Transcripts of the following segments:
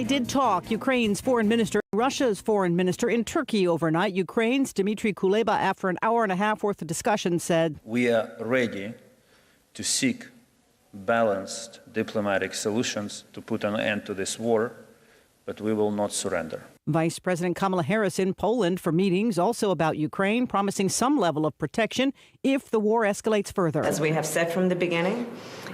They did talk. Ukraine's foreign minister, Russia's foreign minister in Turkey overnight. Ukraine's Dmitry Kuleba, after an hour and a half worth of discussion, said, "We are ready to seek balanced diplomatic solutions to put an end to this war, but we will not surrender." Vice President Kamala Harris in Poland for meetings also about Ukraine, promising some level of protection if the war escalates further. As we have said from the beginning,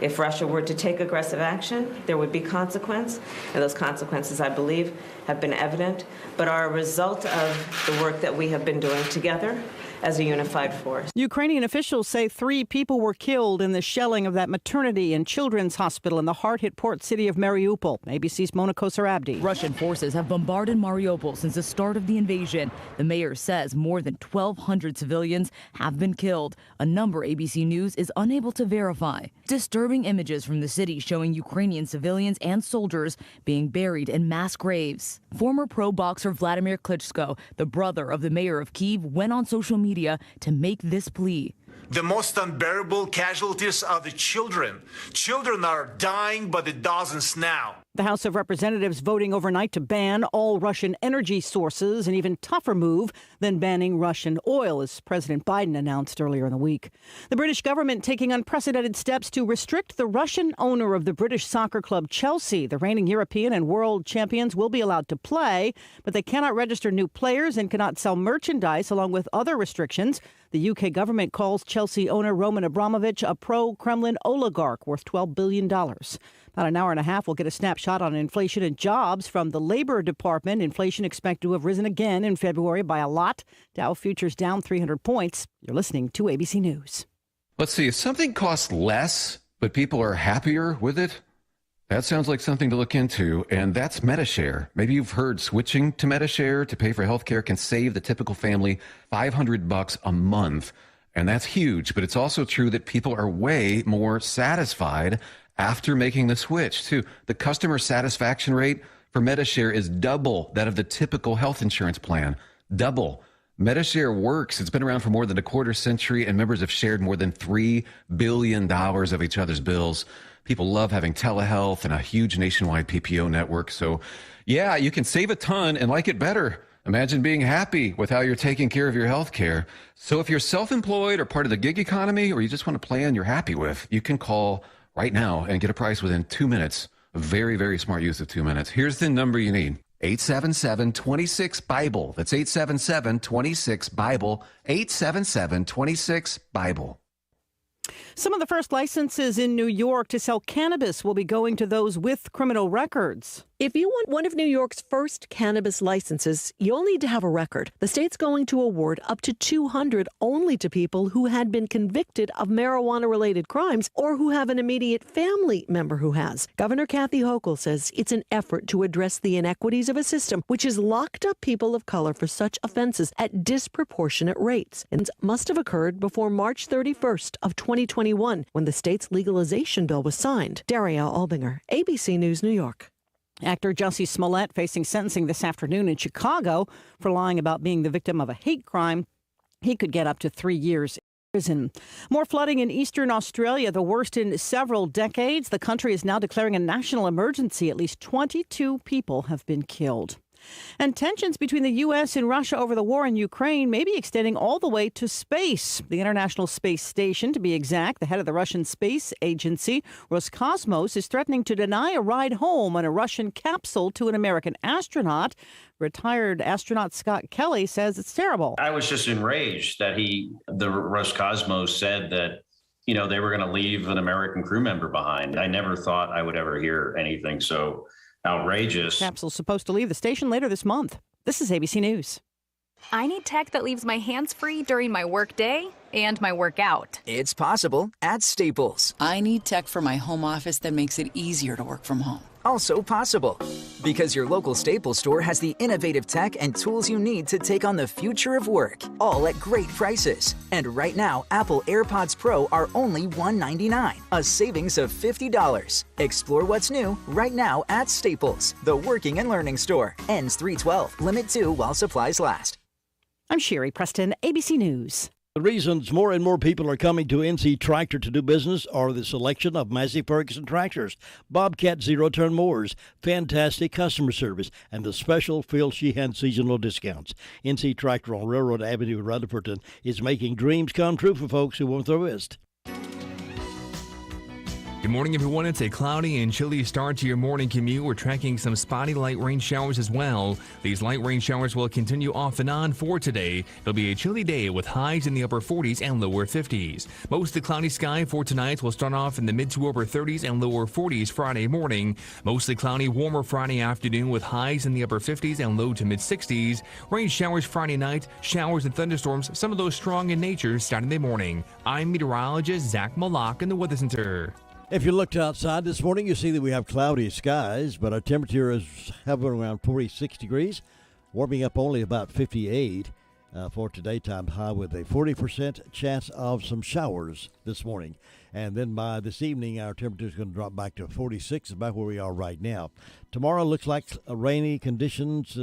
if Russia were to take aggressive action, there would be consequence. And those consequences, I believe, have been evident, but are a result of the work that we have been doing together as a unified force. Ukrainian officials say 3 people were killed in the shelling of that maternity and children's hospital in the hard-hit port city of Mariupol. ABC's Mona Kosarabdi. Russian forces have bombarded Mariupol since the start of the invasion. The mayor says more than 1,200 civilians have been killed, a number ABC News is unable to verify. Disturbing images from the city showing Ukrainian civilians and soldiers being buried in mass graves. Former pro boxer Vladimir Klitschko, the brother of the mayor of Kyiv, went on social media to make this plea. The most unbearable casualties are the children. Children are dying by the dozens now. The House of Representatives voting overnight to ban all Russian energy sources, an even tougher move than banning Russian oil, as President Biden announced earlier in the week. The British government taking unprecedented steps to restrict the Russian owner of the British soccer club Chelsea. The reigning European and world champions will be allowed to play, but they cannot register new players and cannot sell merchandise, along with other restrictions. The UK government calls Chelsea owner Roman Abramovich a pro-Kremlin oligarch worth $12 billion. About an hour and a half, we'll get a snapshot on inflation and jobs from the Labor Department. Inflation expected to have risen again in February by a lot. Dow futures down 300 points. You're listening to ABC News. Let's see. If something costs less, but people are happier with it, that sounds like something to look into, and that's MediShare. Maybe you've heard switching to MediShare to pay for health care can save the typical family $500 a month, and that's huge. But it's also true that people are way more satisfied after making the switch, too. The customer satisfaction rate for MediShare is double that of the typical health insurance plan. Double. MediShare works. It's been around for more than a quarter century, and members have shared more than $3 billion of each other's bills. People love having telehealth and a huge nationwide PPO network. So, yeah, you can save a ton and like it better. Imagine being happy with how you're taking care of your health care. So if you're self-employed or part of the gig economy, or you just want a plan you're happy with, you can call right now and get a price within 2 minutes. A very, very smart use of 2 minutes. Here's the number you need. 877-26-BIBLE. That's 877-26-BIBLE. 877-26-BIBLE. Some of the first licenses in New York to sell cannabis will be going to those with criminal records. If you want one of New York's first cannabis licenses, you'll need to have a record. The state's going to award up to 200 only to people who had been convicted of marijuana-related crimes or who have an immediate family member who has. Governor Kathy Hochul says it's an effort to address the inequities of a system which has locked up people of color for such offenses at disproportionate rates, and must have occurred before March 31st of 2021, when the state's legalization bill was signed. Daria Albinger, ABC News, New York. Actor Jussie Smollett facing sentencing this afternoon in Chicago for lying about being the victim of a hate crime. He could get up to 3 years in prison. More flooding in eastern Australia, the worst in several decades. The country is now declaring a national emergency. At least 22 people have been killed. And tensions between the U.S. and Russia over the war in Ukraine may be extending all the way to space. The International Space Station, to be exact, the head of the Russian space agency, Roscosmos, is threatening to deny a ride home on a Russian capsule to an American astronaut. Retired astronaut Scott Kelly says it's terrible. I was just enraged that the Roscosmos said that, they were going to leave an American crew member behind. I never thought I would ever hear anything so outrageous. Capsule's supposed to leave the station later this month. This is ABC News. I need tech that leaves my hands free during my work day and my workout. It's possible at Staples. I need tech for my home office that makes it easier to work from home. Also possible, because your local Staples store has the innovative tech and tools you need to take on the future of work, all at great prices. And right now, Apple AirPods Pro are only $199, a savings of $50. Explore what's new right now at Staples, the working and learning store. Ends 3/12, limit 2 while supplies last. I'm Sherry Preston, ABC News. The reasons more and more people are coming to NC Tractor to do business are the selection of Massey Ferguson tractors, Bobcat zero-turn mowers, fantastic customer service, and the special Phil Sheehan seasonal discounts. NC Tractor on Railroad Avenue in Rutherford is making dreams come true for folks who want their list. Good morning, everyone. It's a cloudy and chilly start to your morning commute. We're tracking some spotty light rain showers as well. These light rain showers will continue off and on for today. It'll be a chilly day with highs in the upper 40s and lower 50s. Most of the cloudy sky for tonight will start off in the mid to upper 30s and lower 40s Friday morning. Mostly cloudy, warmer Friday afternoon with highs in the upper 50s and low to mid 60s. Rain showers Friday night, showers and thunderstorms, some of those strong in nature Saturday morning. I'm meteorologist Zach Malak in the Weather Center. If you looked outside this morning, you see that we have cloudy skies, but our temperature is hovering around 46 degrees, warming up only about 58 for today's time high with a 40% chance of some showers this morning. And then by this evening, our temperature is going to drop back to 46, about where we are right now. Tomorrow looks like rainy conditions,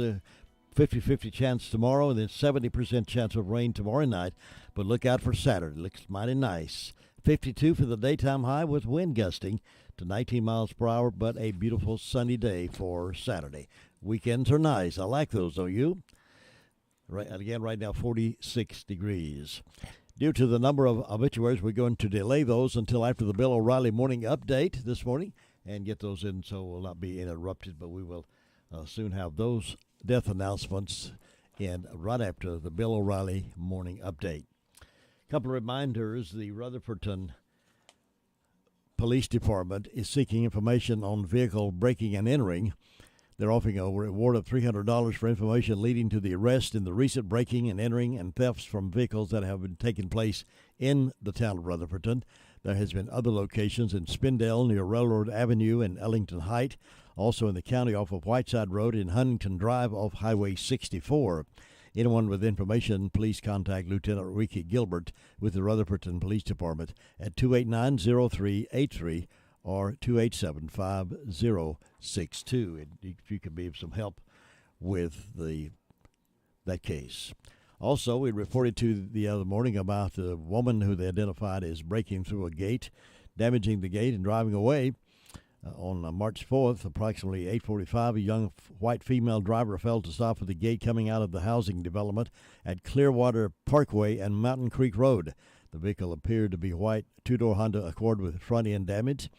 50-50 chance tomorrow, and then 70% chance of rain tomorrow night. But look out for Saturday. Looks mighty nice. 52 for the daytime high with wind gusting to 19 miles per hour, but a beautiful sunny day for Saturday. Weekends are nice. I like those, don't you? Right, and again, right now, 46 degrees. Due to the number of obituaries, we're going to delay those until after the Bill O'Reilly morning update this morning and get those in so we'll not be interrupted, but we will soon have those death announcements in right after the Bill O'Reilly morning update. Couple of reminders, the Rutherford Police Department is seeking information on vehicle breaking and entering. They're offering a reward of $300 for information leading to the arrest in the recent breaking and entering and thefts from vehicles that have been taking place in the town of Rutherford. There has been other locations in Spindale near Railroad Avenue and Ellington Height, also in the county off of Whiteside Road and Huntington Drive off Highway 64. Anyone with information, please contact Lieutenant Ricky Gilbert with the Rutherford Police Department at 289-0383 or 287-5062. If you could be of some help with that case. Also, we reported to the other morning about the woman who they identified as breaking through a gate, damaging the gate, and driving away. On March 4th, approximately 8:45, a young white female driver failed to stop at the gate coming out of the housing development at Clearwater Parkway and Mountain Creek Road. The vehicle appeared to be white two-door Honda Accord with front-end damage.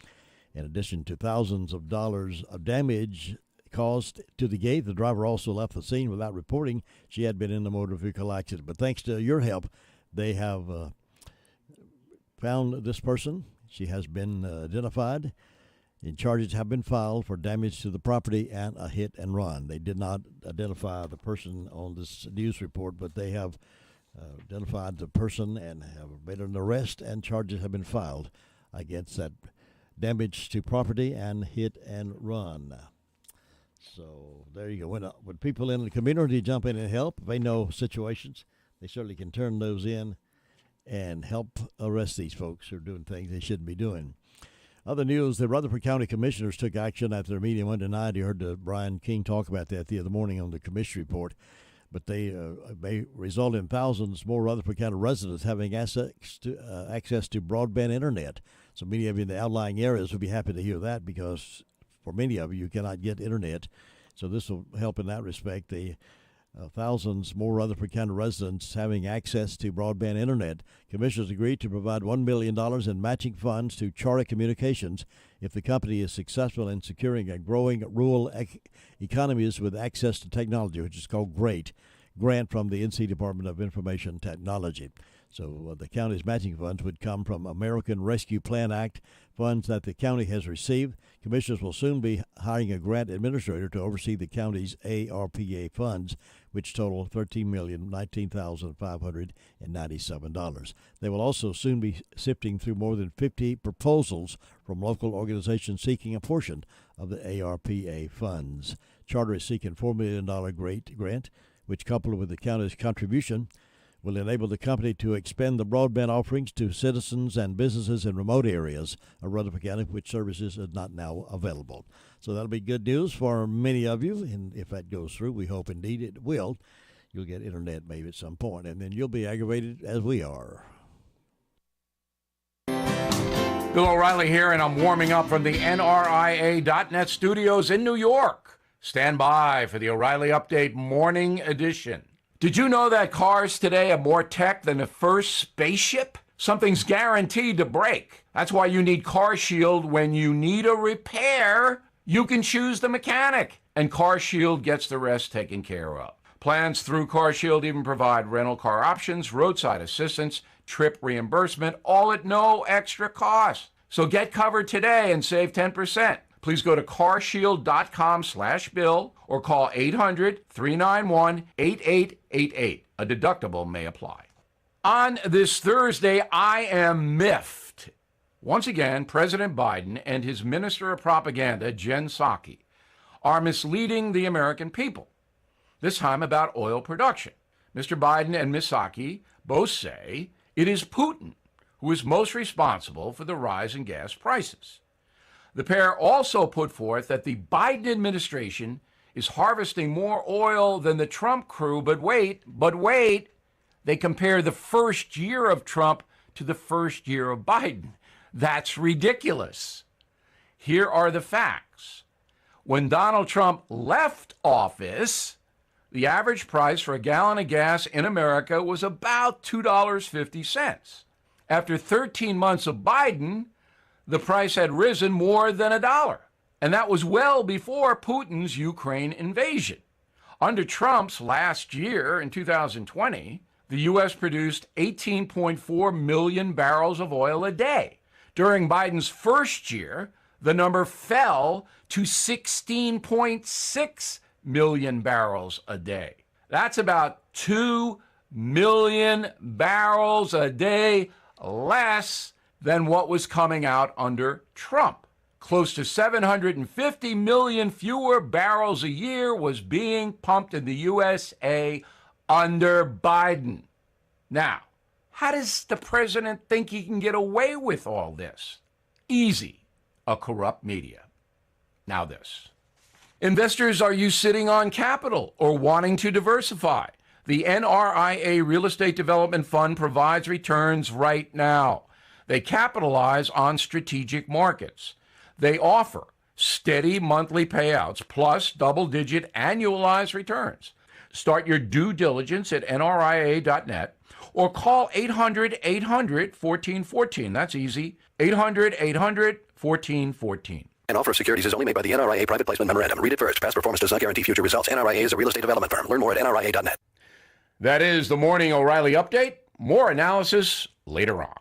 In addition to thousands of dollars of damage caused to the gate, the driver also left the scene without reporting she had been in a motor vehicle accident. But thanks to your help, they have found this person. She has been identified. And charges have been filed for damage to the property and a hit and run. They did not identify the person on this news report, but they have identified the person and have made an arrest, and charges have been filed against that damage to property and hit and run. So there you go. When people in the community jump in and help, they know situations, they certainly can turn those in and help arrest these folks who are doing things they shouldn't be doing. Other news, the Rutherford County Commissioners took action at their meeting Monday night. You heard Brian King talk about that the other morning on the commission report. But they result in thousands more Rutherford County residents having access to broadband internet. So many of you in the outlying areas will be happy to hear that, because for many of you cannot get internet. So this will help in that respect. The thousands more Rutherford County residents having access to broadband internet. Commissioners agreed to provide $1 million in matching funds to Charter Communications if the company is successful in securing a growing rural economies with access to technology, which is called GREAT, grant from the NC Department of Information Technology. So the county's matching funds would come from American Rescue Plan Act funds that the county has received. Commissioners will soon be hiring a grant administrator to oversee the county's ARPA funds, which total $13,019,597. They will also soon be sifting through more than 50 proposals from local organizations seeking a portion of the ARPA funds. Charter is seeking $4 million grant, which, coupled with the county's contribution, will enable the company to expand the broadband offerings to citizens and businesses in remote areas of Rutherford County, which services are not now available. So that'll be good news for many of you, and if that goes through, we hope indeed it will. You'll get internet maybe at some point, and then you'll be aggravated as we are. Bill O'Reilly here, and I'm warming up from the NRIA.net studios in New York. Stand by for the O'Reilly Update Morning Edition. Did you know that cars today have more tech than the first spaceship? Something's guaranteed to break. That's why you need CarShield. When you need a repair, you can choose the mechanic, and CarShield gets the rest taken care of. Plans through CarShield even provide rental car options, roadside assistance, trip reimbursement, all at no extra cost. So get covered today and save 10%. Please go to carshield.com/bill or call 800-391-8888. A deductible may apply. On this Thursday, I am miffed. Once again, President Biden and his Minister of Propaganda, Jen Psaki, are misleading the American people, this time about oil production. Mr. Biden and Ms. Psaki both say it is Putin who is most responsible for the rise in gas prices. The pair also put forth that the Biden administration is harvesting more oil than the Trump crew, but wait, they compare the first year of Trump to the first year of Biden. That's ridiculous. Here are the facts. When Donald Trump left office, the average price for a gallon of gas in America was about $2.50. After 13 months of Biden, the price had risen more than $1. And that was well before Putin's Ukraine invasion. Under Trump's last year, in 2020, the U.S. produced 18.4 million barrels of oil a day. During Biden's first year, the number fell to 16.6 million barrels a day. That's about 2 million barrels a day less than what was coming out under Trump. Close to 750 million fewer barrels a year was being pumped in the USA under Biden. Now, how does the president think he can get away with all this? Easy. A corrupt media. Now this. Investors, are you sitting on capital or wanting to diversify? The NRIA Real Estate Development Fund provides returns right now. They capitalize on strategic markets. They offer steady monthly payouts plus double-digit annualized returns. Start your due diligence at nria.net or call 800-800-1414. That's easy. 800-800-1414. An offer of securities is only made by the NRIA Private Placement Memorandum. Read it first. Past performance does not guarantee future results. NRIA is a real estate development firm. Learn more at nria.net. That is the Morning O'Reilly Update. More analysis later on.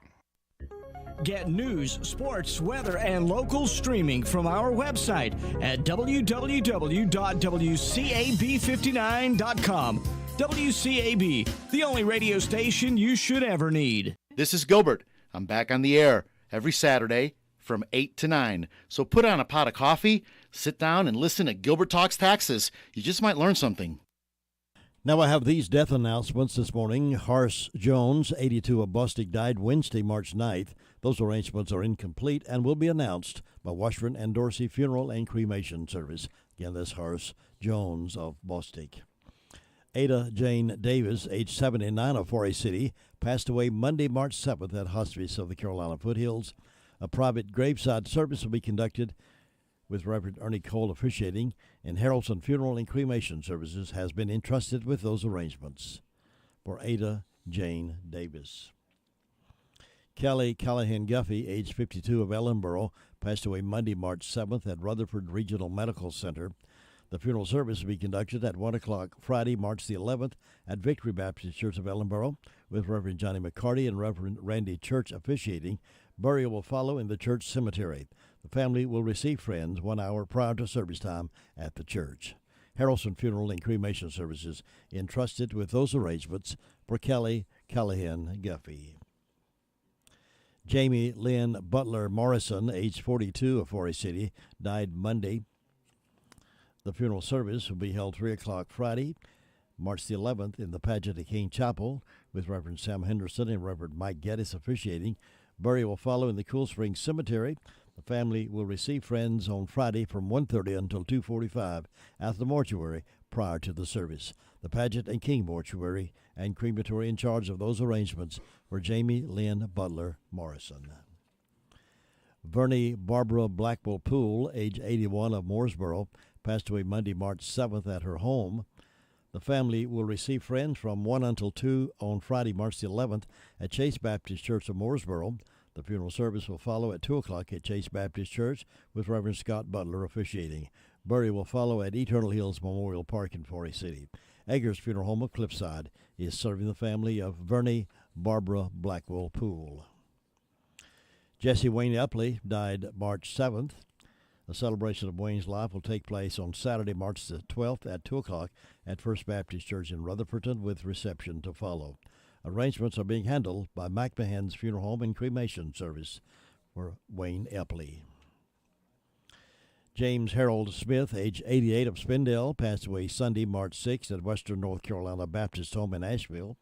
Get news, sports, weather, and local streaming from our website at www.wcab59.com. WCAB, the only radio station you should ever need. This is Gilbert. I'm back on the air every Saturday from 8 to 9. So put on a pot of coffee, sit down, and listen to Gilbert Talks Taxes. You just might learn something. Now I have these death announcements this morning. Horace Jones, 82, of Bostic, died Wednesday, March 9th. Those arrangements are incomplete and will be announced by Washburn and Dorsey Funeral and Cremation Service. Again, that's Horace Jones of Bostic. Ada Jane Davis, age 79, of Forest City, passed away Monday, March 7th at Hospice of the Carolina Foothills. A private graveside service will be conducted with Reverend Ernie Cole officiating, and Harrelson Funeral and Cremation Services has been entrusted with those arrangements. For Ada Jane Davis. Kelly Callahan Guffey, age 52, of Ellenboro, passed away Monday, March 7th at Rutherford Regional Medical Center. The funeral service will be conducted at 1 o'clock Friday, March the 11th at Victory Baptist Church of Ellenboro, with Reverend Johnny McCarty and Reverend Randy Church officiating. Burial will follow in the church cemetery. The family will receive friends 1 hour prior to service time at the church. Harrelson Funeral and Cremation Services entrusted with those arrangements for Kelly Callahan Guffey. Jamie Lynn Butler Morrison, age 42, of Forest City, died Monday. The funeral service will be held 3 o'clock Friday, March the 11th, in the Pageant of King Chapel, with Reverend Sam Henderson and Reverend Mike Geddes officiating. Burial will follow in the Cool Springs Cemetery. The family will receive friends on Friday from 1:30 until 2:45 at the mortuary prior to the service. The Paget and King Mortuary and Crematory in charge of those arrangements were Jamie Lynn Butler Morrison. Vernie Barbara Blackwell Poole, age 81, of Mooresboro, passed away Monday, March 7th at her home. The family will receive friends from 1 until 2 on Friday, March the 11th at Chase Baptist Church of Mooresboro. The funeral service will follow at 2 o'clock at Chase Baptist Church with Reverend Scott Butler officiating. Burial will follow at Eternal Hills Memorial Park in Forest City. Eggers Funeral Home of Cliffside is serving the family of Vernie Barbara Blackwell Poole. Jesse Wayne Epley died March 7th. A celebration of Wayne's life will take place on Saturday, March the 12th at 2 o'clock at First Baptist Church in Rutherford with reception to follow. Arrangements are being handled by McMahon's Funeral Home and Cremation Service for Wayne Epley. James Harold Smith, age 88, of Spindale, passed away Sunday, March 6th at Western North Carolina Baptist Home in Asheville.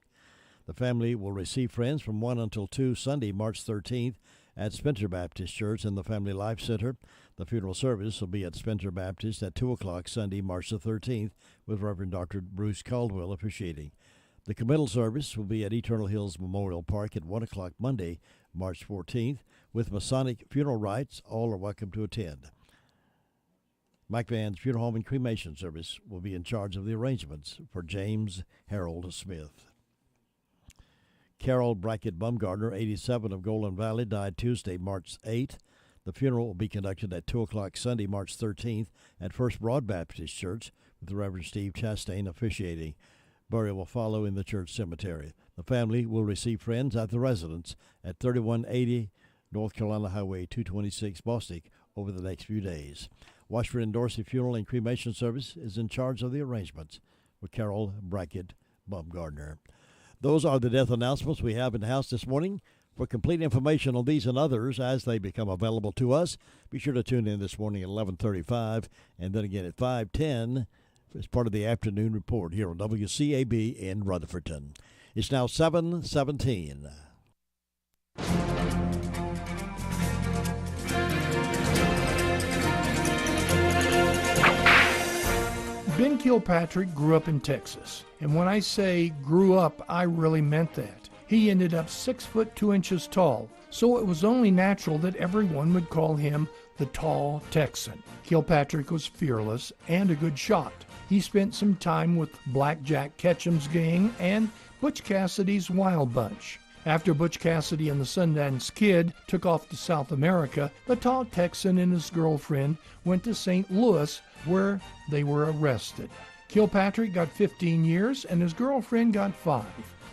The family will receive friends from 1 until 2 Sunday, March 13th at Spencer Baptist Church in the Family Life Center. The funeral service will be at Spencer Baptist at 2 o'clock Sunday, March the 13th, with Reverend Dr. Bruce Caldwell officiating. The committal service will be at Eternal Hills Memorial Park at 1 o'clock Monday, March 14th, with Masonic funeral rites. All are welcome to attend. Mike Van's Funeral Home and Cremation Service will be in charge of the arrangements for James Harold Smith. Carol Brackett Bumgardner, 87, of Golden Valley, died Tuesday, March 8th. The funeral will be conducted at 2 o'clock Sunday, March 13th, at First Broad Baptist Church, with the Reverend Steve Chastain officiating. Burial will follow in the church cemetery. The family will receive friends at the residence at 3180 North Carolina Highway 226, Bostic, over the next few days. Washburn and Dorsey Funeral and Cremation Service is in charge of the arrangements with Carol Brackett Bumgardner. Those are the death announcements we have in the house this morning. For complete information on these and others as they become available to us, be sure to tune in this morning at 11:35 and then again at 5:10 as part of the afternoon report here on WCAB in Rutherford. It's now 7:17. Ben Kilpatrick grew up in Texas, and when I say grew up, I really meant that. He ended up 6 foot 2 inches tall, so it was only natural that everyone would call him the Tall Texan. Kilpatrick was fearless and a good shot. He spent some time with Black Jack Ketchum's gang and Butch Cassidy's Wild Bunch. After Butch Cassidy and the Sundance Kid took off to South America, the Tall Texan and his girlfriend went to St. Louis, where they were arrested. Kilpatrick got 15 years and his girlfriend got 5.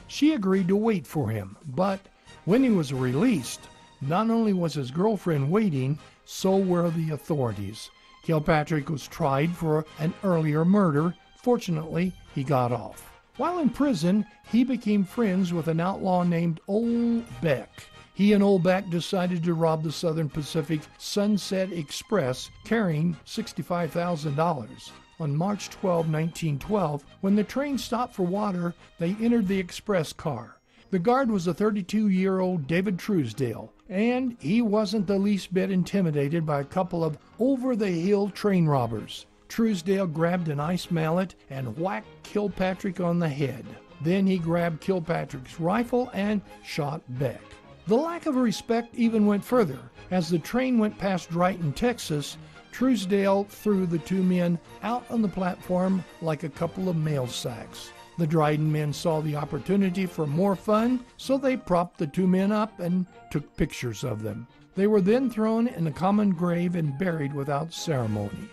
She agreed to wait for him, but when he was released, not only was his girlfriend waiting, so were the authorities. Kilpatrick was tried for an earlier murder. Fortunately, he got off. While in prison, he became friends with an outlaw named Old Beck. He and Old Beck decided to rob the Southern Pacific Sunset Express, carrying $65,000. On March 12, 1912, when the train stopped for water, they entered the express car. The guard was a 32-year-old David Truesdale, and he wasn't the least bit intimidated by a couple of over-the-hill train robbers. Truesdale grabbed an ice mallet and whacked Kilpatrick on the head. Then he grabbed Kilpatrick's rifle and shot Beck. The lack of respect even went further. As the train went past Dryden, Texas, Truesdale threw the two men out on the platform like a couple of mail sacks. The Dryden men saw the opportunity for more fun, so they propped the two men up and took pictures of them. They were then thrown in a common grave and buried without ceremony.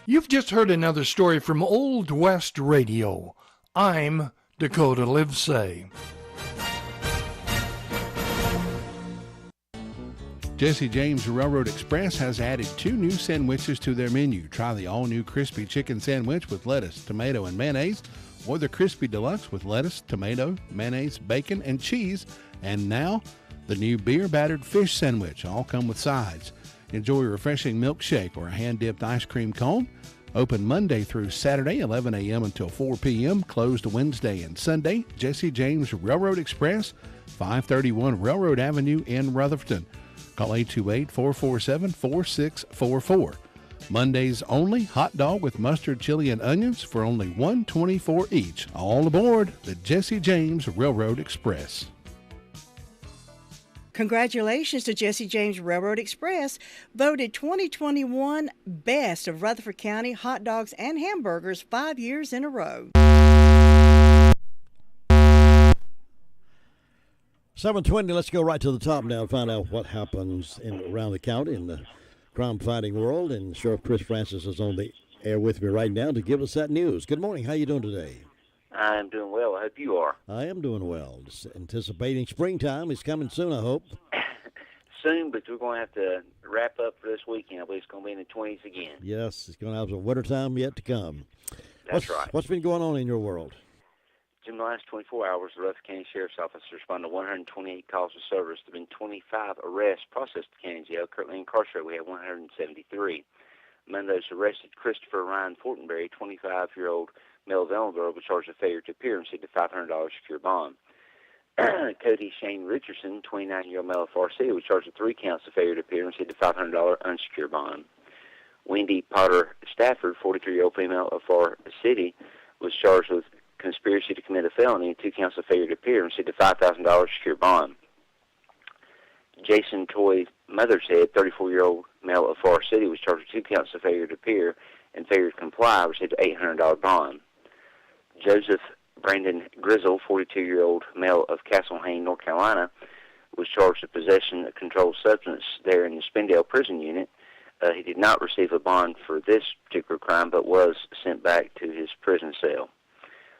You've just heard another story from Old West Radio. I'm Dakota Livesay. Jesse James Railroad Express has added 2 new sandwiches to their menu. Try the all-new crispy chicken sandwich with lettuce, tomato, and mayonnaise, or the crispy deluxe with lettuce, tomato, mayonnaise, bacon, and cheese. And now, the new beer-battered fish sandwich. All come with sides. Enjoy a refreshing milkshake or a hand-dipped ice cream cone. Open Monday through Saturday, 11 a.m. until 4 p.m. Closed Wednesday and Sunday. Jesse James Railroad Express, 531 Railroad Avenue in Rutherford. Call 828-447-4644. Mondays only, hot dog with mustard, chili, and onions for only $1.24 each. All aboard the Jesse James Railroad Express. Congratulations to Jesse James Railroad Express, voted 2021 Best of Rutherford County hot dogs and hamburgers 5 years in a row. 7:20. Let's go right to the top now and find out what happens around the county in the crime-fighting world. And Sheriff Chris Francis is on the air with me right now to give us that news. Good morning. How you doing today? I'm doing well. I hope you are. I am doing well. Just anticipating springtime is coming soon, I hope. Soon, but we're going to have to wrap up for this weekend. I believe it's going to be in the 20s again. Yes, it's going to have some wintertime yet to come. That's right. What's been going on in your world? In the last 24 hours, the Rutherford County Sheriff's Office responded to 128 calls for service. There have been 25 arrests processed at the county jail. Currently incarcerated, we have 173. Among those arrested, Christopher Ryan Fortenberry, 25-year-old male of Ellenboro, was charged with failure to appear and received a $500 secure bond. Cody Shane Richardson, 29-year-old male of Forest City, was charged with 3 counts of failure to appear and received a $500 unsecured bond. Wendy Potter Stafford, 43-year-old female of Forest City, was charged with conspiracy to commit a felony and 2 counts of failure to appear and received a $5,000 secure bond. Jason Toy Mothershead, 34-year-old male of Forest City, was charged with 2 counts of failure to appear and failure to comply, received an $800 bond. Joseph Brandon Grizzle, 42-year-old male of Castle Hayne, North Carolina, was charged with possession of controlled substance there in the Spindale prison unit. He did not receive a bond for this particular crime, but was sent back to his prison cell.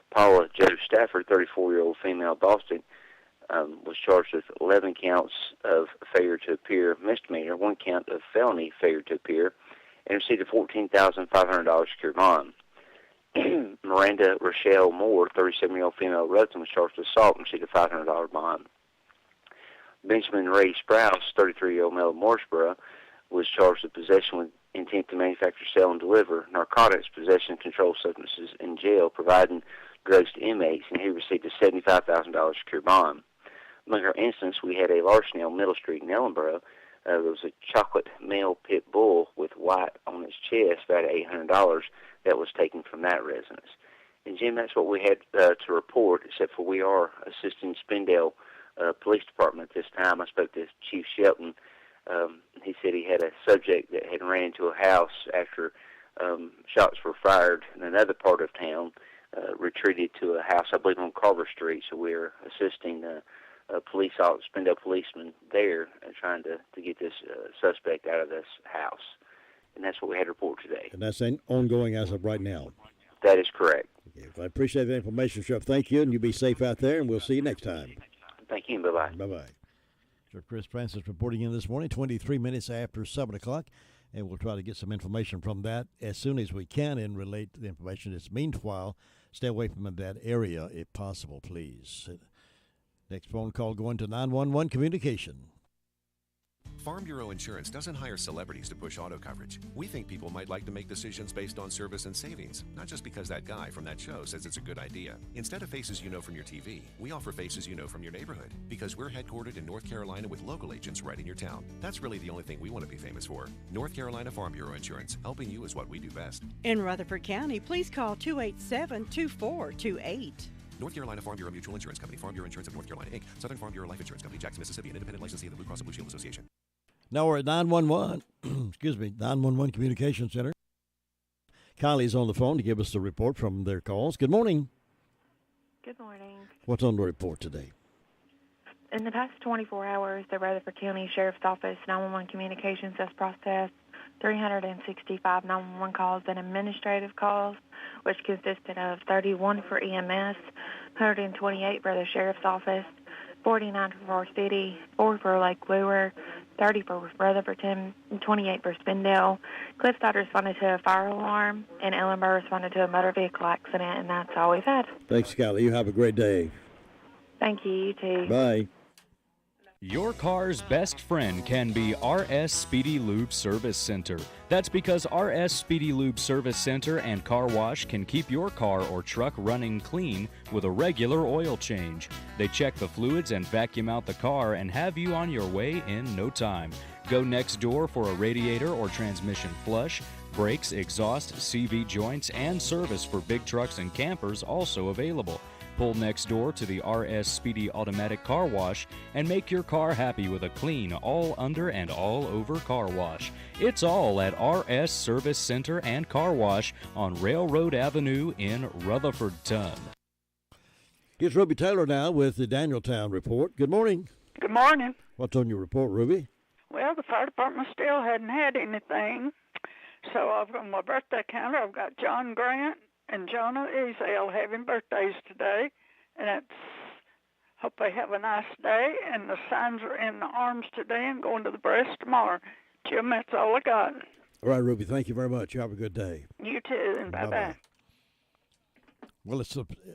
Paula Jo Stafford, 34-year-old female of Boston, was charged with 11 counts of failure to appear misdemeanor, 1 count of felony failure to appear, and received a $14,500 secure bond. Miranda Rochelle Moore, 37-year-old female of Rutherford, was charged with assault and received a $500 bond. Benjamin Ray Sprouse, 33-year-old male of Morrisboro, was charged with possession with intent to manufacture, sell, and deliver narcotics, possession of controlled substances in jail, providing drugs to inmates, and he received a $75,000 secure bond. Among our incidents, we had a larceny on Middle Street in Ellenboro. There was a chocolate male pit bull with white on its chest, about $800, that was taken from that residence. And, Jim, that's what we had to report, except for we are assisting Spindale Police Department at this time. I spoke to Chief Shelton. He said he had a subject that had ran into a house after shots were fired in another part of town, retreated to a house, I believe, on Carver Street. So we're assisting police officers, Spindale policemen there, trying to get this suspect out of this house. And that's what we had to report today. And that's ongoing as of right now. That is correct. Okay, I appreciate the information, Sheriff. Thank you, and you be safe out there, and we'll see you next time. Thank you. Bye-bye. Bye-bye. Sheriff Chris Francis reporting in this morning, 23 minutes after 7 o'clock, and we'll try to get some information from that as soon as we can and relate to the information. It's meanwhile, stay away from that area if possible, please. Next phone call going to 911 communication. Farm Bureau Insurance doesn't hire celebrities to push auto coverage. We think people might like to make decisions based on service and savings, not just because that guy from that show says it's a good idea. Instead of faces you know from your TV, we offer faces you know from your neighborhood, because we're headquartered in North Carolina with local agents right in your town. That's really the only thing we want to be famous for. North Carolina Farm Bureau Insurance. Helping you is what we do best. In Rutherford County, please call 287-2428. North Carolina Farm Bureau Mutual Insurance Company, Farm Bureau Insurance of North Carolina, Inc., Southern Farm Bureau Life Insurance Company, Jackson, Mississippi, an independent licensee of the Blue Cross and Blue Shield Association. Now we're at 911, 911 Communication Center. Kylie's on the phone to give us the report from their calls. Good morning. Good morning. What's on the report today? In the past 24 hours, the Rutherford County Sheriff's Office 911 Communications has processed 365 911 calls and administrative calls, which consisted of 31 for EMS, 128 for the Sheriff's Office, 49 for Forest City, 4 for Lake Lure, 30 for Rutherford, 28 for Spindale. Cliffside responded to a fire alarm, and Ellenboro responded to a motor vehicle accident, and that's all we've had. Thanks, Kylie. You have a great day. Thank you. You too. Bye. Your car's best friend can be RS Speedy Lube Service Center. That's because RS Speedy Lube Service Center and Car Wash can keep your car or truck running clean with a regular oil change. They check the fluids and vacuum out the car and have you on your way in no time. Go next door for a radiator or transmission flush, brakes, exhaust, CV joints, and service for big trucks and campers also available. Pull next door to the RS Speedy Automatic Car Wash and make your car happy with a clean, all under and all over car wash. It's all at RS Service Center and Car Wash on Railroad Avenue in Rutherford-Ton. Here's Ruby Taylor now with the Danieltown Report. Good morning. Good morning. What's on your report, Ruby? Well, the fire department still hadn't had anything. So I've got my birthday counter. I've got John Grant and Jonah Ezel having birthdays today, and hope they have a nice day. And the signs are in the arms today and going to the breast tomorrow. Jim, that's all I got. All right, Ruby, thank you very much. You have a good day. You too, and bye-bye. Well,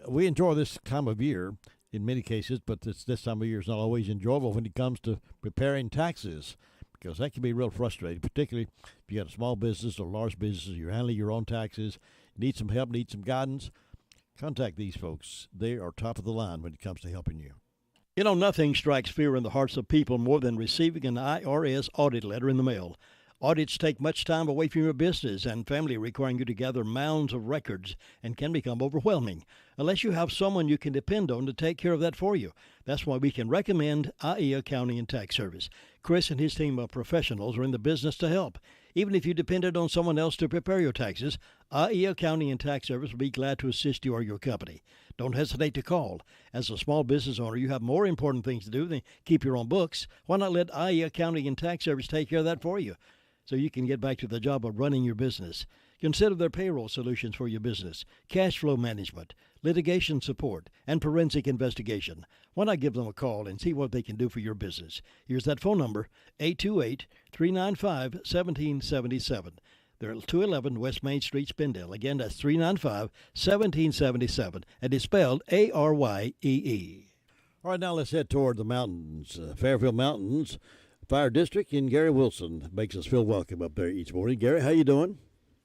we enjoy this time of year in many cases, but this time of year is not always enjoyable when it comes to preparing taxes, because that can be real frustrating, particularly if you got a small business or large business, you're handling your own taxes, need some help, need some guidance. Contact these folks. They are top of the line when it comes to helping you. You know, nothing strikes fear in the hearts of people more than receiving an IRS audit letter in the mail. Audits take much time away from your business and family, requiring you to gather mounds of records, and can become overwhelming unless you have someone you can depend on to take care of that for you. That's why we can recommend IE Accounting and Tax Service. Chris and his team of professionals are in the business to help. Even if you depended on someone else to prepare your taxes, IE Accounting and Tax Service will be glad to assist you or your company. Don't hesitate to call. As a small business owner, you have more important things to do than keep your own books. Why not let IE Accounting and Tax Service take care of that for you, so you can get back to the job of running your business? Consider their payroll solutions for your business, cash flow management, litigation support, and forensic investigation. Why not give them a call and see what they can do for your business? Here's that phone number, 828-395-1777. They're at 211 West Main Street, Spindale. Again, that's 395-1777, and it's spelled A-R-Y-E-E. All right, now let's head toward the mountains. Fairfield Mountains Fire District, and Gary Wilson makes us feel welcome up there each morning. Gary, how you doing?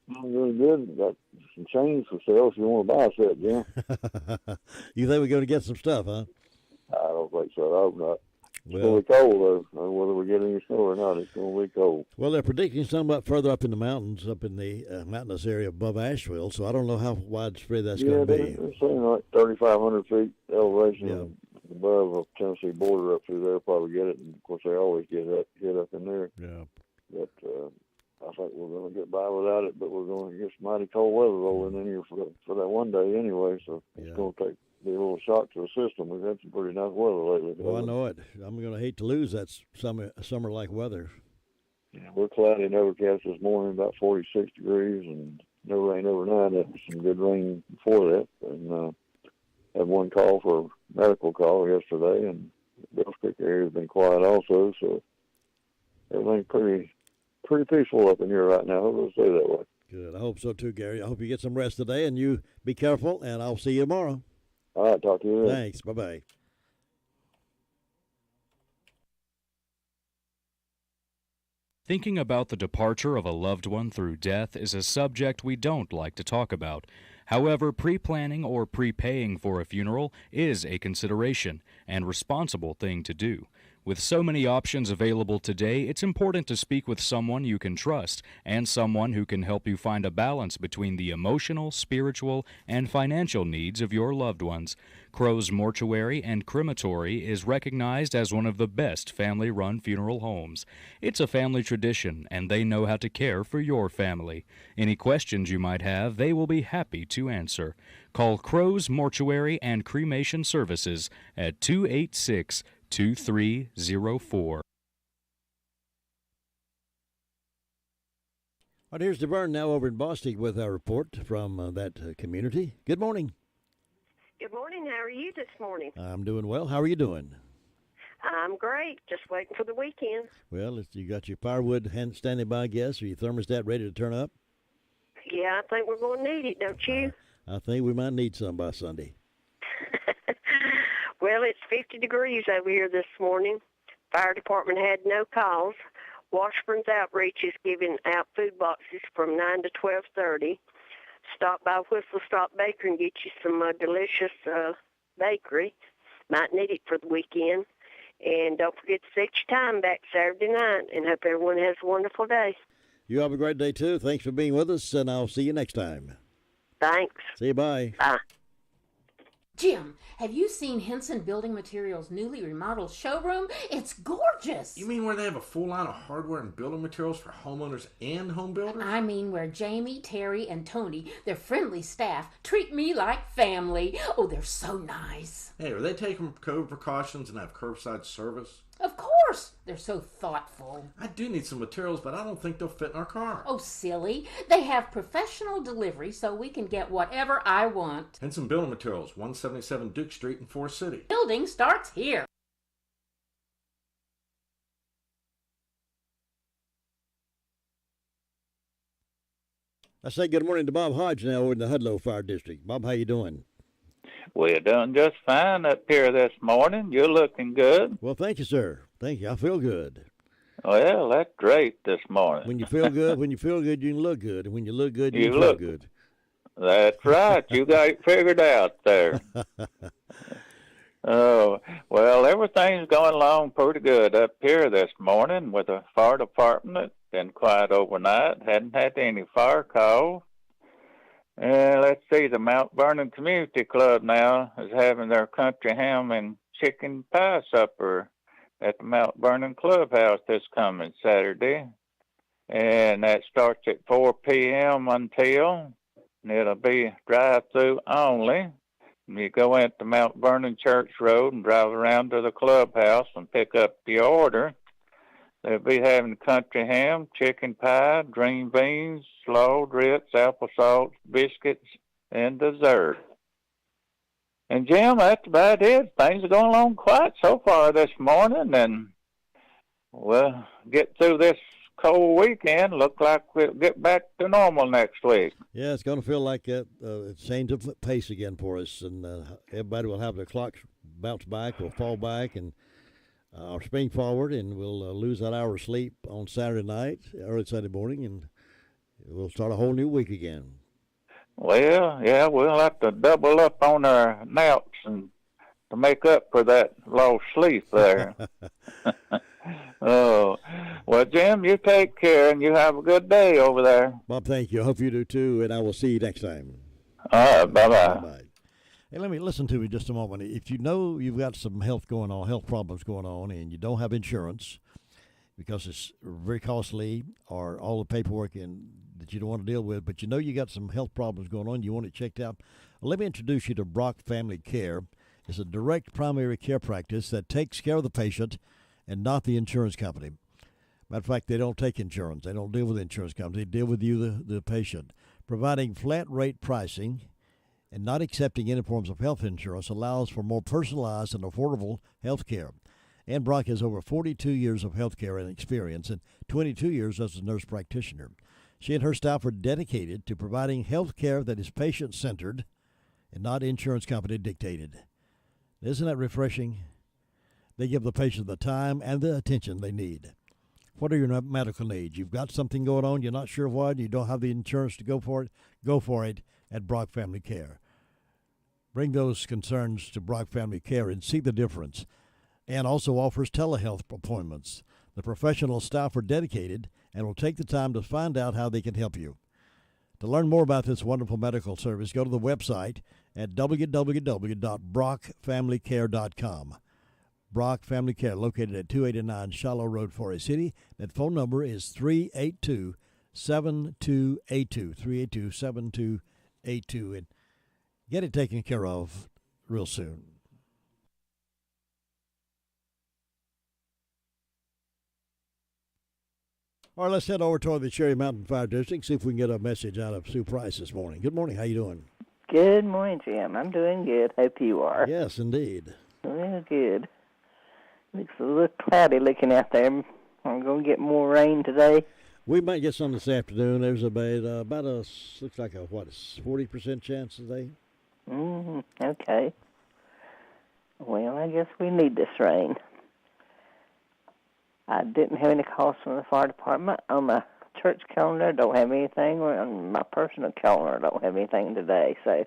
I'm doing good. Got some chains for sale if you want to buy a set, Jim. You think we're going to get some stuff, huh? I don't think so. I hope not. It's going to be cold, though. Whether we get any snow or not, it's going to be cold. Well, they're predicting some up further up in the mountains, up in the mountainous area above Asheville, so I don't know how widespread that's going to be. They're saying like 3,500 feet elevation above the Tennessee border up through there. Probably get it, and of course they always get up in there. Yeah. But I think we're going to get by without it, but we're going to get some mighty cold weather rolling in here for that one day be a little shock to the system. We've had some pretty nice weather lately. Well, I know it. I'm going to hate to lose that summer-like weather. Yeah, we're cloudy and overcast this morning, about 46 degrees, and no rain overnight. Had some good rain before that, and had one call for a medical call yesterday, and the Bills Creek area has been quiet also, so everything's pretty peaceful up in here right now. Let's say that way. Good. I hope so too, Gary. I hope you get some rest today, and you be careful, and I'll see you tomorrow. All right, talk to you then. Thanks. Bye-bye. Thinking about the departure of a loved one through death is a subject we don't like to talk about. However, pre-planning or prepaying for a funeral is a consideration and responsible thing to do. With so many options available today, it's important to speak with someone you can trust and someone who can help you find a balance between the emotional, spiritual, and financial needs of your loved ones. Crow's Mortuary and Crematory is recognized as one of the best family-run funeral homes. It's a family tradition, and they know how to care for your family. Any questions you might have, they will be happy to answer. Call Crow's Mortuary and Cremation Services at 286-2304. All right, here's DeVern now over in Boston with our report from that community. Good morning. Good morning. How are you this morning? I'm doing well. How are you doing? I'm great. Just waiting for the weekend. Well, you got your firewood standing by, I guess, or your thermostat ready to turn up? Yeah, I think we're going to need it, don't you? I think we might need some by Sunday. Well, it's 50 degrees over here this morning. Fire department had no calls. Washburn's Outreach is giving out food boxes from 9 to 12:30. Stop by Whistle Stop Bakery and get you some delicious bakery. Might need it for the weekend. And don't forget to set your time back Saturday night, and hope everyone has a wonderful day. You have a great day, too. Thanks for being with us, and I'll see you next time. Thanks. See you, bye. Bye. Jim, have you seen Henson Building Materials' newly remodeled showroom? It's gorgeous. You mean where they have a full line of hardware and building materials for homeowners and home builders? I mean where Jamie, Terry, and Tony, their friendly staff, treat me like family. Oh, they're so nice. Hey, are they taking COVID precautions and have curbside service? Of course. They're so thoughtful. I do need some materials, but I don't think they'll fit in our car. Oh, silly. They have professional delivery so we can get whatever I want. Henson Building Materials, 177 Duke Street in Forest City. Building starts here. I say good morning to Bob Hodge now over in the Hudlow Fire District. Bob, how you doing? We're doing just fine up here this morning. You're looking good. Well, thank you, sir. Thank you. I feel good. Well, that's great this morning. When you feel good, you can look good. And when you look good, you can feel good. That's right. You got it figured out there. Oh, well, everything's going along pretty good up here this morning with the fire department. Been quiet overnight. Hadn't had any fire calls. Let's see, the Mount Vernon Community Club now is having their country ham and chicken pie supper at the Mount Vernon Clubhouse this coming Saturday. And that starts at 4 p.m. until, and it'll be drive-through only. And you go into Mount Vernon Church Road and drive around to the clubhouse and pick up your order. They'll be having country ham, chicken pie, green beans, slaw, grits, applesauce, biscuits, and dessert. And, Jim, that's about it. Things are going along quiet so far this morning, and we'll get through this cold weekend. Look like we'll get back to normal next week. Yeah, it's going to feel like a change of pace again for us, and everybody will have their clocks bounce back or fall back, and or spring forward, and we'll lose that hour of sleep on Saturday night, early Sunday morning, and we'll start a whole new week again. Well, yeah, we'll have to double up on our naps and to make up for that lost sleep there. Oh, well, Jim, you take care, and you have a good day over there. Bob, thank you. I hope you do, too, and I will see you next time. All right, bye-bye. Bye-bye. Hey, let me listen to me just a moment. If you know you've got some health problems going on, and you don't have insurance because it's very costly or all the paperwork that you don't want to deal with, but you know you got some health problems going on, you want it checked out, well, let me introduce you to Brock Family Care. It's a direct primary care practice that takes care of the patient and not the insurance company. Matter of fact, they don't take insurance. They don't deal with the insurance company. They deal with you, the patient. Providing flat rate pricing and not accepting any forms of health insurance allows for more personalized and affordable health care. Ann Brock has over 42 years of health care and experience and 22 years as a nurse practitioner. She and her staff are dedicated to providing health care that is patient-centered and not insurance company dictated. Isn't that refreshing? They give the patient the time and the attention they need. What are your medical needs? You've got something going on, you're not sure what, you don't have the insurance to go for it at Brock Family Care. Bring those concerns to Brock Family Care and see the difference. And also offers telehealth appointments. The professional staff are dedicated and will take the time to find out how they can help you. To learn more about this wonderful medical service, go to the website at www.brockfamilycare.com. Brock Family Care, located at 289 Shallow Road, Forest City. That phone number is 382-7282, 382-7282, and get it taken care of real soon. All right, let's head over toward the Cherry Mountain Fire District, see if we can get a message out of Sue Price this morning. Good morning. How you doing? Good morning, Jim. I'm doing good. Hope you are. Yes, indeed. Well, good. Looks a little cloudy looking out there. I'm going to get more rain today. We might get some this afternoon. There's about a looks like a 40% chance today. Okay. Well, I guess we need this rain. I didn't have any calls from the fire department. On my church calendar, I don't have anything. On my personal calendar, I don't have anything today. So,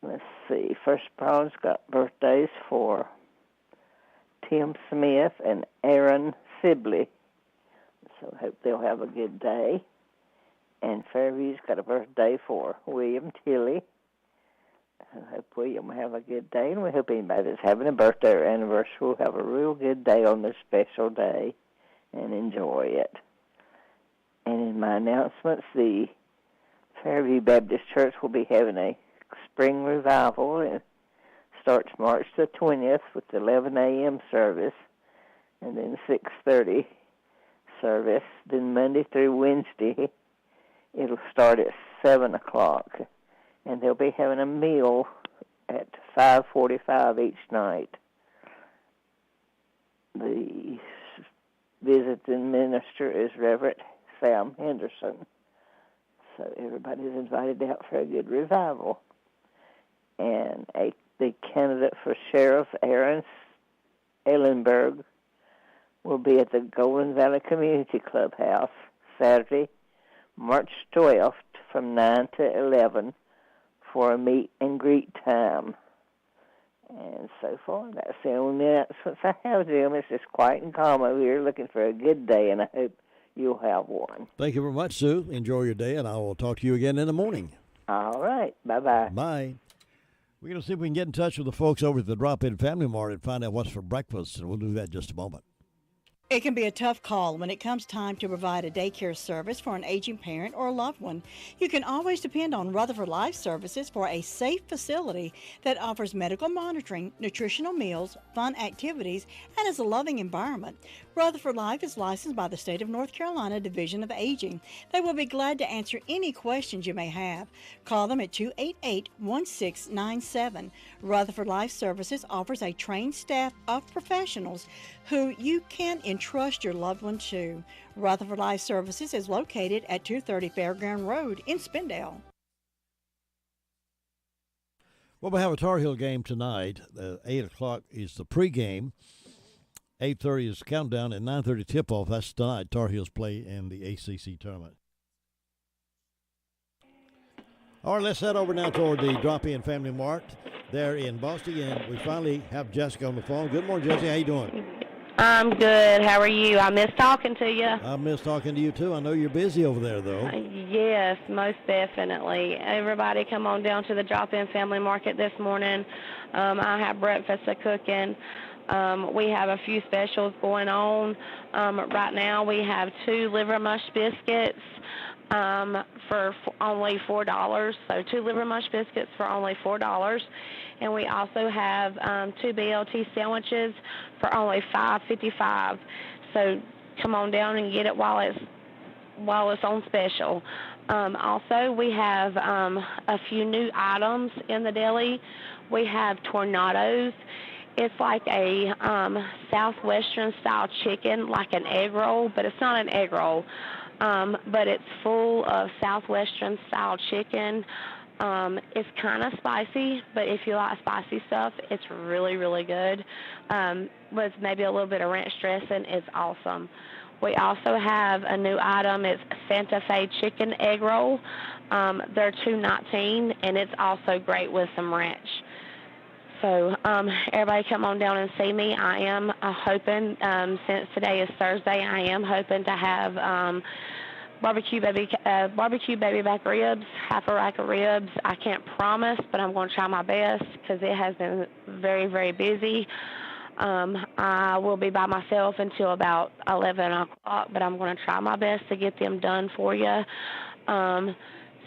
let's see. First Brown's got birthdays for Tim Smith and Aaron Sibley. So I hope they'll have a good day. And Fairview's got a birthday for William Tilley. I hope William will have a good day, and we hope anybody that's having a birthday or anniversary will have a real good day on their special day and enjoy it. And in my announcements, the Fairview Baptist Church will be having a spring revival. It starts March the 20th with the 11 a.m. service, and then 6:30 service. Then Monday through Wednesday, it'll start at 7 o'clock. And they'll be having a meal at 5:45 each night. The visiting minister is Reverend Sam Henderson. So everybody's invited out for a good revival. And the candidate for Sheriff, Aaron Ellenberg, will be at the Golden Valley Community Clubhouse Saturday, March 12th from 9 to 11 for a meet and greet time. And so far, that's the only announcements I have, Jim. It's just quiet and calm over here, looking for a good day, and I hope you'll have one. Thank you very much, Sue. Enjoy your day, and I will talk to you again in the morning. All right. Bye-bye. Bye. We're going to see if we can get in touch with the folks over at the Drop-In Family Mart and find out what's for breakfast, and we'll do that in just a moment. It can be a tough call when it comes time to provide a daycare service for an aging parent or a loved one. You can always depend on Rutherford Life Services for a safe facility that offers medical monitoring, nutritional meals, fun activities, and is a loving environment. Rutherford Life is licensed by the State of North Carolina Division of Aging. They will be glad to answer any questions you may have. Call them at 288-1697. Rutherford Life Services offers a trained staff of professionals who you can entrust your loved one to. Rutherford Life Services is located at 230 Fairground Road in Spindale. Well, we have a Tar Heel game tonight. 8 o'clock is the pregame. 8:30 is countdown, and 9:30 tip-off. That's tonight. Tar Heels play in the ACC tournament. All right, let's head over now toward the Drop-In Family Mart there in Boston, and we finally have Jessica on the phone. Good morning, Jessica. How you doing? I'm good. How are you? I miss talking to you. I miss talking to you, too. I know you're busy over there, though. Yes, most definitely. Everybody come on down to the Drop-In Family Market this morning. I have breakfast cooking. We have a few specials going on. Right now we have 2 liver mush biscuits for only $4. So 2 liver mush biscuits for only $4. And we also have 2 BLT sandwiches for only $5.55. So come on down and get it while it's on special. Also, we have a few new items in the deli. We have Tornadoes. It's like a Southwestern-style chicken, like an egg roll, but it's not an egg roll. But it's full of Southwestern-style chicken. It's kind of spicy, but if you like spicy stuff, it's really, really good. With maybe a little bit of ranch dressing, it's awesome. We also have a new item. It's Santa Fe chicken egg roll. They're $2.19, and it's also great with some ranch. So everybody come on down and see me. I am hoping, since today is Thursday, I am hoping to have barbecue baby back ribs, half a rack of ribs. I can't promise, but I'm going to try my best because it has been very, very busy. I will be by myself until about 11 o'clock, but I'm going to try my best to get them done for you.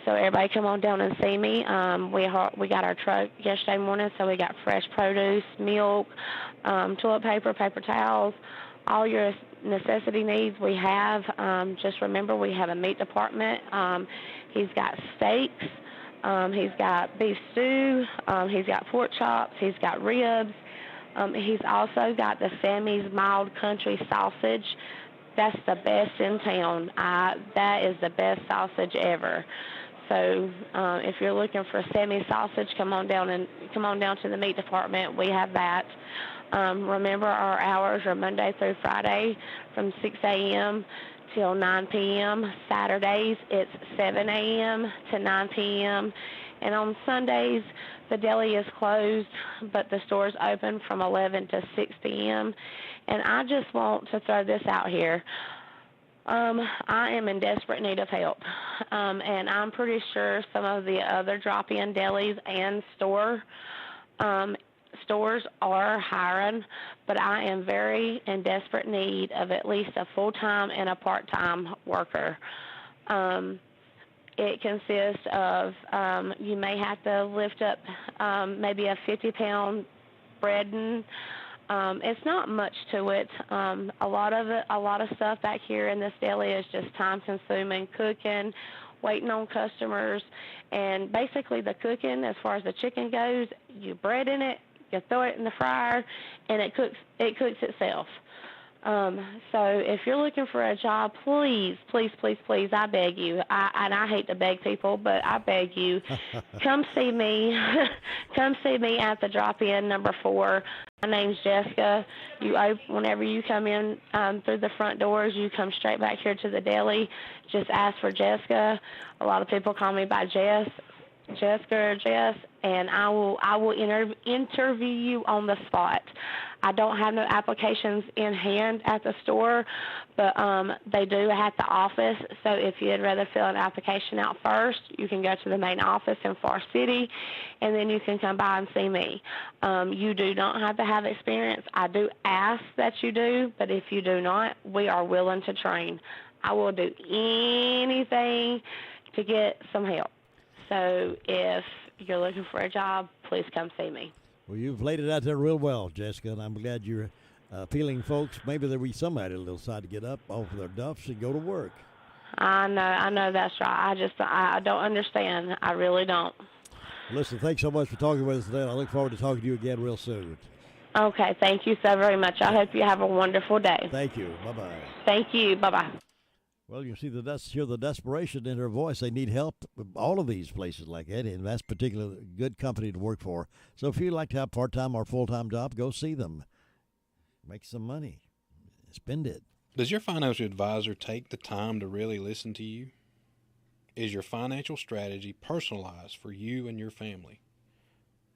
So everybody come on down and see me. We got our truck yesterday morning, so we got fresh produce, milk, toilet paper, paper towels, all your necessity needs we have. Just remember we have a meat department. He's got steaks. He's got beef stew. He's got pork chops. He's got ribs. He's also got the Sammy's Mild Country Sausage. That's the best in town. That is the best sausage ever. So if you're looking for Sammy's sausage, come on down to the meat department. We have that. Remember, our hours are Monday through Friday from 6 a.m. till 9 p.m. Saturdays, it's 7 a.m. to 9 p.m. And on Sundays, the deli is closed, but the store's open from 11 to 6 p.m. And I just want to throw this out here. I am in desperate need of help, and I'm pretty sure some of the other drop-in delis and stores are hiring, but I am very in desperate need of at least a full-time and a part-time worker. It consists of you may have to lift up maybe a 50-pound breading. It's not much to it. A lot of stuff back here in this deli is just time-consuming, cooking, waiting on customers, and basically the cooking, as far as the chicken goes, you bread in it, you throw it in the fryer, and it cooks itself. So if you're looking for a job, please, please, please, please, I beg you. I hate to beg people, but I beg you, come see me. Come see me at the drop-in number 4. My name's Jessica. Whenever you come in through the front doors, you come straight back here to the deli. Just ask for Jessica. A lot of people call me by Jessica or Jess, and I will interview you on the spot. I don't have no applications in hand at the store, but they do at the office. So if you'd rather fill an application out first, you can go to the main office in Far City, and then you can come by and see me. You do not have to have experience. I do ask that you do, but if you do not, we are willing to train. I will do anything to get some help. So if you're looking for a job, please come see me. Well, you've laid it out there real well, Jessica, and I'm glad you're appealing folks. Maybe there'll be somebody that'll decide to get up off of their duffs and go to work. I know that's right. I don't understand. I really don't. Listen, thanks so much for talking with us today, and I look forward to talking to you again real soon. Okay, thank you so very much. I hope you have a wonderful day. Thank you. Bye-bye. Thank you. Bye-bye. Well, you see hear the desperation in her voice. They need help, all of these places like that, and that's particularly a good company to work for. So if you'd like to have a part-time or full-time job, go see them. Make some money. Spend it. Does your financial advisor take the time to really listen to you? Is your financial strategy personalized for you and your family?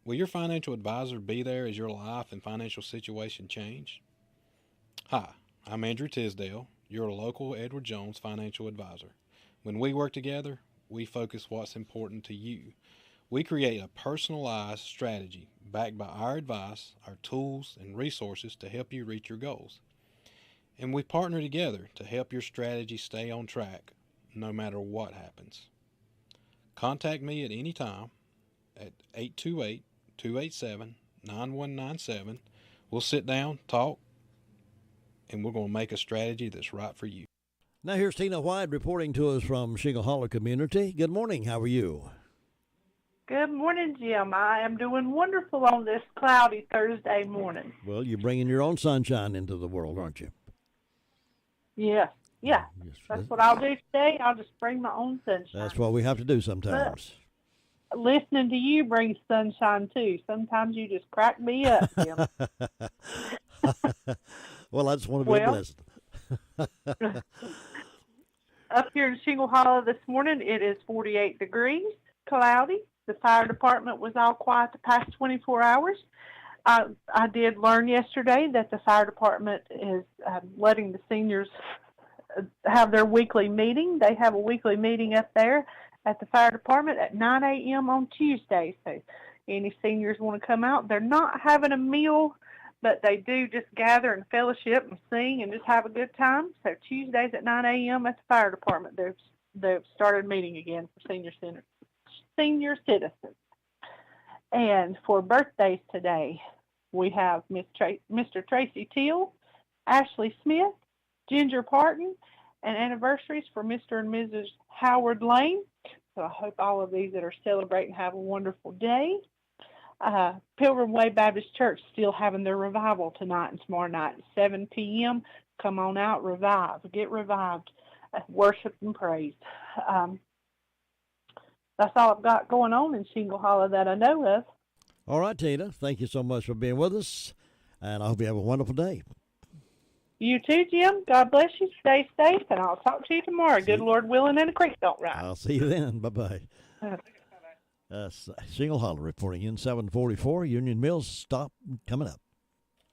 Will your financial advisor be there as your life and financial situation change? Hi, I'm Andrew Tisdale, your local Edward Jones financial advisor. When we work together, we focus what's important to you. We create a personalized strategy backed by our advice, our tools, and resources to help you reach your goals. And we partner together to help your strategy stay on track no matter what happens. Contact me at any time at 828-287-9197. We'll sit down, talk, and we're going to make a strategy that's right for you. Now here's Tina White reporting to us from Shingle Hollow community. Good morning. How are you? Good morning, Jim. I am doing wonderful on this cloudy Thursday morning. Well, you're bringing your own sunshine into the world, aren't you? Yeah. Yes. That's what I'll do today. I'll just bring my own sunshine. That's what we have to do sometimes. But listening to you brings sunshine, too. Sometimes you just crack me up, Jim. Well, I just want to be blessed. Up here in Shingle Hollow this morning, it is 48 degrees, cloudy. The fire department was all quiet the past 24 hours. I did learn yesterday that the fire department is letting the seniors have their weekly meeting. They have a weekly meeting up there at the fire department at 9 a.m. on Tuesday. So any seniors want to come out, they're not having a meal, but they do just gather and fellowship and sing and just have a good time. So Tuesdays at 9 a.m. at the fire department, they've started meeting again for senior citizens. And for birthdays today, we have Mr. Tracy Teal, Ashley Smith, Ginger Parton, and anniversaries for Mr. and Mrs. Howard Lane. So I hope all of these that are celebrating have a wonderful day. Pilgrim Way Baptist Church still having their revival tonight and tomorrow night at 7 p.m. Come on out, get revived, worship and praise. That's all I've got going on in Shingle Hollow that I know of. All right, Tina, thank you so much for being with us. And I hope you have a wonderful day. You too, Jim. God bless you. Stay safe, and I'll talk to you tomorrow. Good Lord willing, and the creek don't rise. I'll see you then. Bye-bye. Shingle Hollow reporting in 744. Union Mills stop coming up.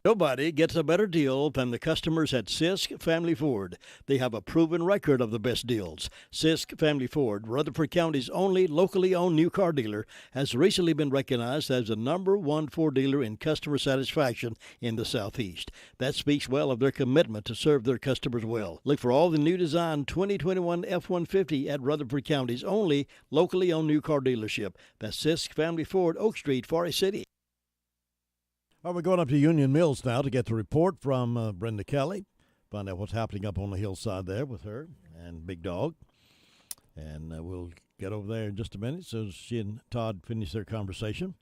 Nobody gets a better deal than the customers at Sisk Family Ford. They have a proven record of the best deals. Sisk Family Ford, Rutherford County's only locally owned new car dealer, has recently been recognized as the #1 Ford dealer in customer satisfaction in the Southeast. That speaks well of their commitment to serve their customers well. Look for all the new design 2021 F-150 at Rutherford County's only locally owned new car dealership. That's Sisk Family Ford, Oak Street, Forest City. Well, we're going up to Union Mills now to get the report from Brenda Kelly, find out what's happening up on the hillside there with her and Big Dog. And we'll get over there in just a minute so she and Todd finish their conversation.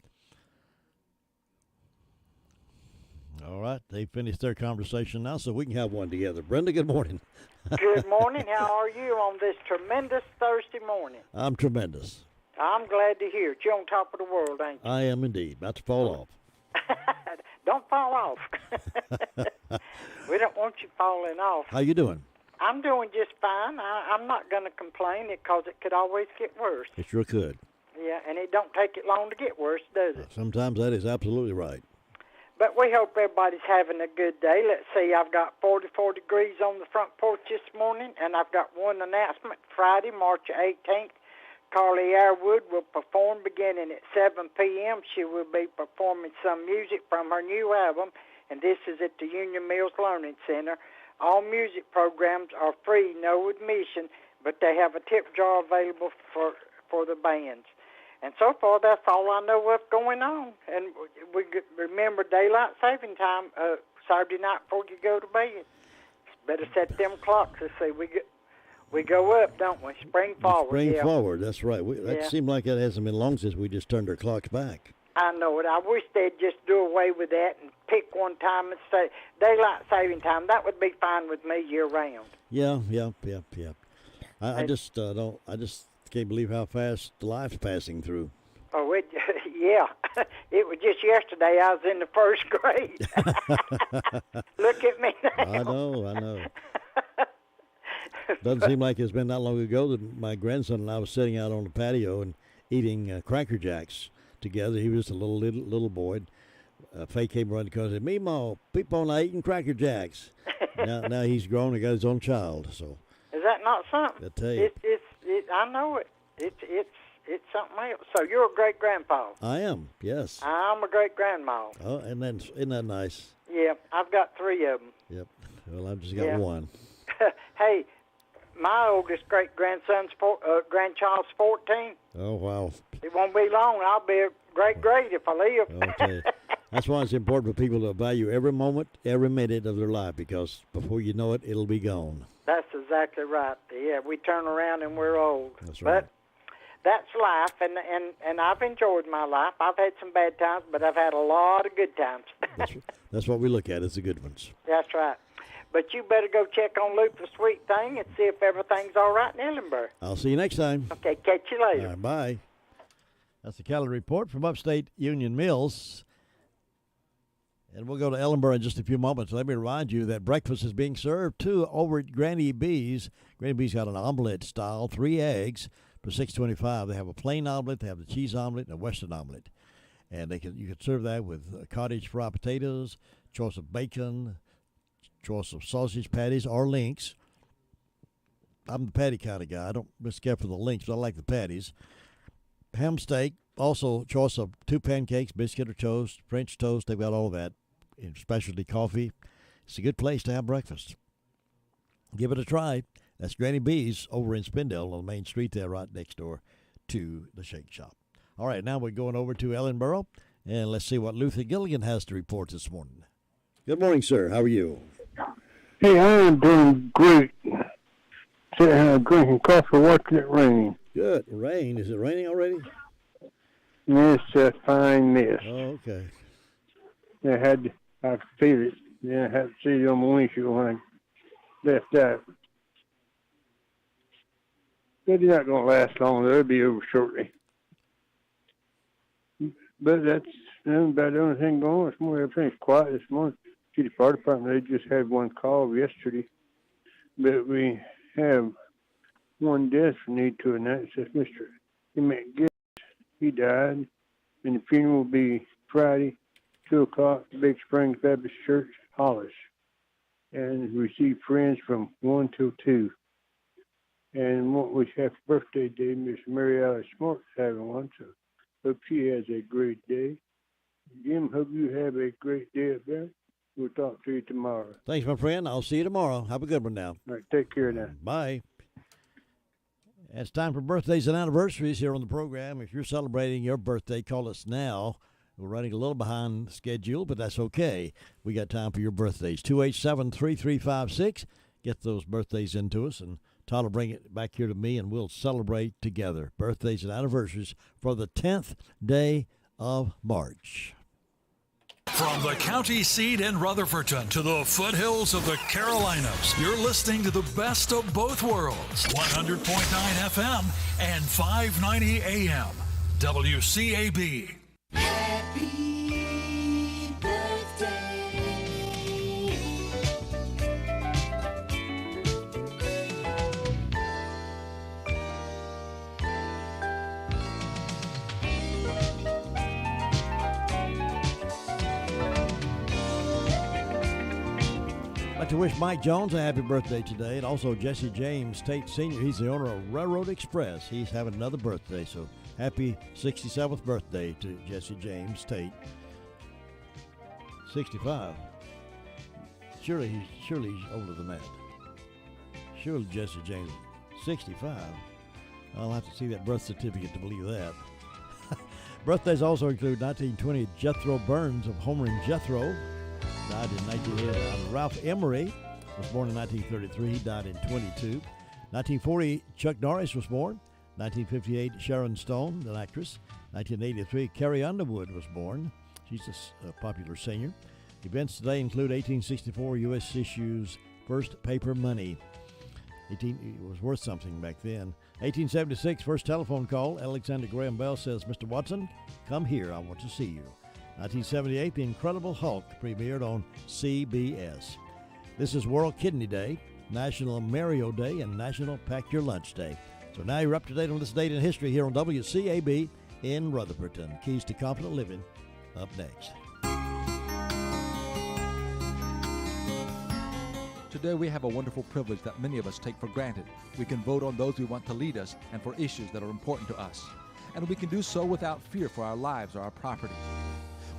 All right, they finished their conversation now, so we can have one together. Brenda, good morning. Good morning. How are you on this tremendous Thursday morning? I'm tremendous. I'm glad to hear it. You're on top of the world, ain't you? I am indeed. About to fall off. Don't fall off. We don't want you falling off. How you doing? I'm doing just fine. I'm not going to complain because it could always get worse. It sure could. Yeah, and it don't take it long to get worse, does it? Sometimes that is absolutely right. But we hope everybody's having a good day. Let's see, I've got 44 degrees on the front porch this morning, and I've got one announcement. Friday, March 18th, Carly Airwood will perform beginning at 7 p.m. She will be performing some music from her new album, and this is at the Union Mills Learning Center. All music programs are free, no admission, but they have a tip jar available for the bands. And so far, that's all I know of going on. And we remember daylight saving time Saturday night before you go to bed. Better set them clocks. Let's see, we go up, don't we? Spring forward. Spring forward, that's right. That seemed like it hasn't been long since we just turned our clocks back. I know it. I wish they'd just do away with that and pick one time and say daylight saving time. That would be fine with me year round. Yeah. I just can't believe how fast life's passing through. Oh, yeah. It was just yesterday I was in the first grade. Look at me now. I know. Doesn't seem like it's been that long ago that my grandson and I was sitting out on the patio and eating Cracker Jacks together. He was just a little boy. Faye came running because he said, "Meemaw, people not eating Cracker Jacks." now he's grown and got his own child. So is that not something? I tell you, I know it. It's something else. So you're a great grandpa. I am. Yes. I'm a great grandma. Oh, and then isn't that nice? Yeah, I've got 3 of them. Yep. Well, I've just got one. Hey. My oldest great-grandson's grandchild's 14. Oh, wow. It won't be long. I'll be a great if I live. I'll tell you. That's why it's important for people to value every moment, every minute of their life, because before you know it, it'll be gone. That's exactly right. Yeah, we turn around and we're old. That's right. But that's life, and I've enjoyed my life. I've had some bad times, but I've had a lot of good times. That's what we look at as the good ones. That's right. But you better go check on Luke the Sweet Thing and see if everything's all right in Ellenboro. I'll see you next time. Okay, catch you later. All right, bye. That's the calorie report from upstate Union Mills. And we'll go to Ellenboro in just a few moments. Let me remind you that breakfast is being served, too, over at Granny B's. Granny B's got an omelet style, 3 eggs for $6.25. They have a plain omelet, they have the cheese omelet, and a Western omelet. And you can serve that with cottage fried potatoes, choice of bacon, choice of sausage patties or links. I'm the patty kind of guy. I don't miss care for the links, but I like the patties. Ham steak, also choice of 2 pancakes, biscuit or toast, French toast. They've got all of that. And specialty coffee. It's a good place to have breakfast. Give it a try. That's Granny B's over in Spindale on the main street there, right next door to the Shake Shop. All right, now we're going over to Ellenboro, and let's see what Luther Gilligan has to report this morning. Good morning, sir. How are you? Hey, I am doing great. Sitting here drinking coffee, watching it rain. Good. Rain? Is it raining already? Yes, a fine mist. Oh, okay. I could feel it. Then I had to see it on the windshield when I left out. It's not going to last long. It'll be over shortly. But that's about the only thing going on this morning. Everything's quiet this morning. City Fire Department, they just had one call yesterday. But we have one death we need to announce. That's Mr. Emmett Gibbs. He died. And the funeral will be Friday, 2 o'clock, Big Springs Baptist Church, Hollis. And receive friends from 1 till 2. And what we have for birthday day, Miss Mary Alice Smart's having one, so hope she has a great day. Jim, hope you have a great day up there. We'll talk to you tomorrow. Thanks, my friend. I'll see you tomorrow. Have a good one now. All right, take care now. Bye. It's time for birthdays and anniversaries here on the program. If you're celebrating your birthday, call us now. We're running a little behind schedule, but that's okay. We got time for your birthdays. 287-3356. Get those birthdays into us, and Todd will bring it back here to me, and we'll celebrate together. Birthdays and anniversaries for the 10th day of March. From the county seat in Rutherfordton to the foothills of the Carolinas, you're listening to the best of both worlds. 100.9 FM and 590 AM. WCAB. Happy birthday. I'd like to wish Mike Jones a happy birthday today, and also Jesse James Tate Sr. He's the owner of Railroad Express. He's having another birthday, so happy 67th birthday to Jesse James Tate. 65. Surely he's older than that. Surely Jesse James, 65. I'll have to see that birth certificate to believe that. Birthdays also include 1920 Jethro Burns of Homer and Jethro. Died in 1980. Ralph Emery was born in 1933. He died in 22. 1940, Chuck Norris was born. 1958, Sharon Stone, an actress. 1983, Carrie Underwood was born. She's a popular singer. Events today include 1864 U.S. issues first paper money. It was worth something back then. 1876, first telephone call. Alexander Graham Bell says, "Mr. Watson, come here. I want to see you." 1978, The Incredible Hulk premiered on CBS. This is World Kidney Day, National Mario Day, and National Pack Your Lunch Day. So now you're up to date on this date in history here on WCAB in Rutherfordton. Keys to Confident Living up next. Today we have a wonderful privilege that many of us take for granted. We can vote on those we want to lead us and for issues that are important to us. And we can do so without fear for our lives or our property.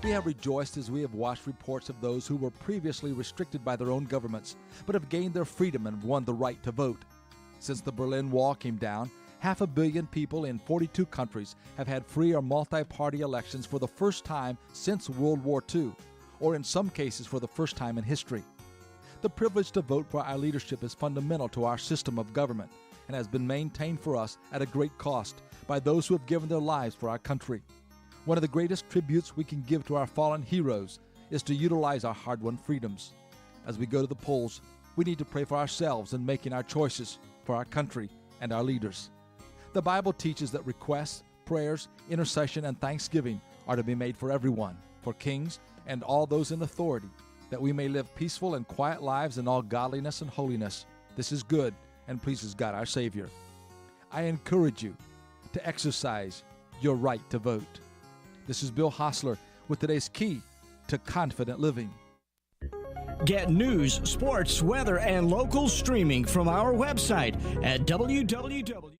We have rejoiced as we have watched reports of those who were previously restricted by their own governments, but have gained their freedom and won the right to vote. Since the Berlin Wall came down, 500 million people in 42 countries have had free or multi-party elections for the first time since World War II, or in some cases for the first time in history. The privilege to vote for our leadership is fundamental to our system of government and has been maintained for us at a great cost by those who have given their lives for our country. One of the greatest tributes we can give to our fallen heroes is to utilize our hard-won freedoms. As we go to the polls, we need to pray for ourselves in making our choices for our country and our leaders. The Bible teaches that requests, prayers, intercession, and thanksgiving are to be made for everyone, for kings and all those in authority, that we may live peaceful and quiet lives in all godliness and holiness. This is good and pleases God our Savior. I encourage you to exercise your right to vote. This is Bill Hostler with today's Key to Confident Living. Get news, sports, weather, and local streaming from our website at www.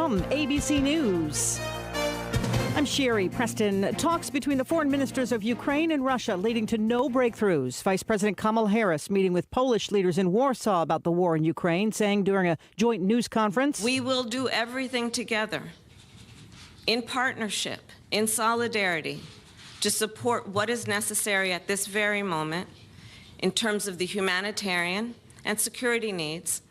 from ABC News. I'm Sherry Preston. Talks between the foreign ministers of Ukraine and Russia leading to no breakthroughs. Vice President Kamala Harris meeting with Polish leaders in Warsaw about the war in Ukraine, saying during a joint news conference, "We will do everything together, in partnership, in solidarity, to support what is necessary at this very moment in terms of the humanitarian and security needs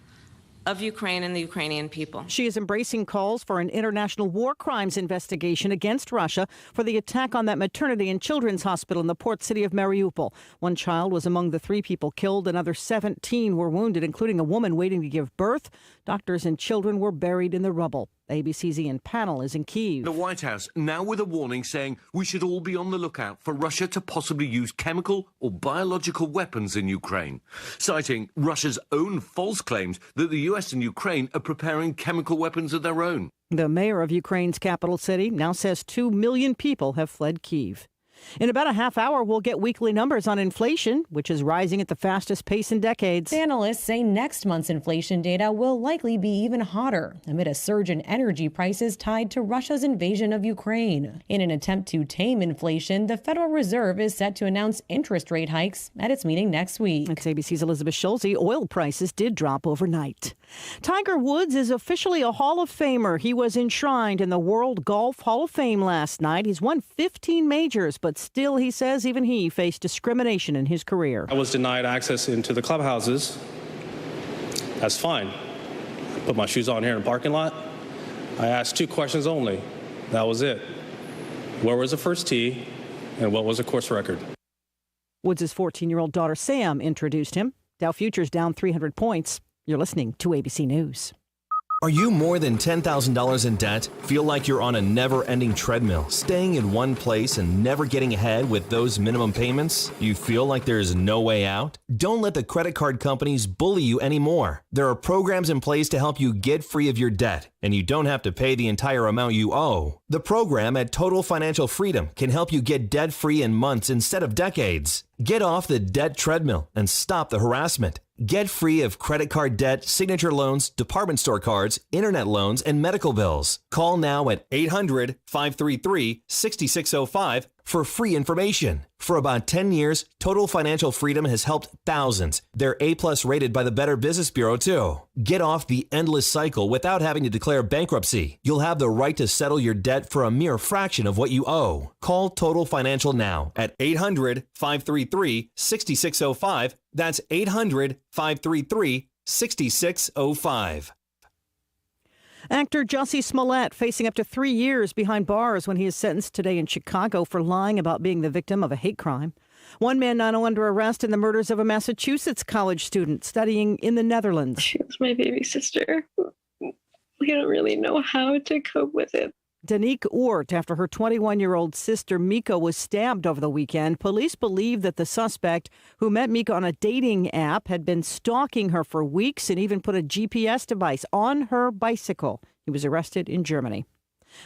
of Ukraine and the Ukrainian people." She is embracing calls for an international war crimes investigation against Russia for the attack on that maternity and children's hospital in the port city of Mariupol. One child was among the 3 people killed. Another 17 were wounded, including a woman waiting to give birth. Doctors and children were buried in the rubble. ABC's Ian Pannell is in Kyiv. The White House now with a warning saying we should all be on the lookout for Russia to possibly use chemical or biological weapons in Ukraine, citing Russia's own false claims that the US and Ukraine are preparing chemical weapons of their own. The mayor of Ukraine's capital city now says 2 million people have fled Kyiv. In about a half hour, we'll get weekly numbers on inflation, which is rising at the fastest pace in decades. Analysts say next month's inflation data will likely be even hotter amid a surge in energy prices tied to Russia's invasion of Ukraine. In an attempt to tame inflation, the Federal Reserve is set to announce interest rate hikes at its meeting next week. That's ABC's Elizabeth Schulze. Oil prices did drop overnight. Tiger Woods is officially a Hall of Famer. He was enshrined in the World Golf Hall of Fame last night. He's won 15 majors, but still, he says, even he faced discrimination in his career. I was denied access into the clubhouses. That's fine. I put my shoes on here in the parking lot. I asked 2 questions only. That was it. Where was the first tee, and what was the course record? Woods' 14-year-old daughter Sam introduced him. Dow Futures down 300 points. You're listening to ABC News. Are you more than $10,000 in debt? Feel like you're on a never-ending treadmill, staying in one place and never getting ahead with those minimum payments? You feel like there's no way out? Don't let the credit card companies bully you anymore. There are programs in place to help you get free of your debt, and you don't have to pay the entire amount you owe. The program at Total Financial Freedom can help you get debt-free in months instead of decades. Get off the debt treadmill and stop the harassment. Get free of credit card debt, signature loans, department store cards, internet loans, and medical bills. Call now at 800-533-6605 for free information. For about 10 years, Total Financial Freedom has helped thousands. They're A+ rated by the Better Business Bureau, too. Get off the endless cycle without having to declare bankruptcy. You'll have the right to settle your debt for a mere fraction of what you owe. Call Total Financial now at 800-533-6605. That's 800-533-6605. Actor Jussie Smollett facing up to 3 years behind bars when he is sentenced today in Chicago for lying about being the victim of a hate crime. One man now under arrest in the murders of a Massachusetts college student studying in the Netherlands. She was my baby sister. We don't really know how to cope with it. Danique Oort, after her 21-year-old sister Mika was stabbed over the weekend. Police believe that the suspect, who met Mika on a dating app, had been stalking her for weeks and even put a GPS device on her bicycle. He was arrested in Germany.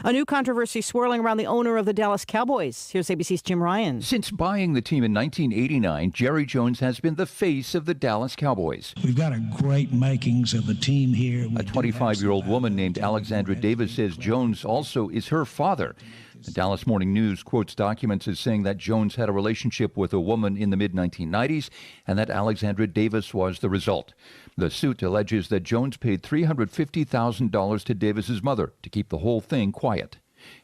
A new controversy swirling around the owner of the Dallas Cowboys. Here's ABC's Jim Ryan. Since buying the team in 1989, Jerry Jones has been the face of the Dallas Cowboys. We've got a great makings of a team here. A 25-year-old woman named Alexandra Davis says Jones also is her father. The Dallas Morning News quotes documents as saying that Jones had a relationship with a woman in the mid-1990s and that Alexandra Davis was the result. The suit alleges that Jones paid $350,000 to Davis's mother to keep the whole thing quiet.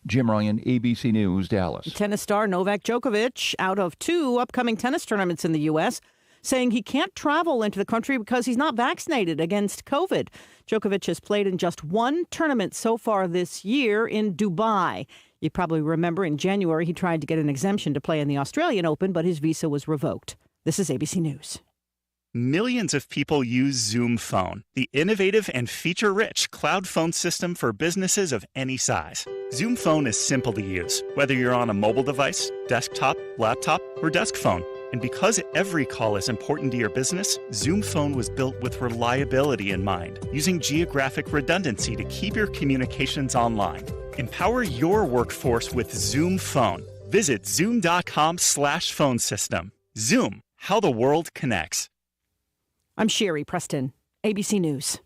Jim Ryan, ABC News, Dallas. Tennis star Novak Djokovic out of 2 upcoming tennis tournaments in the U.S., saying he can't travel into the country because he's not vaccinated against COVID. Djokovic has played in just 1 tournament so far this year in Dubai. You probably remember in January he tried to get an exemption to play in the Australian Open, but his visa was revoked. This is ABC News. Millions of people use Zoom Phone, the innovative and feature-rich cloud phone system for businesses of any size. Zoom Phone is simple to use, whether you're on a mobile device, desktop, laptop, or desk phone. And because every call is important to your business, Zoom Phone was built with reliability in mind, using geographic redundancy to keep your communications online. Empower your workforce with Zoom Phone. Visit zoom.com/phone system. Zoom, how the world connects. I'm Sherry Preston, ABC News.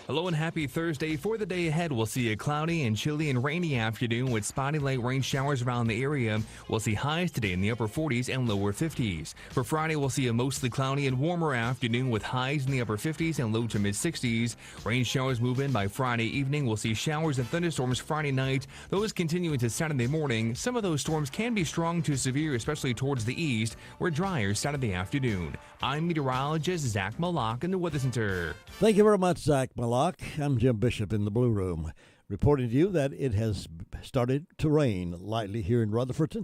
Hello and happy Thursday. For the day ahead, we'll see a cloudy and chilly and rainy afternoon with spotty light rain showers around the area. We'll see highs today in the upper 40s and lower 50s. For Friday, we'll see a mostly cloudy and warmer afternoon with highs in the upper 50s and low to mid 60s. Rain showers move in by Friday evening. We'll see showers and thunderstorms Friday night. Those continue into Saturday morning. Some of those storms can be strong to severe, especially towards the east, where drier Saturday afternoon. I'm meteorologist Zach Malak in the Weather Center. Thank you very much, Zach Malak. I'm Jim Bishop in the Blue Room, reporting to you that it has started to rain lightly here in Rutherford.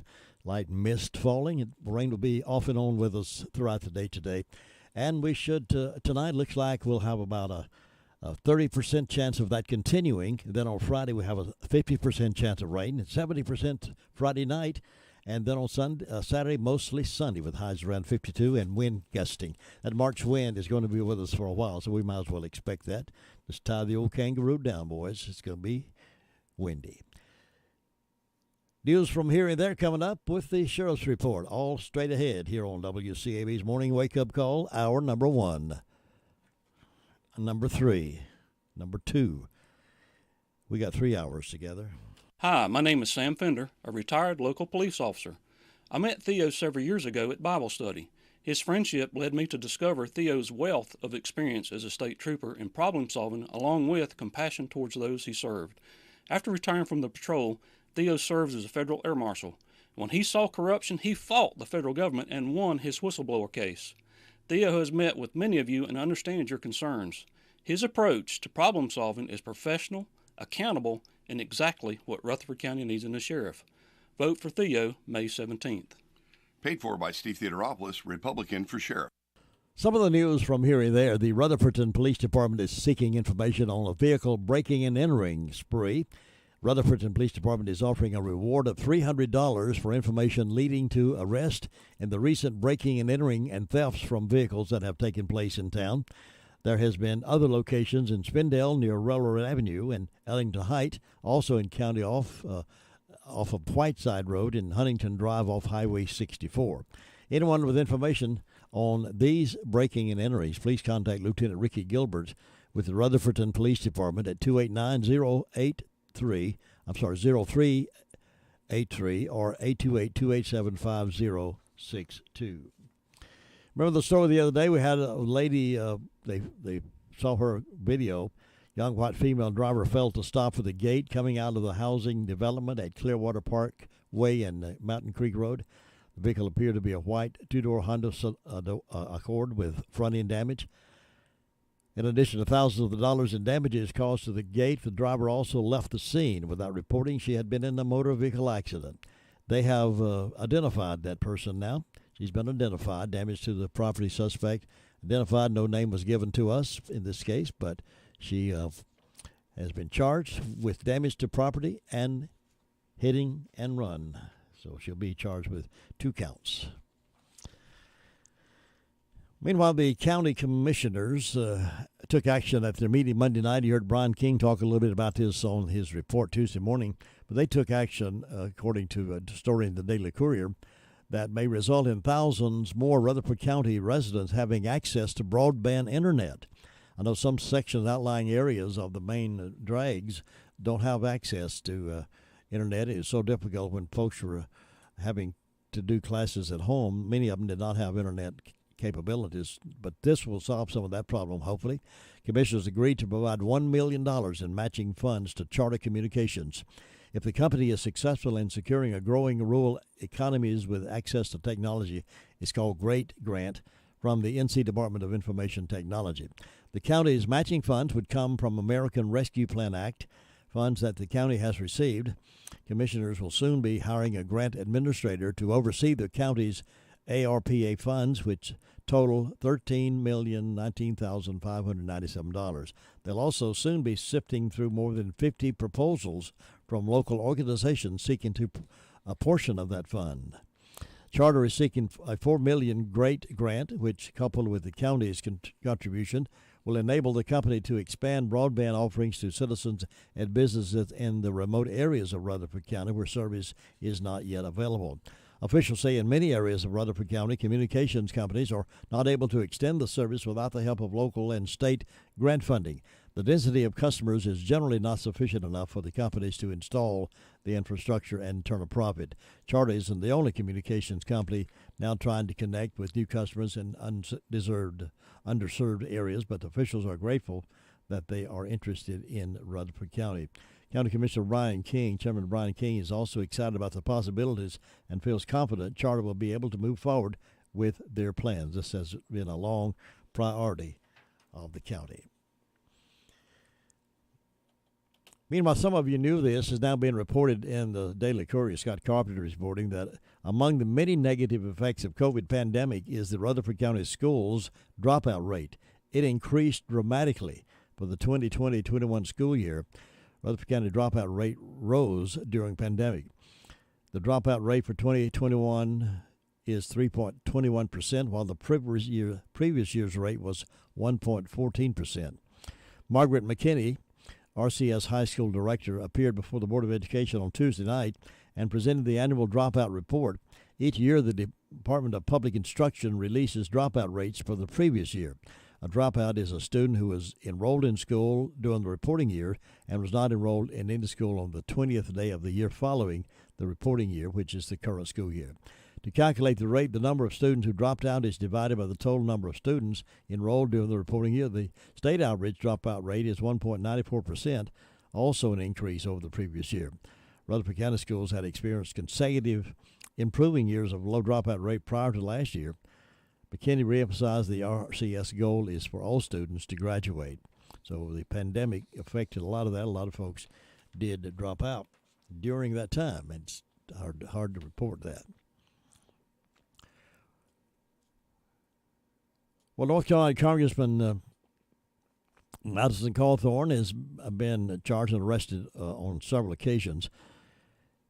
Light mist falling. Rain will be off and on with us throughout the day today. And we should, tonight looks like we'll have about a 30% chance of that continuing. Then on Friday we have a 50% chance of rain, and 70% Friday night. And then on Saturday, mostly sunny with highs around 52 and wind gusting. That March wind is going to be with us for a while, so we might as well expect that. Just tie the old kangaroo down, boys. It's going to be windy. News from here and there coming up with the Sheriff's Report. All straight ahead here on WCAB's Morning Wake Up Call, hour number 1. Number 3. Number 2. We got 3 hours together. Hi, my name is Sam Fender, a retired local police officer. I met Theo several years ago at Bible study. His friendship led me to discover Theo's wealth of experience as a state trooper in problem solving, along with compassion towards those he served. After retiring from the patrol, Theo served as a federal air marshal. When he saw corruption, he fought the federal government and won his whistleblower case. Theo has met with many of you and understands your concerns. His approach to problem solving is professional, accountable, and exactly what Rutherford County needs in a sheriff. Vote for Theo May 17th. Paid for by Steve Theodoropoulos, Republican for sheriff. Some of the news from here and there. The Rutherford Police Department is seeking information on a vehicle breaking and entering spree. Rutherford Police Department is offering a reward of $300 for information leading to arrest in the recent breaking and entering and thefts from vehicles that have taken place in town. There has been other locations in Spindale near Railroad Avenue and Ellington Heights, also in county off of Whiteside Road and Huntington Drive off Highway 64. Anyone with information on these breaking and enterings, please contact Lieutenant Ricky Gilbert with the Rutherford Police Department at 289-0383 or 828-287-5062. Remember the story the other day? We had a lady, they saw her video. Young white female driver failed to stop for the gate coming out of the housing development at Clearwater Park Way and Mountain Creek Road. The vehicle appeared to be a white two-door Honda Accord with front-end damage. In addition to thousands of dollars in damages caused to the gate, the driver also left the scene without reporting she had been in a motor vehicle accident. They have identified that person now. She's been identified. Damage to the property suspect identified. No name was given to us in this case, but she has been charged with damage to property and hitting and run. So she'll be charged with 2 counts. Meanwhile, the county commissioners took action at their meeting Monday night. You heard Brian King talk a little bit about this on his report Tuesday morning. But they took action, according to a story in the Daily Courier, that may result in thousands more Rutherford County residents having access to broadband internet. I know some sections, outlying areas of the main drags don't have access to internet. It's so difficult when folks were having to do classes at home. Many of them did not have internet capabilities, but this will solve some of that problem, hopefully. Commissioners agreed to provide $1 million in matching funds to Charter Communications. If the company is successful in securing a growing rural economies with access to technology, it's called GREAT Grant from the NC Department of Information Technology. The county's matching funds would come from American Rescue Plan Act, funds that the county has received. Commissioners will soon be hiring a grant administrator to oversee the county's ARPA funds, which total $13,019,597. They'll also soon be sifting through more than 50 proposals from local organizations seeking to a portion of that fund. Charter is seeking a $4 million GREAT grant, which, coupled with the county's contribution, will enable the company to expand broadband offerings to citizens and businesses in the remote areas of Rutherford County where service is not yet available. Officials say in many areas of Rutherford County, communications companies are not able to extend the service without the help of local and state grant funding. The density of customers is generally not sufficient enough for the companies to install the infrastructure and turn a profit. Charter isn't the only communications company now trying to connect with new customers in underserved areas, but officials are grateful that they are interested in Rutherford County. County Commissioner Chairman Brian King, is also excited about the possibilities and feels confident Charter will be able to move forward with their plans. This has been a long priority of the county. Meanwhile, some of you knew this is now being reported in the Daily Courier. Scott Carpenter is reporting that among the many negative effects of COVID pandemic is the Rutherford County schools dropout rate. It increased dramatically for the 2020-21 school year. Rutherford County dropout rate rose during pandemic. The dropout rate for 2021 is 3.21%, while the previous year's rate was 1.14%. Margaret McKinney, RCS High School Director, appeared before the Board of Education on Tuesday night and presented the annual dropout report. Each year, the Department of Public Instruction releases dropout rates for the previous year. A dropout is a student who was enrolled in school during the reporting year and was not enrolled in any school on the 20th day of the year following the reporting year, which is the current school year. To calculate the rate, the number of students who dropped out is divided by the total number of students enrolled during the reporting year. The state average dropout rate is 1.94%, also an increase over the previous year. Rutherford County schools had experienced consecutive improving years of low dropout rate prior to last year. McKinney reemphasized the RCS goal is for all students to graduate. So the pandemic affected a lot of that. A lot of folks did drop out during that time. It's hard to report that. Well, North Carolina Congressman Madison Cawthorn has been charged and arrested on several occasions.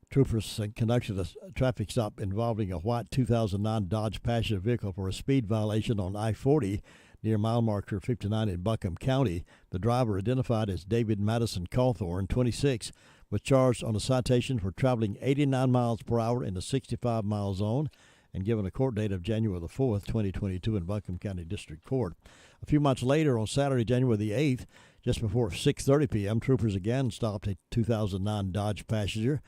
Troopers conducted a traffic stop involving a white 2009 Dodge passenger vehicle for a speed violation on I-40 near mile marker 59 in Buncombe County. The driver, identified as David Madison Cawthorn, 26, was charged on a citation for traveling 89 miles per hour in the 65-mile zone and given a court date of January the 4th, 2022 in Buncombe County District Court. A few months later, on Saturday, January the 8th, just before 6:30 p.m., troopers again stopped a 2009 Dodge passenger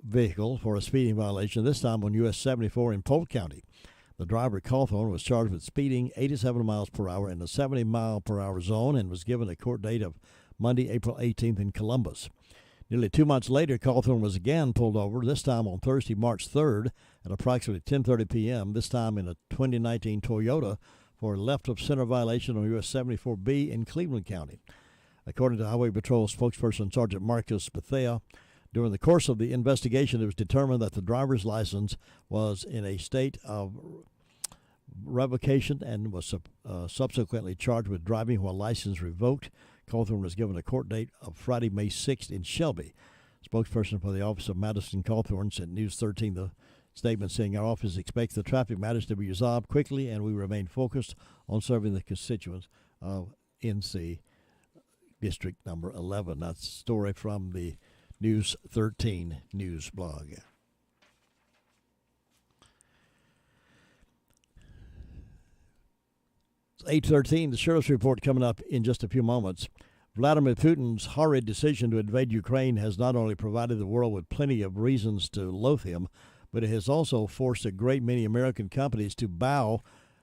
vehicle for a speeding violation, this time on US 74 in Polk County. The driver, Cawthorn, was charged with speeding 87 miles per hour in the 70-mile-per-hour zone and was given a court date of Monday, April 18th in Columbus. Nearly 2 months later, Cawthorn was again pulled over, this time on Thursday, March 3rd at approximately 10:30 p.m., this time in a 2019 Toyota for a left-of-center violation on US 74B in Cleveland County. According to Highway Patrol spokesperson Sergeant Marcus Bethea, during the course of the investigation, it was determined that the driver's license was in a state of revocation and was subsequently charged with driving while license revoked. Cawthorn was given a court date of Friday, May 6th in Shelby. Spokesperson for the Office of Madison Cawthorn sent News 13 the statement saying, "Our office expects the traffic matters to be resolved quickly, and we remain focused on serving the constituents of NC District Number 11. That's a story from the News 13 news blog. It's 8:13. The Sheriff's Report coming up in just a few moments. Vladimir Putin's horrid decision to invade Ukraine has not only provided the world with plenty of reasons to loathe him, but it has also forced a great many American companies to bow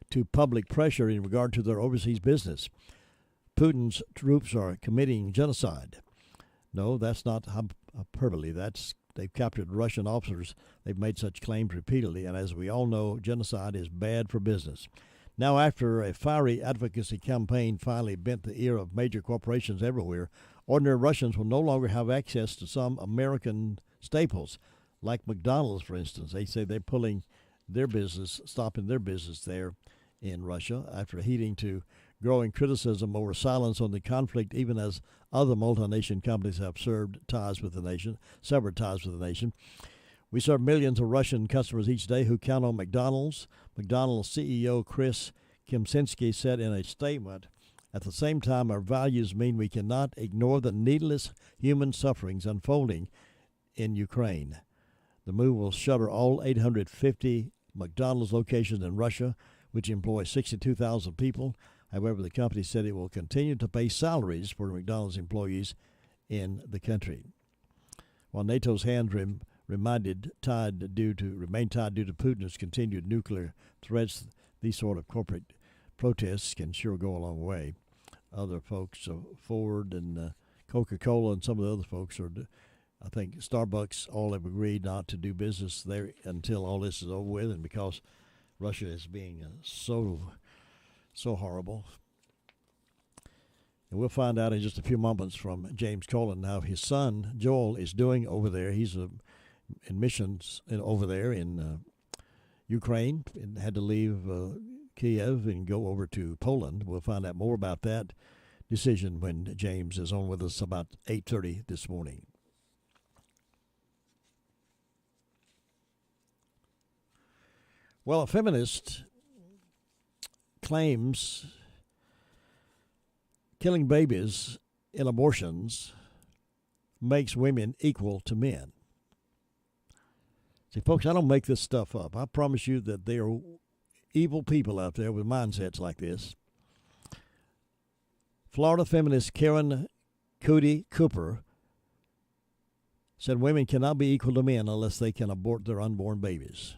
to public pressure in regard to their overseas business. Putin's troops are committing genocide. No, that's not hyperbole. They've captured Russian officers. They've made such claims repeatedly, and as we all know, genocide is bad for business. Now, after a fiery advocacy campaign finally bent the ear of major corporations everywhere, ordinary Russians will no longer have access to some American staples, like McDonald's, for instance. They say they're pulling their business, stopping their business there in Russia after heeding to growing criticism over silence on the conflict, even as other multinational companies have severed ties with the nation. We serve millions of Russian customers each day who count on McDonald's. McDonald's CEO Chris Kimsinski said in a statement, "At the same time, our values mean we cannot ignore the needless human sufferings unfolding in Ukraine. The move will shutter all 850 McDonald's locations in Russia, which employ 62,000 people. However, the company said it will continue to pay salaries for McDonald's employees in the country. While NATO's hands remain tied due to Putin's continued nuclear threats, these sort of corporate protests can sure go a long way. Other folks, Ford and Coca-Cola and some of the other folks I think Starbucks all have agreed not to do business there until all this is over with, and because Russia is being so horrible. And we'll find out in just a few moments from James Colin how his son Joel is doing over there. He's in missions over there in Ukraine and had to leave Kiev and go over to Poland. We'll find out more about that decision when James is on with us about 8:30 this morning. Well, a feminist claims killing babies in abortions makes women equal to men. See, folks, I don't make this stuff up. I promise you that there are evil people out there with mindsets like this. Florida feminist Karen Cootie Cooper said women cannot be equal to men unless they can abort their unborn babies.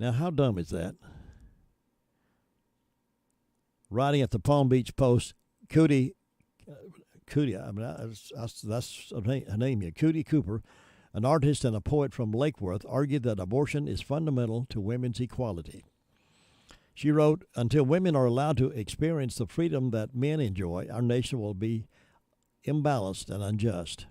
Now, how dumb is that? Writing at the Palm Beach Post, Cootie, I mean, that's her name here, Cootie Cooper, an artist and a poet from Lake Worth, argued that abortion is fundamental to women's equality. She wrote, "Until women are allowed to experience the freedom that men enjoy, our nation will be imbalanced and unjust."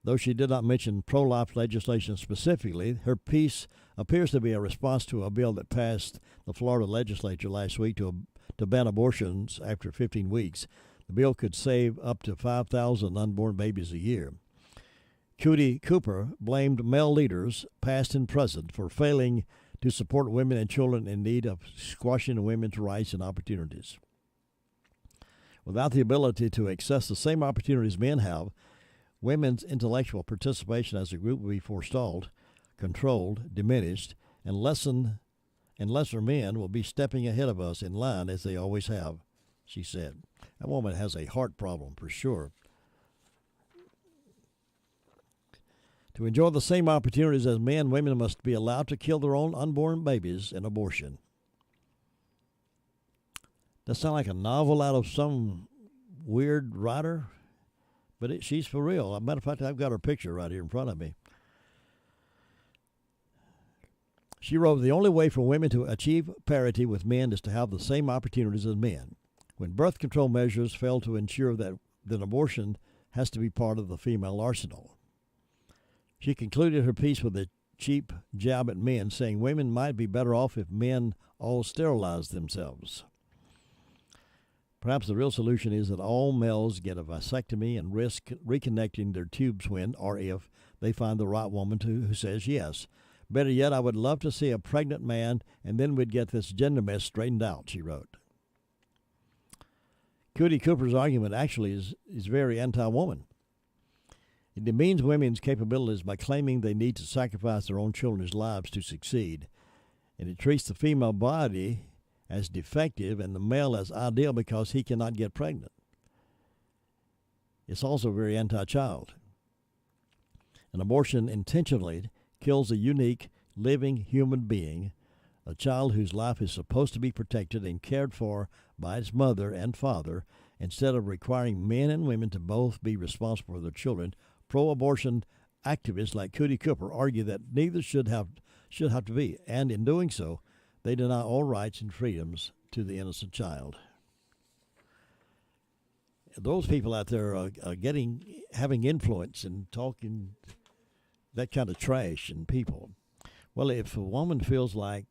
Though she did not mention pro-life legislation specifically, her piece appears to be a response to a bill that passed the Florida legislature last week to ban abortions after 15 weeks. The bill could save up to 5,000 unborn babies a year. Cootie Cooper blamed male leaders, past and present, for failing to support women and children in need of squashing women's rights and opportunities. Without the ability to access the same opportunities men have, women's intellectual participation as a group will be forestalled, controlled, diminished, and lesser men will be stepping ahead of us in line as they always have, she said. That woman has a heart problem for sure. To enjoy the same opportunities as men, women must be allowed to kill their own unborn babies in abortion. That sounds like a novel out of some weird writer, but she's for real. As a matter of fact, I've got her picture right here in front of me. She wrote, "The only way for women to achieve parity with men is to have the same opportunities as men. When birth control measures fail to ensure that, then abortion has to be part of the female arsenal." She concluded her piece with a cheap jab at men, saying women might be better off if men all sterilized themselves. Perhaps the real solution is that all males get a vasectomy and risk reconnecting their tubes when or if they find the right woman who says yes. Better yet, I would love to see a pregnant man, and then we'd get this gender mess straightened out, she wrote. Cootie Cooper's argument actually is very anti-woman. It demeans women's capabilities by claiming they need to sacrifice their own children's lives to succeed, and it treats the female body as defective and the male as ideal because he cannot get pregnant. It's also very anti-child. An abortion intentionally kills a unique, living human being, a child whose life is supposed to be protected and cared for by its mother and father, instead of requiring men and women to both be responsible for their children. Pro-abortion activists like Cootie Cooper argue that neither should have to be, and in doing so, they deny all rights and freedoms to the innocent child. Those people out there are having influence and talking that kind of trash in people. Well, if a woman feels like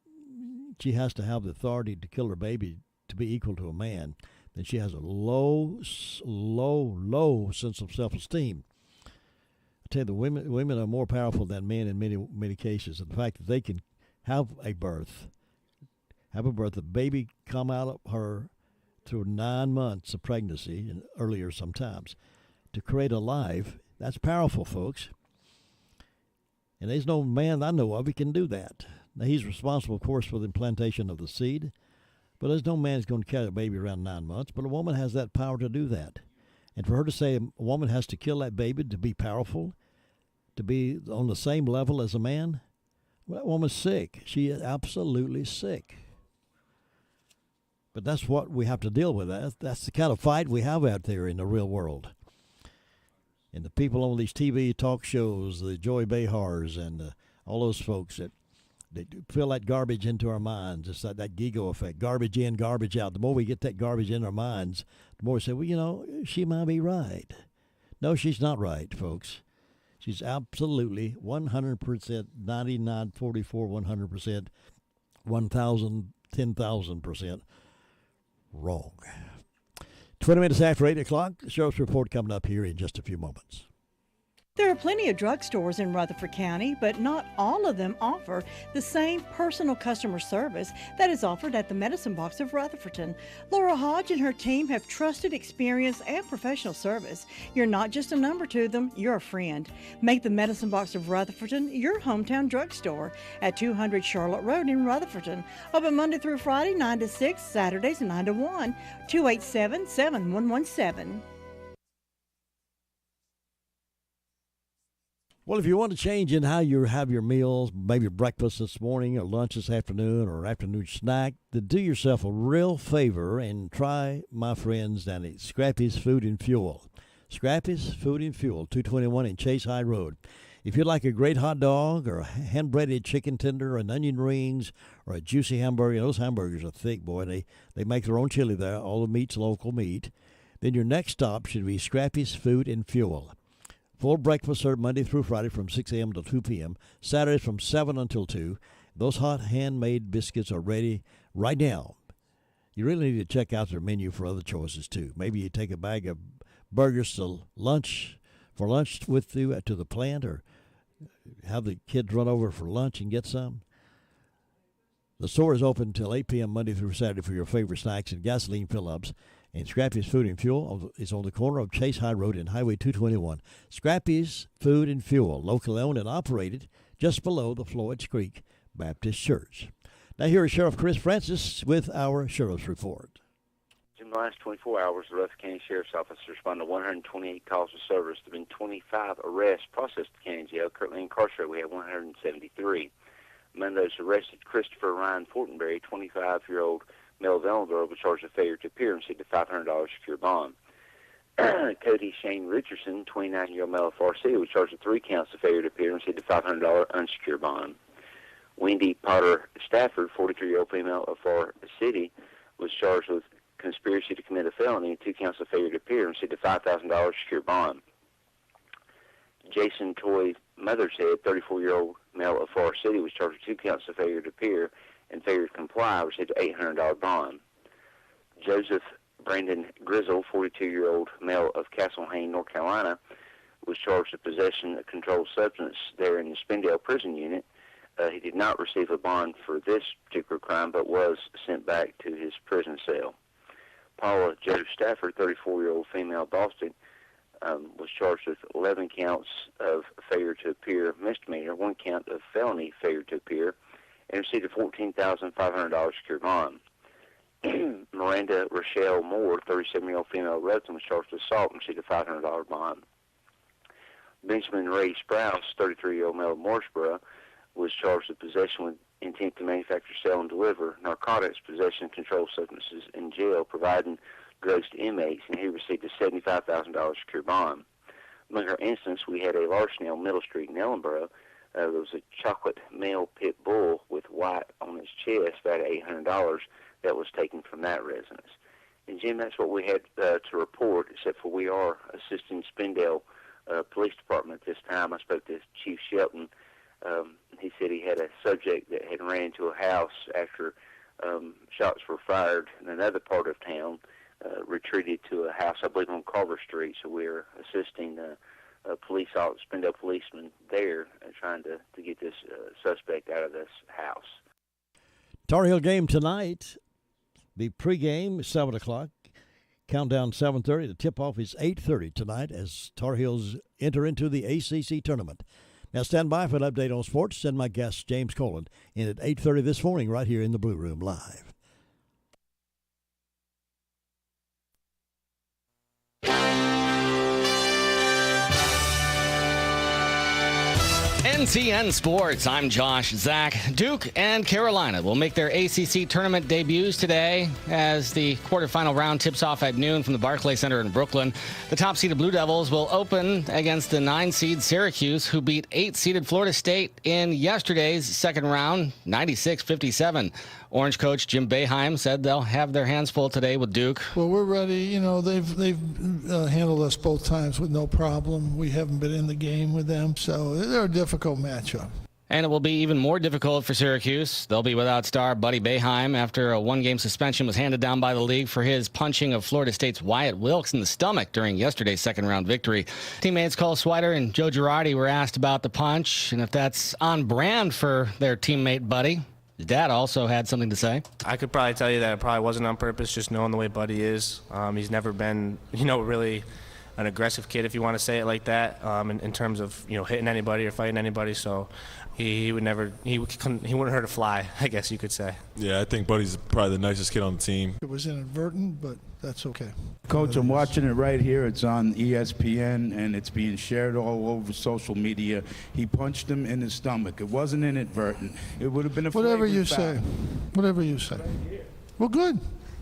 she has to have the authority to kill her baby to be equal to a man, then she has a low sense of self-esteem. I tell you, the women are more powerful than men in many cases. And the fact that they can have a birth, the baby come out of her through 9 months of pregnancy and earlier sometimes, to create a life, that's powerful, folks. And there's no man I know of who can do that. Now, he's responsible, of course, for the implantation of the seed, But there's no man who's going to carry a baby around 9 months, but a woman has that power to do that. And for her to say a woman has to kill that baby to be powerful, to be on the same level as a man, well, that woman's sick. She is absolutely sick. But that's what we have to deal with. That's the kind of fight we have out there in the real world. And the people on these TV talk shows, the Joy Behars and all those folks that they fill that garbage into our minds. It's like that Gigo effect, garbage in, garbage out. The more we get that garbage in our minds, the more we say, well, you know, she might be right. No, she's not right, folks. She's absolutely 100%, 99, 44, 100%, 1,000, 10,000% wrong. 20 minutes after 8 o'clock, the Sheriff's Report coming up here in just a few moments. There are plenty of drugstores in Rutherford County, but not all of them offer the same personal customer service that is offered at the Medicine Box of Rutherfordton. Laura Hodge and her team have trusted experience and professional service. You're not just a number to them, you're a friend. Make the Medicine Box of Rutherfordton your hometown drugstore at 200 Charlotte Road in Rutherfordton. Open Monday through Friday, 9 to 6, Saturdays 9 to 1, 287-7117. Well, if you want to change in how you have your meals, maybe breakfast this morning or lunch this afternoon or afternoon snack, then do yourself a real favor and try my friends down at Scrappy's Food and Fuel. Scrappy's Food and Fuel, 221 in Chase High Road. If you'd like a great hot dog or a hand-breaded chicken tender, an onion rings, or a juicy hamburger, those hamburgers are thick, boy. They make their own chili there. All the meat's local meat. Then your next stop should be Scrappy's Food and Fuel. Full breakfast served Monday through Friday from 6 a.m. to 2 p.m., Saturdays from 7 until 2. Those hot handmade biscuits are ready right now. You really need to check out their menu for other choices, too. Maybe you take a bag of burgers to lunch, for lunch with you to the plant, or have the kids run over for lunch and get some. The store is open until 8 p.m. Monday through Saturday for your favorite snacks and gasoline fill-ups. And Scrappy's Food and Fuel is on the corner of Chase High Road and Highway 221. Scrappy's Food and Fuel, locally owned and operated just below the Floyd's Creek Baptist Church. Now here is Sheriff Chris Francis with our Sheriff's Report. In the last 24 hours, the Rutherford County Sheriff's Office responded to 128 calls for service. There have been 25 arrests processed at the county jail. Currently incarcerated, we have 173. Among those arrested, Christopher Ryan Fortenberry, 25-year-old male of Ellenboro, was charged with failure to appear and received a $500 secure bond. Cody Shane Richardson, 29-year-old male of Forest City, was charged with 3 counts of failure to appear and received a $500 unsecured bond. Wendy Potter Stafford, 43-year-old female of Forest City, was charged with conspiracy to commit a felony and 2 counts of failure to appear and received a $5,000 secure bond. Jason Toy Mothershead, 34-year-old male of Forest City, was charged with 2 counts of failure to appear and failure to comply, received an $800 bond. Joseph Brandon Grizzle, 42-year-old male of Castle Hayne, North Carolina, was charged with possession of controlled substance there in the Spindale prison unit. He did not receive a bond for this particular crime, but was sent back to his prison cell. Paula Jo Stafford, 34-year-old female of Boston, was charged with 11 counts of failure to appear misdemeanor, 1 count of felony failure to appear, and received a $14,500 secure bond. Miranda Rochelle Moore, 37-year-old female resident, was charged with assault and received a $500 bond. Benjamin Ray Sprouse, 33-year-old male of Morrisboro, was charged with possession with intent to manufacture, sell, and deliver narcotics, possession of controlled substances in jail, providing drugs to inmates, and he received a $75,000 secure bond. Among our incidents, we had a larceny on Middle Street in Ellenboro. There was a chocolate male pit bull with white on its chest, valued at $800, that was taken from that residence. And, Jim, that's what we had to report, except for we are assisting Spindale Police Department at this time. I spoke to Chief Shelton. He said he had a subject that had ran into a house after shots were fired in another part of town, retreated to a house, I believe, on Carver Street. So we're assisting Spindale policemen there trying to get this suspect out of this house. Tar Heel game tonight. The pregame, 7 o'clock. Countdown 7:30. The tip-off is 8:30 tonight as Tar Heels enter into the ACC tournament. Now stand by for an update on sports. Send my guest, James Colin, in at 8:30 this morning right here in the Blue Room Live. NCN Sports, I'm Josh Zach. Duke and Carolina will make their ACC tournament debuts today as the quarterfinal round tips off at noon from the Barclays Center in Brooklyn. The top-seeded Blue Devils will open against the 9-seed Syracuse, who beat 8-seeded Florida State in yesterday's second round, 96-57. Orange coach Jim Boeheim said they'll have their hands full today with Duke. Well, we're ready. You know, they've handled us both times with no problem. We haven't been in the game with them, so they're a difficult matchup. And it will be even more difficult for Syracuse. They'll be without star Buddy Boeheim after a one-game suspension was handed down by the league for his punching of Florida State's Wyatt Wilkes in the stomach during yesterday's second-round victory. Teammates Cole Swider and Joe Girardi were asked about the punch and if that's on brand for their teammate Buddy. His dad also had something to say. I could probably tell you that it probably wasn't on purpose, just knowing the way Buddy is. He's never been, really an aggressive kid, if you want to say it like that, in terms of, hitting anybody or fighting anybody. So he would never, he wouldn't hurt a fly, I guess you could say. Yeah, I think Buddy's probably the nicest kid on the team. It was inadvertent, but that's okay. Coach, I'm watching it right here. It's on ESPN, and it's being shared all over social media. He punched him in the stomach. It wasn't inadvertent. It would have been a Whatever you foul. say. Whatever you say. Well, good.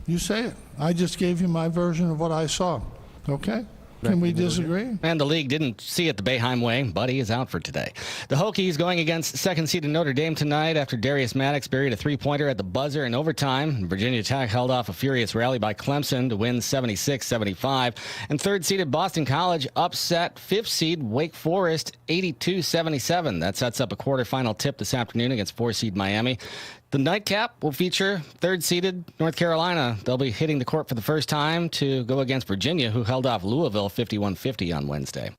You say it. I just gave you my version of what I saw. Okay? Can we disagree? And the league didn't see it the Boeheim way. Buddy is out for today. The Hokies going against second-seeded Notre Dame tonight after Darius Maddox buried a three-pointer at the buzzer in overtime. Virginia Tech held off a furious rally by Clemson to win 76-75. And third-seeded Boston College upset fifth-seed Wake Forest 82-77. That sets up a quarterfinal tip this afternoon against four-seed Miami. The nightcap will feature third-seeded North Carolina. They'll be hitting the court for the first time to go against Virginia, who held off Louisville 51-50 on Wednesday.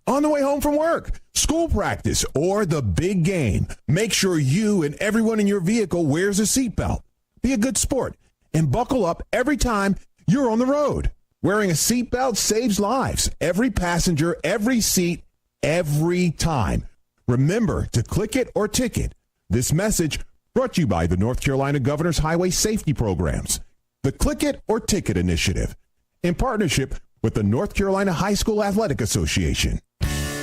On the way home from work, school practice, or the big game, make sure you and everyone in your vehicle wears a seatbelt. Be a good sport and buckle up every time you're on the road. Wearing a seatbelt saves lives. Every passenger, every seat, every time. Remember to click it or ticket. This message brought to you by the North Carolina Governor's Highway Safety Programs, the Click It or Ticket Initiative, in partnership with the North Carolina High School Athletic Association.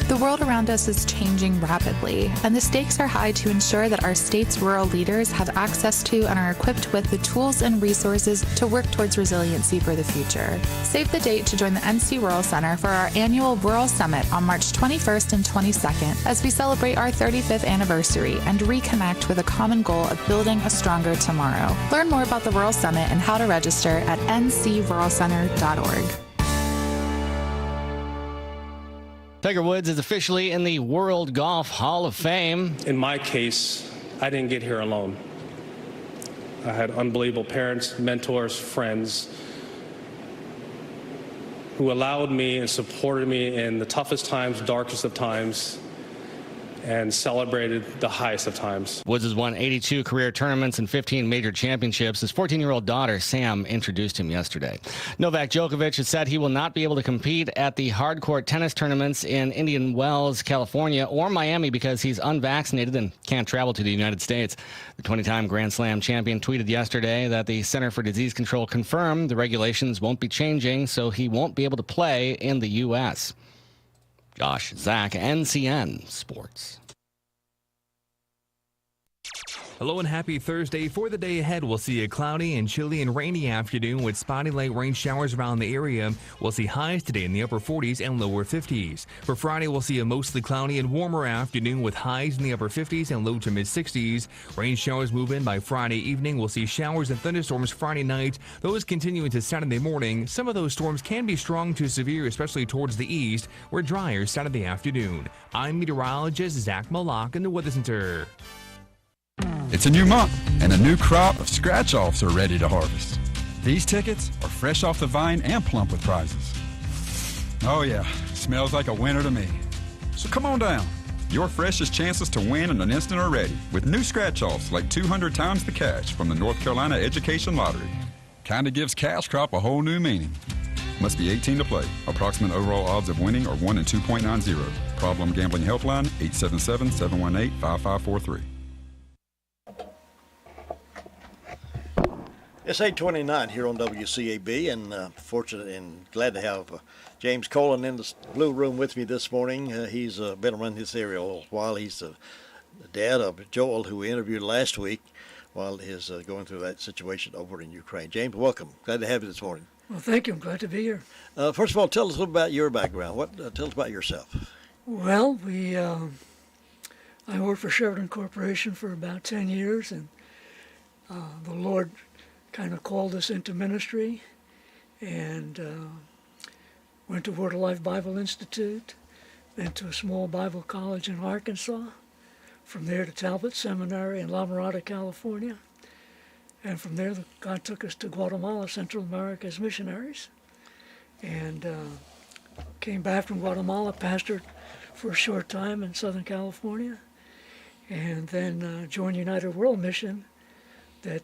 The world around us is changing rapidly, and the stakes are high to ensure that our state's rural leaders have access to and are equipped with the tools and resources to work towards resiliency for the future. Save the date to join the NC Rural Center for our annual Rural Summit on March 21st and 22nd as we celebrate our 35th anniversary and reconnect with a common goal of building a stronger tomorrow. Learn more about the Rural Summit and how to register at ncruralcenter.org. Tiger Woods is officially in the World Golf Hall of Fame. In my case, I didn't get here alone. I had unbelievable parents, mentors, friends who allowed me and supported me in the toughest times, darkest of times, and celebrated the highest of times. Woods has won 82 career tournaments and 15 major championships. His 14-year-old daughter, Sam, introduced him yesterday. Novak Djokovic has said he will not be able to compete at the hardcourt tennis tournaments in Indian Wells, California, or Miami because he's unvaccinated and can't travel to the United States. The 20-time Grand Slam champion tweeted yesterday that the Center for Disease Control confirmed the regulations won't be changing, so he won't be able to play in the U.S. Josh Zach, NCN Sports. Hello and happy Thursday. For the day ahead, we'll see a cloudy and chilly and rainy afternoon with spotty light rain showers around the area. We'll see highs today in the upper 40s and lower 50s. For Friday, we'll see a mostly cloudy and warmer afternoon with highs in the upper 50s and low to mid 60s. Rain showers move in by Friday evening. We'll see showers and thunderstorms Friday night. Those continue into Saturday morning. Some of those storms can be strong to severe, especially towards the east, where drier Saturday afternoon. I'm meteorologist Zach Malak in the Weather Center. It's a new month, and a new crop of scratch-offs are ready to harvest. These tickets are fresh off the vine and plump with prizes. Oh yeah, smells like a winner to me. So come on down. Your freshest chances to win in an instant are ready with new scratch-offs like 200 times the cash from the North Carolina Education Lottery. Kinda gives cash crop a whole new meaning. Must be 18 to play. Approximate overall odds of winning are 1 in 2.90. Problem Gambling Helpline, 877-718-5543. It's 8:29 here on WCAB, and fortunate and glad to have James Colin in the Blue Room with me this morning. He's been around this area a little while. He's the dad of Joel, who we interviewed last week while he's going through that situation over in Ukraine. James, welcome. Glad to have you this morning. Well, thank you. I'm glad to be here. First of all, tell us a little about your background. Tell us about yourself. Well, I worked for Sheridan Corporation for about 10 years, and the Lord kind of called us into ministry, and went to Word of Life Bible Institute, then to a small Bible college in Arkansas, from there to Talbot Seminary in La Mirada, California, and from there God took us to Guatemala, Central America as missionaries, and came back from Guatemala, pastored for a short time in Southern California, and then joined United World Mission that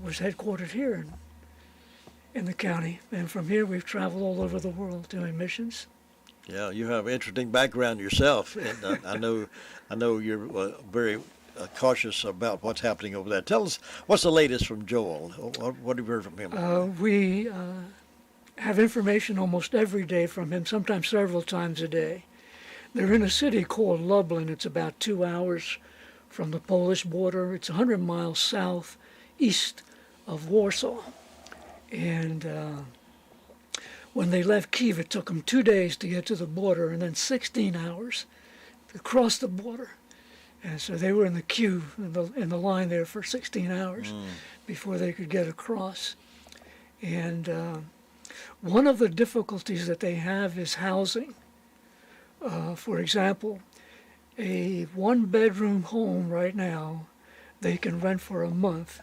was headquartered here in the county. And from here we've traveled all over the world doing missions. Yeah, you have an interesting background yourself, and I know you're very cautious about what's happening over there. Tell us, what's the latest from Joel? What have you heard from him? We have information almost every day from him, sometimes several times a day. They're in a city called Lublin. It's about 2 hours from the Polish border. It's 100 miles southeast of Warsaw. And when they left Kyiv, it took them 2 days to get to the border and then 16 hours to cross the border. And so they were in the queue, in the line there for 16 hours before they could get across. And one of the difficulties that they have is housing. For example, a one-bedroom home right now, they can rent for a month,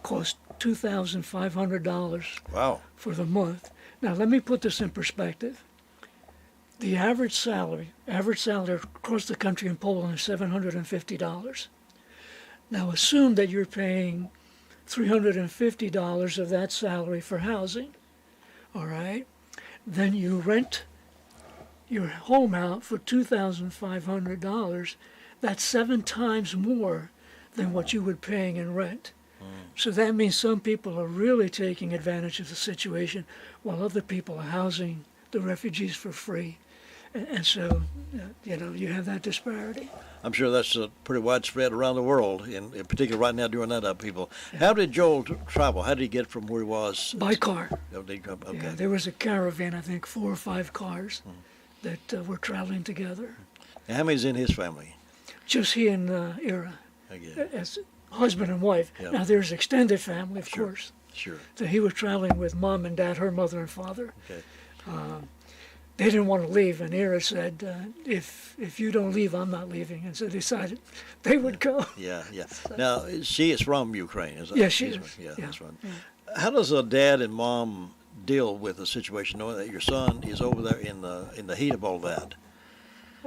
costs $2,500 for the month. Now, let me put this in perspective. The average salary across the country in Poland is $750. Now, assume that you're paying $350 of that salary for housing, all right? Then you rent your home out for $2,500. That's 7 times more than what you would paying in rent. So that means some people are really taking advantage of the situation, while other people are housing the refugees for free. And so, you have that disparity. I'm sure that's pretty widespread around the world, in particular right now during that upheaval. How did Joel travel? How did he get from where he was? By car. Okay. Yeah, there was a caravan, I think 4 or 5 cars that were traveling together. And how many's in his family? Just he and Ira, as husband and wife. Yeah. Now there's extended family, of course. Sure. So he was traveling with mom and dad, her mother and father. Okay. They didn't want to leave, and Ira said, if you don't leave, I'm not leaving. And so they decided they would go. Yeah. Now, she is from Ukraine, is that? Yes, she is. Yeah, that's right. Yeah. How does a dad and mom deal with the situation, knowing that your son is over there in the heat of all that?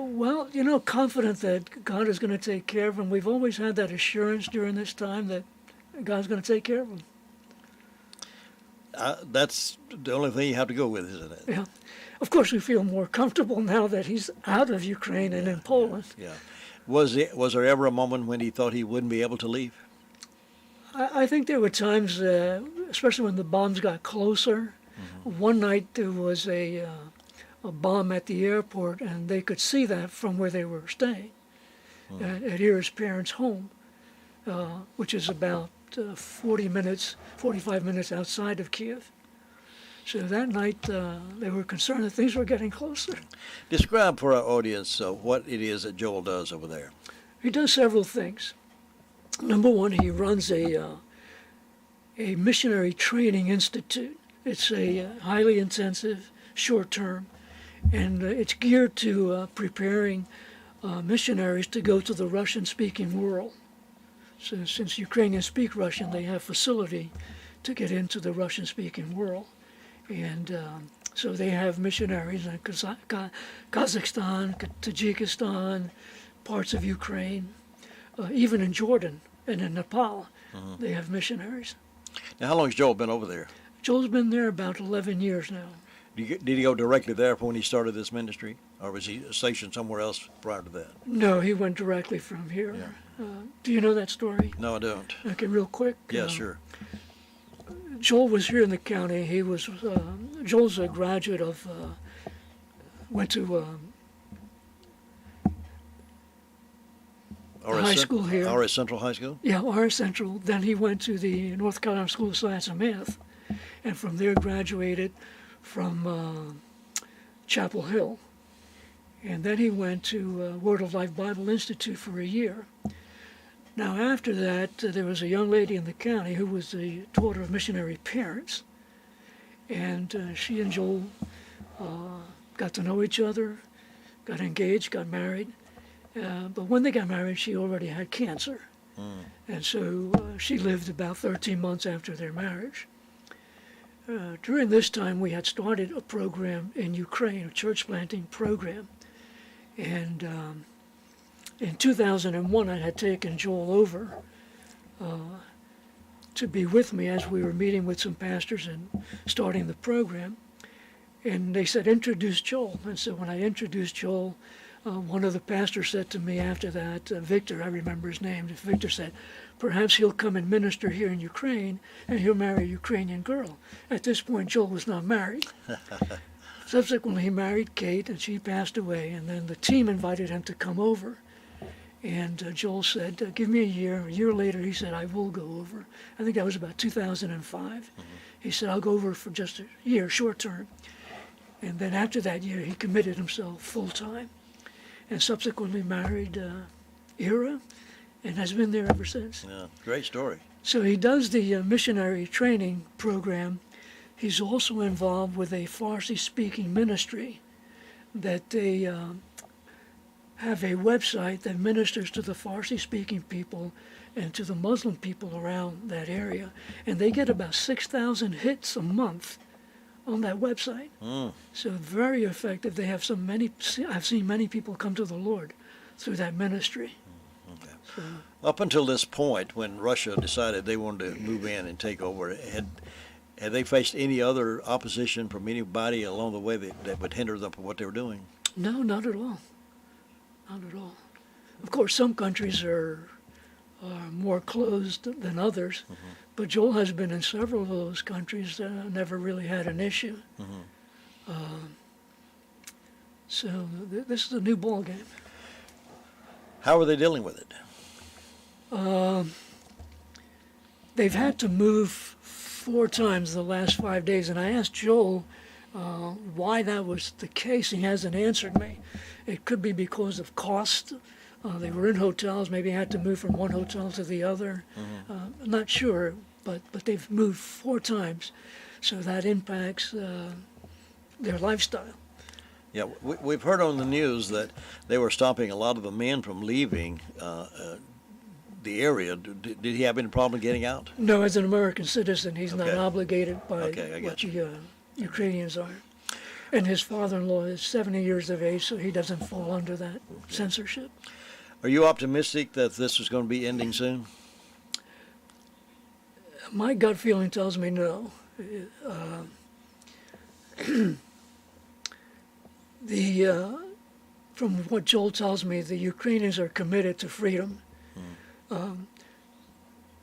Well, confident that God is going to take care of him. We've always had that assurance during this time that God's going to take care of him. That's the only thing you have to go with, isn't it? Yeah. Of course, we feel more comfortable now that he's out of Ukraine and in Poland. Yeah. Was there ever a moment when he thought he wouldn't be able to leave? I think there were times, especially when the bombs got closer. One night there was a bomb at the airport, and they could see that from where they were staying, at Ira's parents' home, which is about 45 minutes outside of Kyiv. So that night they were concerned that things were getting closer. Describe for our audience what it is that Joel does over there. He does several things. Number one, he runs a missionary training institute. It's a highly intensive, short-term, and it's geared to preparing missionaries to go to the Russian-speaking world. So since Ukrainians speak Russian, they have facility to get into the Russian-speaking world. And so they have missionaries in Kazakhstan, Tajikistan, parts of Ukraine, even in Jordan and in Nepal, they have missionaries. Now, how long has Joel been over there? Joel's been there about 11 years now. Did he go directly there when he started this ministry, or was he stationed somewhere else prior to that? No, he went directly from here. Yeah. Do you know that story? No, I don't. Okay, real quick. Yeah, sure. Joel was here in the county. He was Joel's a graduate of went to high school here. RS Central High School? Yeah, RS Central. Then he went to the North Carolina School of Science and Math, and from there graduated from Chapel Hill. And then he went to Word of Life Bible Institute for a year. Now after that, there was a young lady in the county who was the daughter of missionary parents, and she and Joel got to know each other, got engaged, got married. But when they got married, she already had cancer. And so she lived about 13 months after their marriage. During this time, we had started a program in Ukraine, a church planting program. And in 2001, I had taken Joel over to be with me as we were meeting with some pastors and starting the program. And they said, introduce Joel. And so when I introduced Joel, one of the pastors said to me after that, Victor, I remember his name, Victor said, perhaps he'll come and minister here in Ukraine and he'll marry a Ukrainian girl. At this point, Joel was not married. Subsequently, he married Kate and she passed away, and then the team invited him to come over. And Joel said, give me a year. A year later, he said, I will go over. I think that was about 2005. He said, I'll go over for just a year, short term. And then after that year, he committed himself full time. And subsequently married Ira, and has been there ever since. Yeah, great story. So he does the missionary training program. He's also involved with a Farsi-speaking ministry that they have a website that ministers to the Farsi-speaking people and to the Muslim people around that area. And they get about 6,000 hits a month on that website. So very effective. They have I've seen many people come to the Lord through that ministry. Okay. So, up until this point, when Russia decided they wanted to move in and take over, had they faced any other opposition from anybody along the way that would hinder them from what they were doing? No, not at all. Not at all. Of course, some countries are more closed than others. But Joel has been in several of those countries, never really had an issue. So this is a new ball game. How are they dealing with it? They've had to move 4 times the last 5 days, and I asked Joel why that was the case. He hasn't answered me. It could be because of cost. They were in hotels, maybe had to move from one hotel to the other. I'm not sure, but they've moved 4 times, so that impacts their lifestyle. Yeah, we've heard on the news that they were stopping a lot of the men from leaving the area. Did he have any problem getting out? No, as an American citizen, he's not obligated by what you. Ukrainians are. And his father-in-law is 70 years of age, so he doesn't fall under that censorship. Are you optimistic that this is going to be ending soon? My gut feeling tells me no. From what Joel tells me, the Ukrainians are committed to freedom.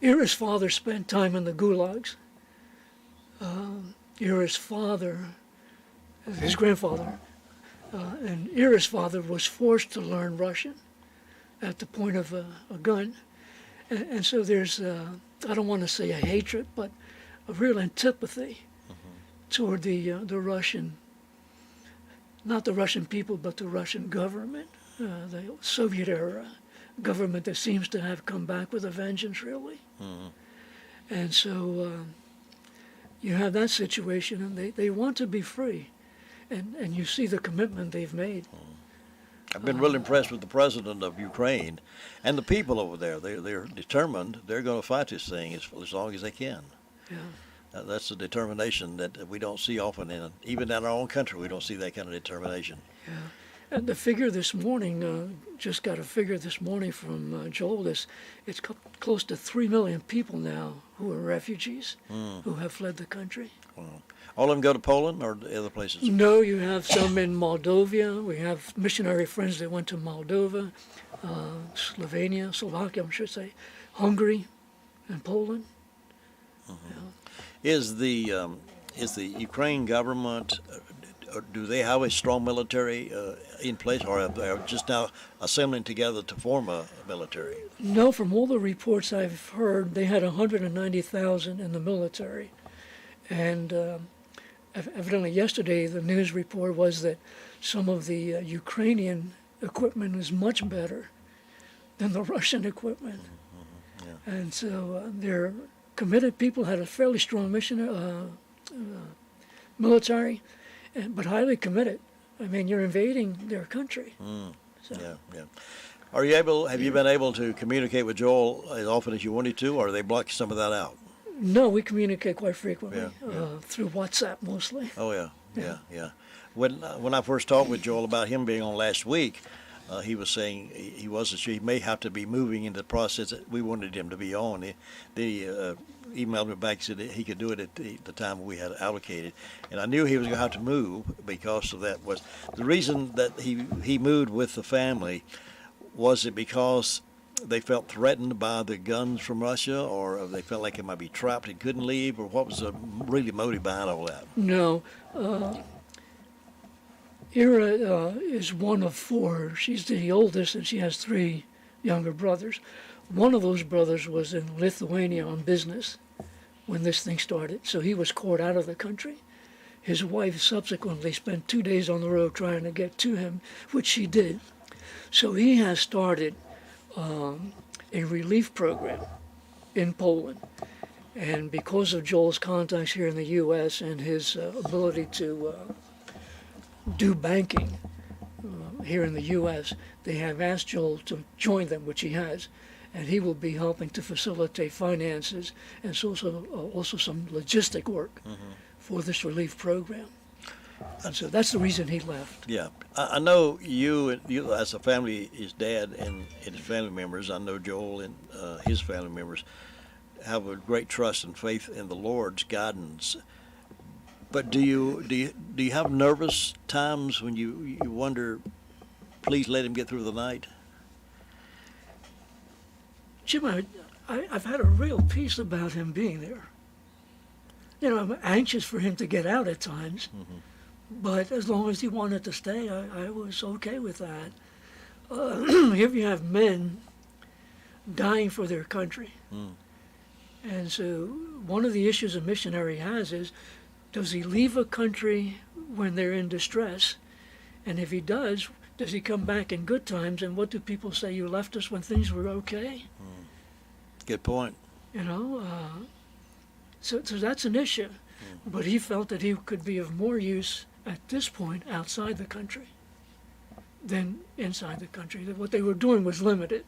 Ira's father spent time in the gulags. Ira's father, his grandfather, and Ira's father was forced to learn Russian at the point of a gun. And so there's, I don't want to say a hatred, but a real antipathy toward the Russian, not the Russian people, but the Russian government, the Soviet era government that seems to have come back with a vengeance, really. And so you have that situation, and they want to be free. And you see the commitment they've made. I've been really impressed with the president of Ukraine and the people over there. They're determined. They're going to fight this thing as long as they can. Yeah. That's a determination that we don't see often. Even in our own country, we don't see that kind of determination. Yeah. And the figure this morning, just got a figure this morning from Joel, it's close to 3 million people now who are refugees, who have fled the country. Wow. All of them go to Poland or other places? No, you have some in Moldova. We have missionary friends that went to Moldova, Slovakia, I should say, Hungary, and Poland. Yeah. Is the Ukraine government, do they have a strong military in place, or are they just now assembling together to form a military? No, from all the reports I've heard, they had 190,000 in the military. And evidently yesterday the news report was that some of the Ukrainian equipment is much better than the Russian equipment. Yeah. And so they're committed people, had a fairly strong military, but highly committed. I mean, you're invading their country. So. Yeah. Have you been able to communicate with Joel as often as you wanted to, or they block some of that out? No, we communicate quite frequently Yeah. through WhatsApp mostly. Oh, yeah. When I first talked with Joel about him being on last week, he was saying he wasn't sure. He may have to be moving into the process that we wanted him to be on. He emailed me back and said that he could do it at the time we had allocated. And I knew he was going to have to move because of that. Was the reason that he moved with the family, was it because they felt threatened by the guns from Russia, or they felt like they might be trapped and couldn't leave, or what was the really motive behind all that? No. Ira is one of four. She's the oldest, and she has three younger brothers. One of those brothers was in Lithuania on business when this thing started, so he was caught out of the country. His wife subsequently spent 2 days on the road trying to get to him, which she did. So he has started a relief program in Poland. And because of Joel's contacts here in the U.S. and his ability to do banking here in the U.S., they have asked Joel to join them, which he has. And he will be helping to facilitate finances and also some logistic work for this relief program. And so that's the reason he left. Yeah. I know you as a family, his dad and his family members, I know Joel and his family members have a great trust and faith in the Lord's guidance. But do you have nervous times when you wonder, please let him get through the night? Jim, I've had a real peace about him being there. You know, I'm anxious for him to get out at times, but as long as he wanted to stay, I was okay with that. Here you have men dying for their country. And so one of the issues a missionary has is, does he leave a country when they're in distress? And if he does he come back in good times? And what do people say? You left us when things were okay? Good point. You know, so that's an issue. But he felt that he could be of more use at this point outside the country than inside the country. That what they were doing was limited.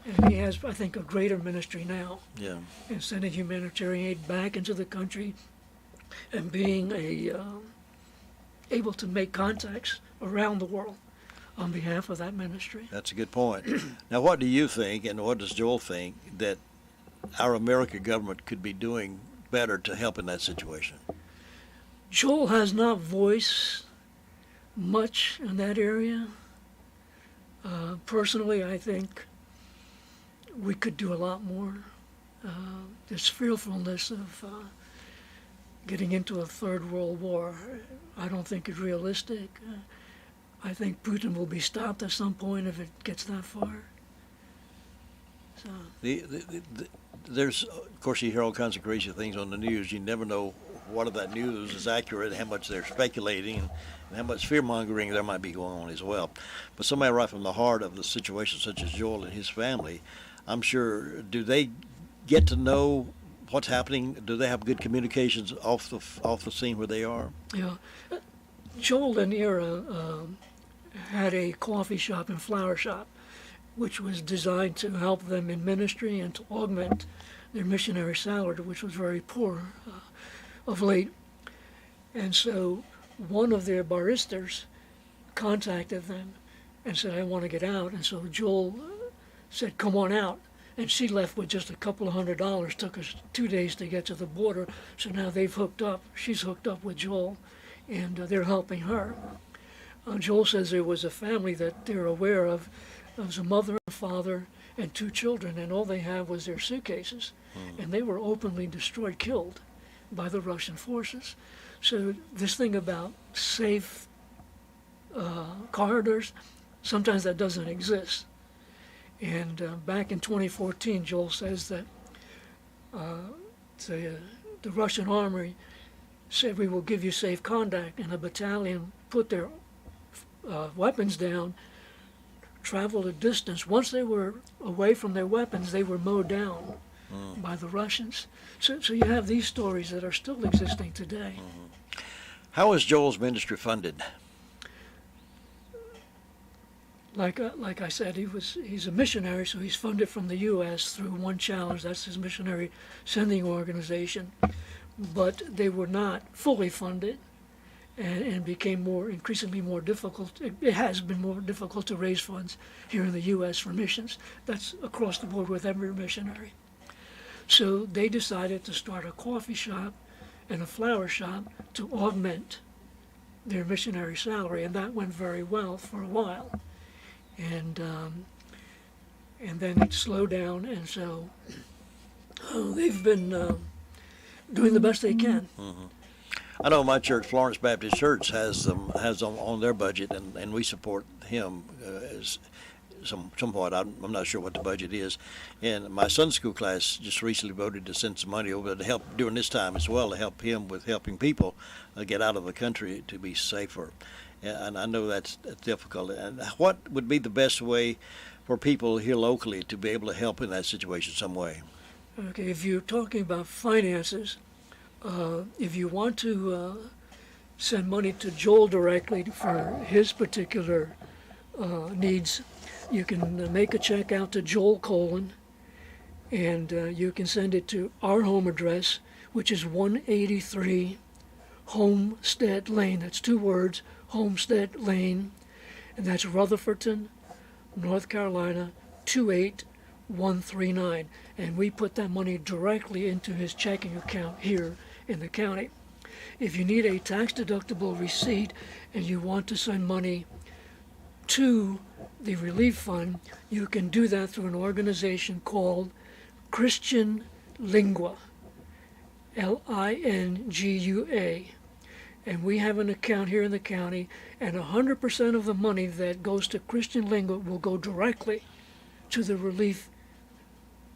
And he has, I think, a greater ministry now. Yeah. In sending humanitarian aid back into the country and being able to make contacts around the world on behalf of that ministry. That's a good point. Now, what do you think, and what does Joel think, that our American government could be doing better to help in that situation? Joel has not voiced much in that area. Personally, I think we could do a lot more. This fearfulness of getting into a third world war, I don't think is realistic. I think Putin will be stopped at some point if it gets that far. So. There's, of course, you hear all kinds of crazy things on the news. You never know what of that news is accurate, how much they're speculating, and how much fear-mongering there might be going on as well. But somebody right from the heart of the situation, such as Joel and his family, I'm sure, do they get to know what's happening? Do they have good communications off the scene where they are? Yeah. Joel and Ira had a coffee shop and flower shop, which was designed to help them in ministry and to augment their missionary salary, which was very poor of late. And so one of their baristas contacted them and said, I want to get out. And so Joel said, come on out. And she left with just a couple of $100. Took us 2 days to get to the border. So now they've hooked up. She's hooked up with Joel, and they're helping her. Joel says there was a family that they're aware of. There was a mother and father and 2 children, and all they had was their suitcases. And they were openly destroyed, killed by the Russian forces. So this thing about safe corridors, sometimes that doesn't exist. And back in 2014, Joel says that the Russian army said, we will give you safe contact, and a battalion put their weapons down, traveled a distance. Once they were away from their weapons, they were mowed down by the Russians. So you have these stories that are still existing today. How is Joel's ministry funded? Like I said, he's a missionary, so he's funded from the U.S. through One Challenge. That's his missionary sending organization. But they were not fully funded, and became increasingly more difficult. It has been more difficult to raise funds here in the U.S. for missions. That's across the board with every missionary. So they decided to start a coffee shop and a flower shop to augment their missionary salary, and that went very well for a while. And then it slowed down, and so they've been doing the best they can. I know my church, Florence Baptist Church, has on their budget, and we support him as somewhat. I'm not sure what the budget is. And my Sunday school class just recently voted to send some money over to help during this time as well, to help him with helping people get out of the country to be safer. And I know that's difficult. And what would be the best way for people here locally to be able to help in that situation some way? Okay, if you're talking about finances, if you want to send money to Joel directly for his particular needs, you can make a check out to Joel Colon, and you can send it to our home address, which is 183 Homestead Lane. That's 2 words, Homestead Lane, and that's Rutherford, North Carolina, 28139. And we put that money directly into his checking account here in the county. If you need a tax-deductible receipt and you want to send money to the relief fund, you can do that through an organization called Christian Lingua, Lingua. And we have an account here in the county, and 100% of the money that goes to Christian Lingua will go directly to the relief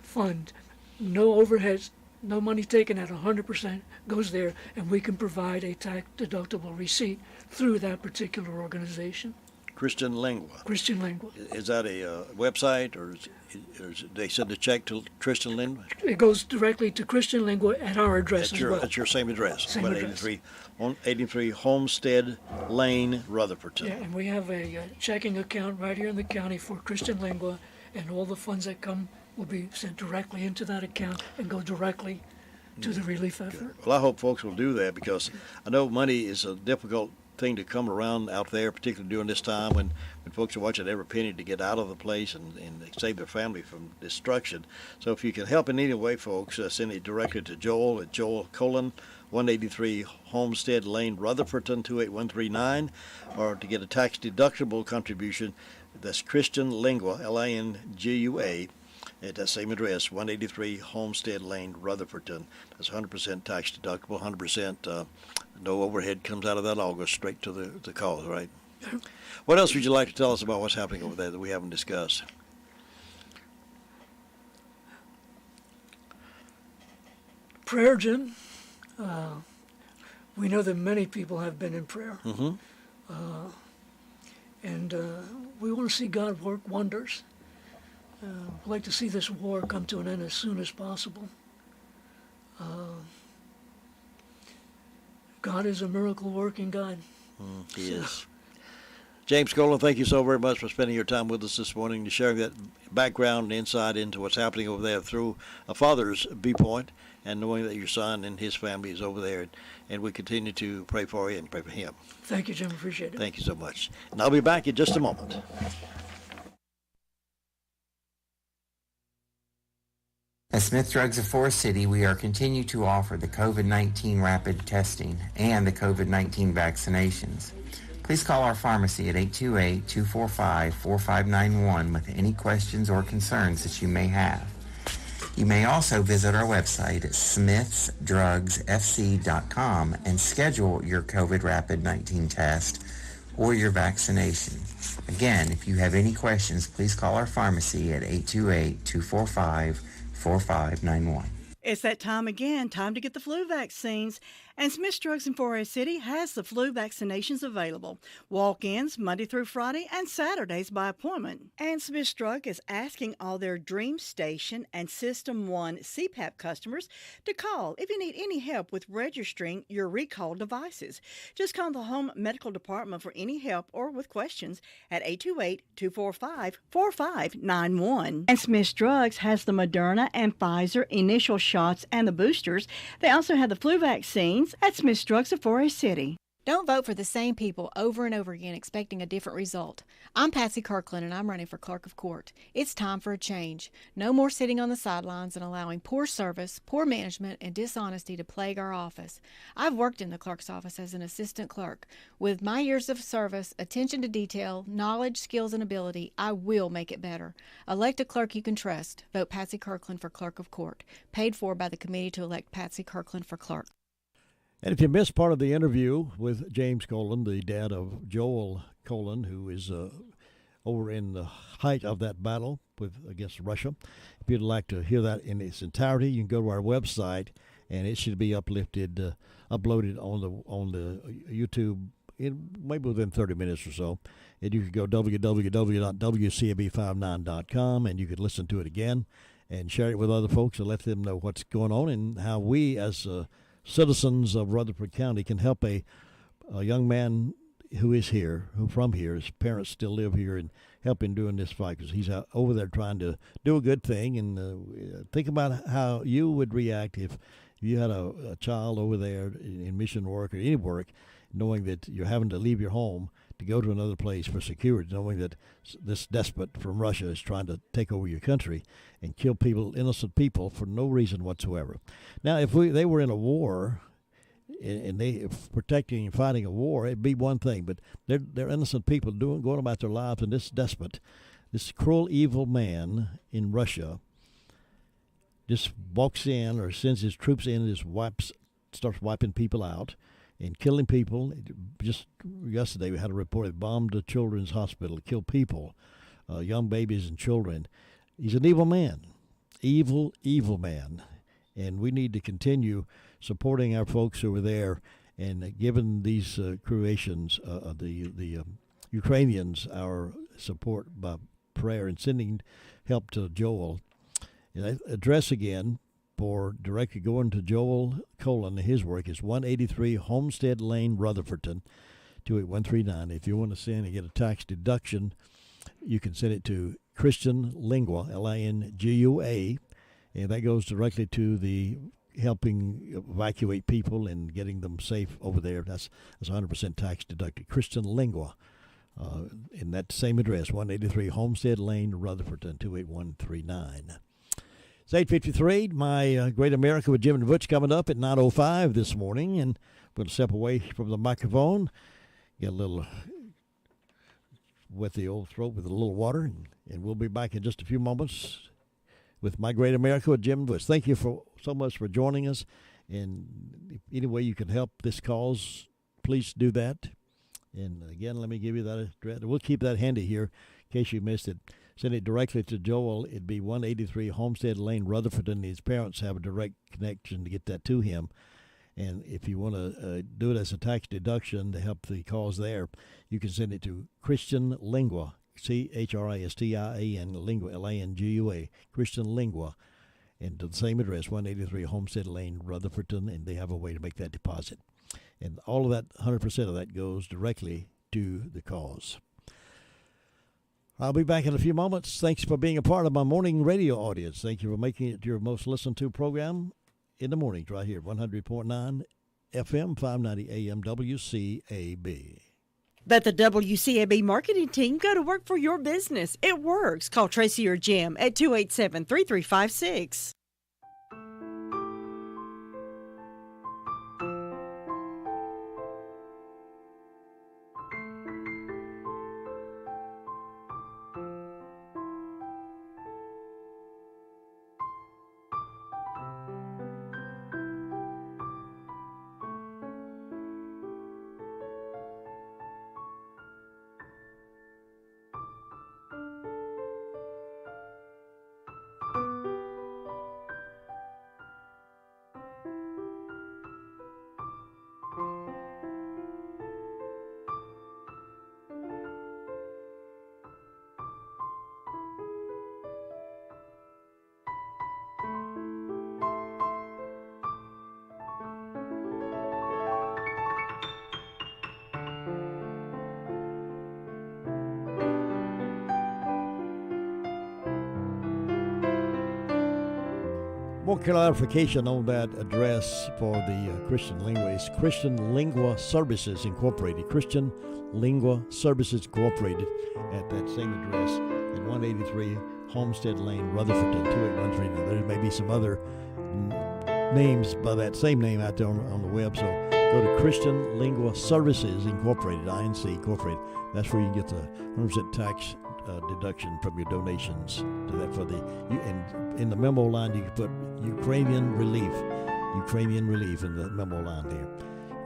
fund. No overheads, no money taken at 100% goes there, and we can provide a tax-deductible receipt through that particular organization. Christian Lingua. Christian Lingua. Is that a website, or they send a check to Christian Lingua? It goes directly to Christian Lingua at our address as well. At your same address, Same 183 Homestead Lane, Rutherford. Yeah, and we have a checking account right here in the county for Christian Lingua, and all the funds that come will be sent directly into that account and go directly to the relief effort. Well, I hope folks will do that, because I know money is a difficult thing to come around out there, particularly during this time when folks are watching every penny to get out of the place and save their family from destruction. So if you can help in any way, folks, send it directly to Joel at Joel Colon, 183 Homestead Lane, Rutherford, 28139, or to get a tax-deductible contribution, that's Christian Lingua, Lingua, at that same address, 183 Homestead Lane, Rutherford. That's 100% tax-deductible, 100%. No overhead comes out of that. All goes straight to the cause, right? What else would you like to tell us about what's happening over there that we haven't discussed? Prayer, Jim. We know that many people have been in prayer. And we want to see God work wonders. We'd like to see this war come to an end as soon as possible. God is a miracle-working God. He is. James Colon, thank you so very much for spending your time with us this morning and sharing that background and insight into what's happening over there through a father's viewpoint, and knowing that your son and his family is over there. And we continue to pray for you and pray for him. Thank you, Jim. Appreciate it. Thank you so much. And I'll be back in just a moment. At Smith Drugs of Forest City, we are continuing to offer the COVID-19 rapid testing and the COVID-19 vaccinations. Please call our pharmacy at 828-245-4591 with any questions or concerns that you may have. You may also visit our website at smithsdrugsfc.com and schedule your COVID rapid-19 test or your vaccination. Again, if you have any questions, please call our pharmacy at 828-245-4591. It's that time again, time to get the flu vaccines. And Smith's Drugs in Forest City has the flu vaccinations available. Walk-ins Monday through Friday and Saturdays by appointment. And Smith's Drug is asking all their Dream Station and System 1 CPAP customers to call if you need any help with registering your recalled devices. Just call the Home Medical Department for any help or with questions at 828-245-4591. And Smith's Drugs has the Moderna and Pfizer initial shots and the boosters. They also have the flu vaccines at Smith's Drugs of Forest City. Don't vote for the same people over and over again expecting a different result. I'm Patsy Kirkland and I'm running for Clerk of Court. It's time for a change. No more sitting on the sidelines and allowing poor service, poor management, and dishonesty to plague our office. I've worked in the clerk's office as an assistant clerk. With my years of service, attention to detail, knowledge, skills, and ability, I will make it better. Elect a clerk you can trust. Vote Patsy Kirkland for Clerk of Court. Paid for by the committee to elect Patsy Kirkland for clerk. And if you missed part of the interview with James Colon, the dad of Joel Colon, who is over in the height of that battle against Russia, if you'd like to hear that in its entirety, you can go to our website, and it should be uploaded on the YouTube maybe within 30 minutes or so. And you can go www.wcab59.com, and you could listen to it again and share it with other folks and let them know what's going on and how we as citizens of Rutherford County can help a young man who is here, who from here, his parents still live here, and help him doing this fight because he's out over there trying to do a good thing. And think about how you would react if you had a child over there in mission work or any work, knowing that you're having to leave your home to go to another place for security, knowing that this despot from Russia is trying to take over your country and kill people, innocent people, for no reason whatsoever. Now, if they were in a war and they protecting and fighting a war, it'd be one thing. But they're innocent people going about their lives, and this despot, this cruel, evil man in Russia, just walks in or sends his troops in and just starts wiping people out and killing people. Just yesterday we had a report that bombed a children's hospital, killed people, young babies and children. He's an evil man, evil man. And we need to continue supporting our folks over there and giving these Croatians, the Ukrainians, our support by prayer and sending help to Joel. And address again for directly going to Joel Colon, his work is 183 Homestead Lane, Rutherford, 28139. If you want to send and get a tax deduction, you can send it to Christian Lingua, Lingua, and that goes directly to the helping evacuate people and getting them safe over there. That's 100% tax deducted. Christian Lingua, in that same address, 183 Homestead Lane, Rutherford, 28139. It's 8:53. My Great America with Jim and Butch coming up at 9:05 this morning, and I'm going to step away from the microphone, get a little wet the old throat with a little water, and we'll be back in just a few moments with My Great America with Jim and Butch. Thank you so much for joining us, and if any way you can help this cause, please do that. And again, let me give you that address. We'll keep that handy here in case you missed it. Send it directly to Joel. It'd be 183 Homestead Lane, Rutherford, and his parents have a direct connection to get that to him. And if you want to do it as a tax deduction to help the cause there, you can send it to Christian Lingua, Christian Lingua, Langua, Christian Lingua, and to the same address, 183 Homestead Lane, Rutherford, and they have a way to make that deposit. And all of that, 100% of that goes directly to the cause. I'll be back in a few moments. Thanks for being a part of my morning radio audience. Thank you for making it your most listened to program in the mornings right here, 100.9 FM, 590 AM WCAB. Let the WCAB marketing team go to work for your business. It works. Call Tracy or Jim at 287-3356. More clarification on that address for the Christian Lingua is Christian Lingua Services Incorporated. Christian Lingua Services Incorporated at that same address at 183 Homestead Lane, Rutherford, 2813. Now, there may be some other names by that same name out there on the web, so go to Christian Lingua Services Incorporated, INC Incorporated. That's where you get the 100% tax deduction from your donations to that. For the and in the memo line you can put Ukrainian relief in the memo line there.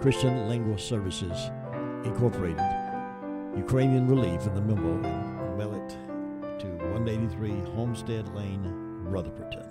Christian Lingua Services Incorporated, Ukrainian relief in the memo, and mail it to 183 Homestead Lane, Rutherford.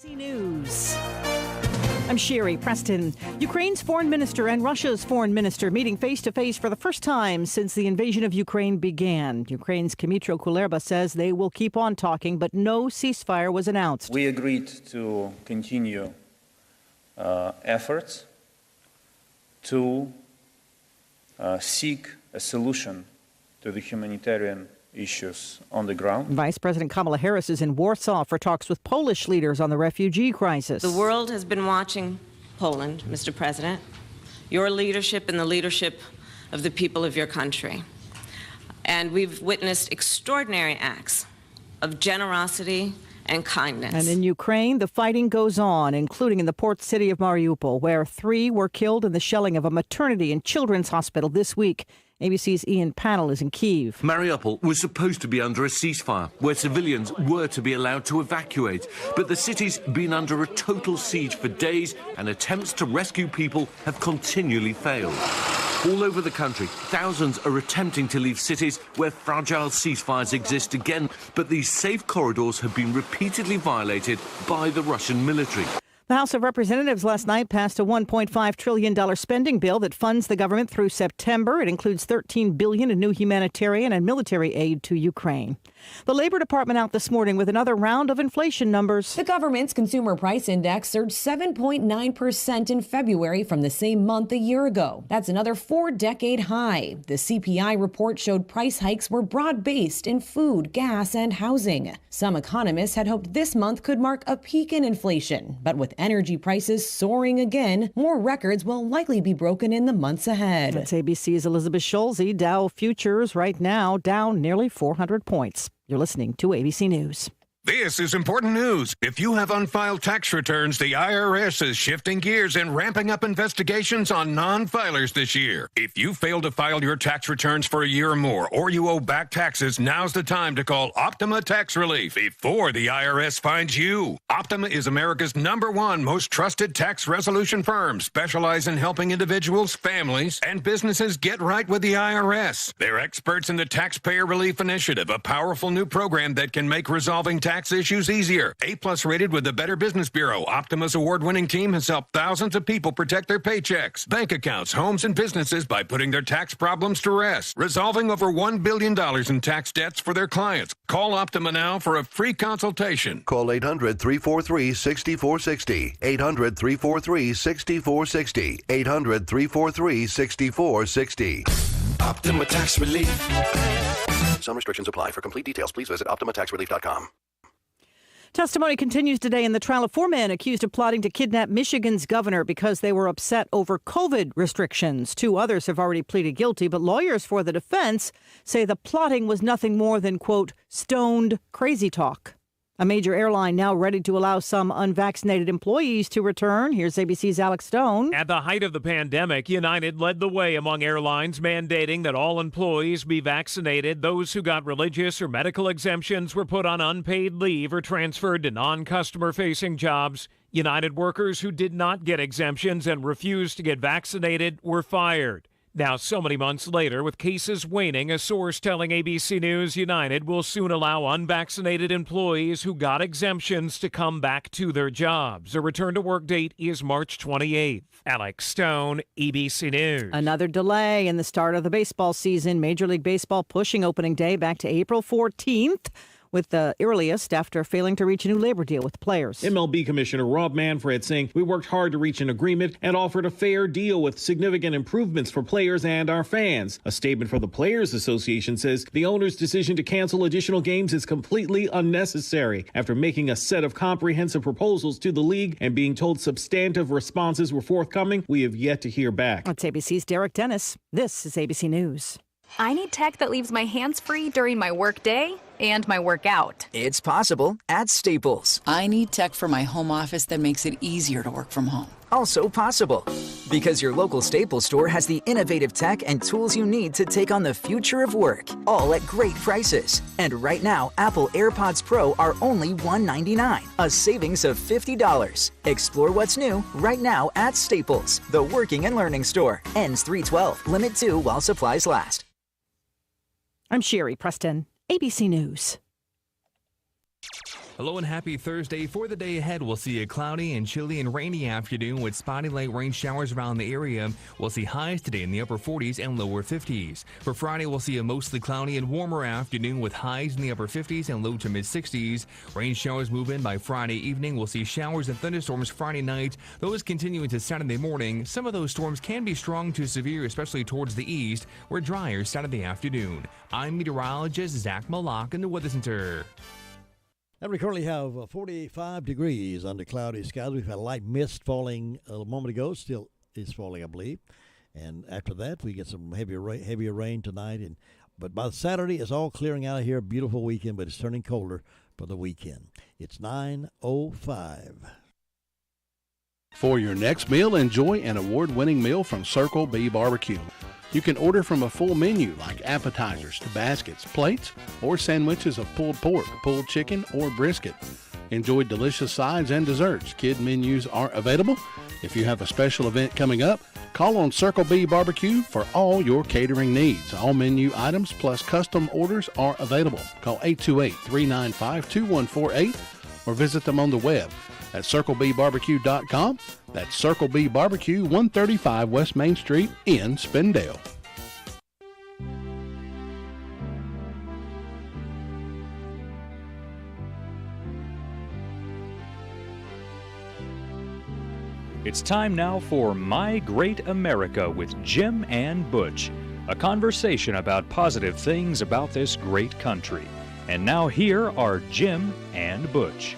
News. I'm Sherry Preston. Ukraine's foreign minister and Russia's foreign minister meeting face-to-face for the first time since the invasion of Ukraine began. Ukraine's Dmytro Kuleba says they will keep on talking, but no ceasefire was announced. We agreed to continue efforts to seek a solution to the humanitarian issues on the ground. Vice President Kamala Harris is in Warsaw for talks with Polish leaders on the refugee crisis. The world has been watching Poland, Mr. President, your leadership and the leadership of the people of your country. And we've witnessed extraordinary acts of generosity and kindness. And in Ukraine, the fighting goes on, including in the port city of Mariupol, where 3 were killed in the shelling of a maternity and children's hospital this week. ABC's Ian Pannell is in Kyiv. Mariupol was supposed to be under a ceasefire, where civilians were to be allowed to evacuate. But the city's been under a total siege for days, and attempts to rescue people have continually failed. All over the country, thousands are attempting to leave cities where fragile ceasefires exist again, but these safe corridors have been repeatedly violated by the Russian military. The House of Representatives last night passed a $1.5 trillion spending bill that funds the government through September. It includes $13 billion in new humanitarian and military aid to Ukraine. The Labor Department out this morning with another round of inflation numbers. The government's consumer price index surged 7.9% in February from the same month a year ago. That's another 4-decade high. The CPI report showed price hikes were broad-based in food, gas, and housing. Some economists had hoped this month could mark a peak in inflation, but with energy prices soaring again, more records will likely be broken in the months ahead. That's ABC's Elizabeth Schulze. Dow futures right now down nearly 400 points. You're listening to ABC News. This is important news. If you have unfiled tax returns, the IRS is shifting gears and ramping up investigations on non-filers this year. If you fail to file your tax returns for a year or more, or you owe back taxes, now's the time to call Optima Tax Relief before the IRS finds you. Optima is America's #1 most trusted tax resolution firm, specialize in helping individuals, families, and businesses get right with the IRS. They're experts in the Taxpayer Relief Initiative, a powerful new program that can make resolving tax issues easier. A+ rated with the Better Business Bureau, Optima's award-winning team has helped thousands of people protect their paychecks, bank accounts, homes, and businesses by putting their tax problems to rest, resolving over $1 billion in tax debts for their clients. Call Optima now for a free consultation. Call 800-343-6460. 800-343-6460. 800-343-6460. Optima Tax Relief. Some restrictions apply. For complete details, please visit OptimaTaxRelief.com. Testimony continues today in the trial of 4 men accused of plotting to kidnap Michigan's governor because they were upset over COVID restrictions. 2 others have already pleaded guilty, but lawyers for the defense say the plotting was nothing more than, quote, stoned crazy talk. A major airline now ready to allow some unvaccinated employees to return. Here's ABC's Alex Stone. At the height of the pandemic, United led the way among airlines, mandating that all employees be vaccinated. Those who got religious or medical exemptions were put on unpaid leave or transferred to non-customer-facing jobs. United workers who did not get exemptions and refused to get vaccinated were fired. Now, so many months later, with cases waning, a source telling ABC News United will soon allow unvaccinated employees who got exemptions to come back to their jobs. A return-to-work date is March 28th. Alex Stone, ABC News. Another delay in the start of the baseball season. Major League Baseball pushing opening day back to April 14th. With the earliest after failing to reach a new labor deal with players. MLB Commissioner Rob Manfred saying we worked hard to reach an agreement and offered a fair deal with significant improvements for players and our fans. A statement from the Players Association says the owner's decision to cancel additional games is completely unnecessary. After making a set of comprehensive proposals to the league and being told substantive responses were forthcoming, we have yet to hear back. That's ABC's Derek Dennis. This is ABC News. I need tech that leaves my hands free during my work day and my workout. It's possible at Staples. I need tech for my home office that makes it easier to work from home. Also possible. Because your local Staples store has the innovative tech and tools you need to take on the future of work, all at great prices. And right now, Apple AirPods Pro are only $199, a savings of $50. Explore what's new right now at Staples, the working and learning store. Ends 3/12, limit 2 while supplies last. I'm Sherry Preston, ABC News. Hello and happy Thursday. For the day ahead, we'll see a cloudy and chilly and rainy afternoon with spotty light rain showers around the area. We'll see highs today in the upper 40s and lower 50s. For Friday, we'll see a mostly cloudy and warmer afternoon with highs in the upper 50s and low to mid 60s. Rain showers move in by Friday evening. We'll see showers and thunderstorms Friday night. Those continue into Saturday morning. Some of those storms can be strong to severe, especially towards the east, where drier Saturday afternoon. I'm meteorologist Zach Malak in the Weather Center. And we currently have 45 degrees under cloudy skies. We've had a light mist falling a moment ago. Still is falling, I believe. And after that, we get some heavier rain tonight. But by Saturday, it's all clearing out of here. Beautiful weekend, but it's turning colder for the weekend. It's 9:05. For your next meal, enjoy an award-winning meal from Circle B Barbecue. You can order from a full menu like appetizers to baskets, plates, or sandwiches of pulled pork, pulled chicken, or brisket. Enjoy delicious sides and desserts. Kid menus are available. If you have a special event coming up, call on Circle B Barbecue for all your catering needs. All menu items plus custom orders are available. Call 828-395-2148 or visit them on the web at circlebarbecue.com. That's Circle B Barbecue, 135 West Main Street in Spindale. It's time now for My Great America with Jim and Butch, a conversation about positive things about this great country. And now here are Jim and Butch.